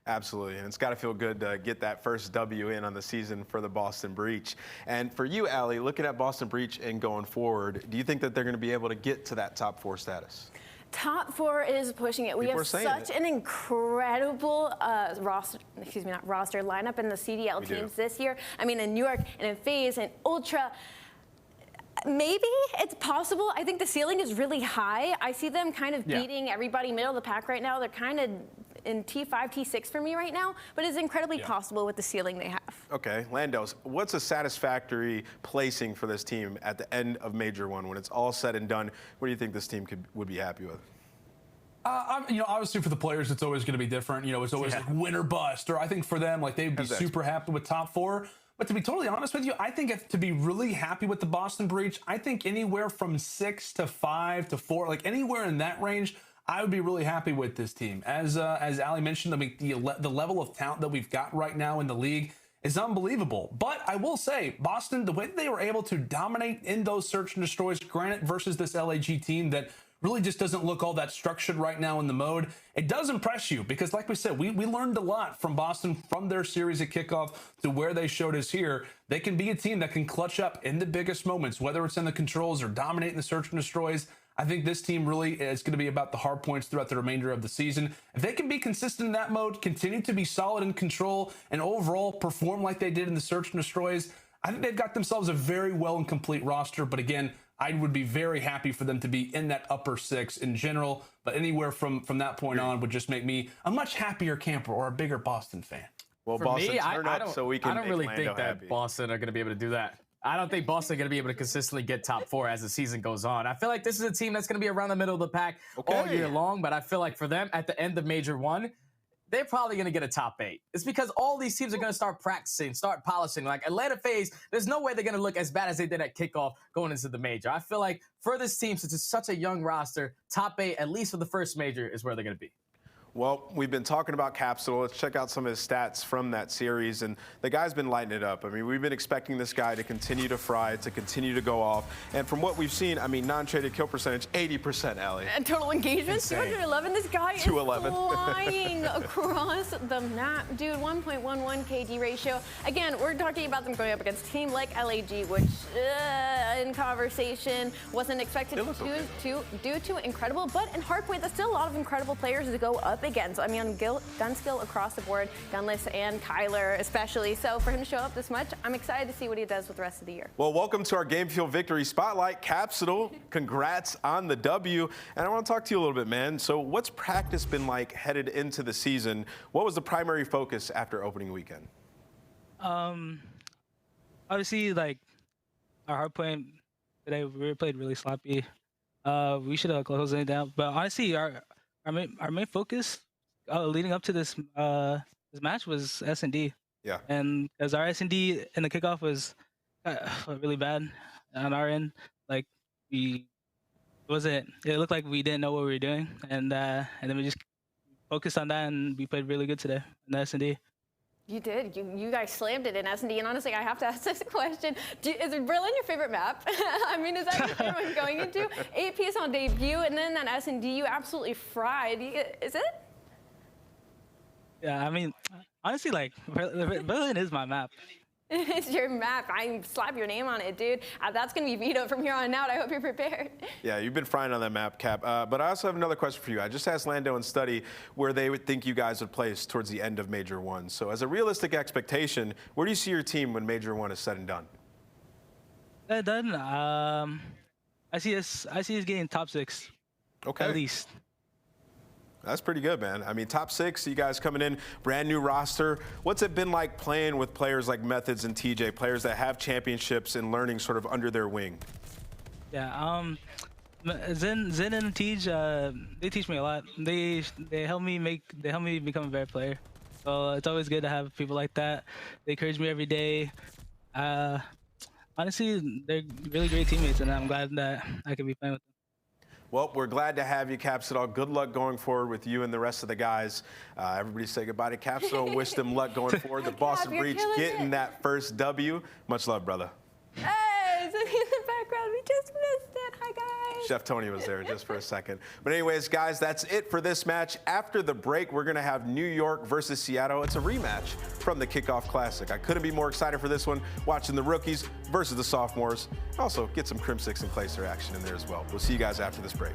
Absolutely, and it's got to feel good to get that first W in on the season for the Boston Breach. And for you, aLLeY, looking at Boston Breach and going forward, do you think that they're going to be able to get to that top 4 status? Top 4 is pushing it. We have such an incredible roster lineup in the CDL teams this year. I mean, in New York and in FaZe and Ultra. Maybe it's possible. I think the ceiling is really high. I see them kind of beating everybody middle of the pack right now. They're kind of in T5, T6 for me right now, but it's incredibly possible with the ceiling they have. Okay, Landos, what's a satisfactory placing for this team at the end of Major 1 when it's all said and done? What do you think this team would be happy with? You know, obviously for the players, it's always going to be different. You know, it's always like win or bust, or I think for them, like they'd be super happy with top 4. But to be totally honest with you, I think to be really happy with the Boston Breach, I think anywhere from 6 to 5 to 4, like anywhere in that range, I would be really happy with this team. As aLLeY mentioned, I mean, the level of talent that we've got right now in the league is unbelievable. But I will say, Boston, the way they were able to dominate in those search and destroys, granted versus this LAG team that really just doesn't look all that structured right now in the mode, it does impress you, because like we said, we learned a lot from Boston, from their series at kickoff to where they showed us here. They can be a team that can clutch up in the biggest moments, whether it's in the controls or dominating the search and destroys. I think this team really is going to be about the hard points throughout the remainder of the season. If they can be consistent in that mode, continue to be solid in control, and overall perform like they did in the search and destroys, I think they've got themselves a very well and complete roster. But again, I would be very happy for them to be in that upper 6 in general, but anywhere from that point on would just make me a much happier camper or a bigger Boston fan. Well, for Boston, me, turn up so we can I don't really Lando think that happy. Boston are going to be able to do that. I don't think Boston are going to be able to consistently get top 4 as the season goes on. I feel like this is a team that's going to be around the middle of the pack all year long, but I feel like for them at the end of Major 1, they're probably going to get a top 8. It's because all these teams are going to start practicing, start polishing. Like Atlanta FaZe, there's no way they're going to look as bad as they did at kickoff going into the Major. I feel like for this team, since it's such a young roster, top 8, at least for the first Major, is where they're going to be. Well, we've been talking about Capsidal. Let's check out some of his stats from that series. And the guy's been lighting it up. I mean, we've been expecting this guy to continue to fry, to continue to go off. And from what we've seen, I mean, non-traded kill percentage, 80%, aLLeY. And total engagement, 211. This guy is 211. flying across the map. Dude, 1.11 KD ratio. Again, we're talking about them going up against a team like LAG, which in conversation wasn't expected due to incredible. But in hardpoint, there's still a lot of incredible players to go up against. I mean, gun skill across the board, Gunless and Kyler especially. So for him to show up this much, I'm excited to see what he does with the rest of the year. Well, welcome to our Game Fuel Victory Spotlight. Capsidal, congrats on the W. And I want to talk to you a little bit, man. So what's practice been like headed into the season? What was the primary focus after opening weekend? Obviously, like, our hardpoint today, we played really sloppy. We should have closed it down. But honestly, our main focus leading up to this match was S&D. Yeah. And as our S&D in the kickoff was really bad on our end, like it looked like we didn't know what we were doing, and then we just focused on that, and we played really good today in the S&D. You did. You guys slammed it in S&D, and honestly, I have to ask this question. Is Berlin your favorite map? I mean, is that your favorite one going into? 8 piece on debut, and then that S&D you absolutely fried. Is it? Yeah, I mean, honestly, like, Berlin is my map. It's your map. I slap your name on it, dude. That's going to be vetoed from here on out. I hope you're prepared. Yeah, you've been frying on that map, Cap. But I also have another question for you. I just asked Lando and Study where they would think you guys would place towards the end of Major 1. So as a realistic expectation, where do you see your team when Major 1 is said and done? Done. I see us getting top 6. Okay. At least. That's pretty good, man. I mean, top 6, you guys coming in, brand new roster. What's it been like playing with players like Methodz and TJ, players that have championships and learning sort of under their wing? Yeah, Zen and Tej, they teach me a lot. They help me become a better player. So it's always good to have people like that. They encourage me every day. Honestly, they're really great teammates, and I'm glad that I can be playing with them. Well, we're glad to have you, Capsidal. Good luck going forward with you and the rest of the guys. Everybody say goodbye to Capsidal. Wish them luck going forward. The Boston Breach getting that first W. Much love, brother. Hey, somebody in the background. We just missed it. Hi, guys. Chef Tony was there just for a second. But anyways, guys, that's it for this match. After the break, we're going to have New York versus Seattle. It's a rematch from the Kickoff Classic. I couldn't be more excited for this one, watching the rookies versus the sophomores. Also, get some Crimsix and Clayster action in there as well. We'll see you guys after this break.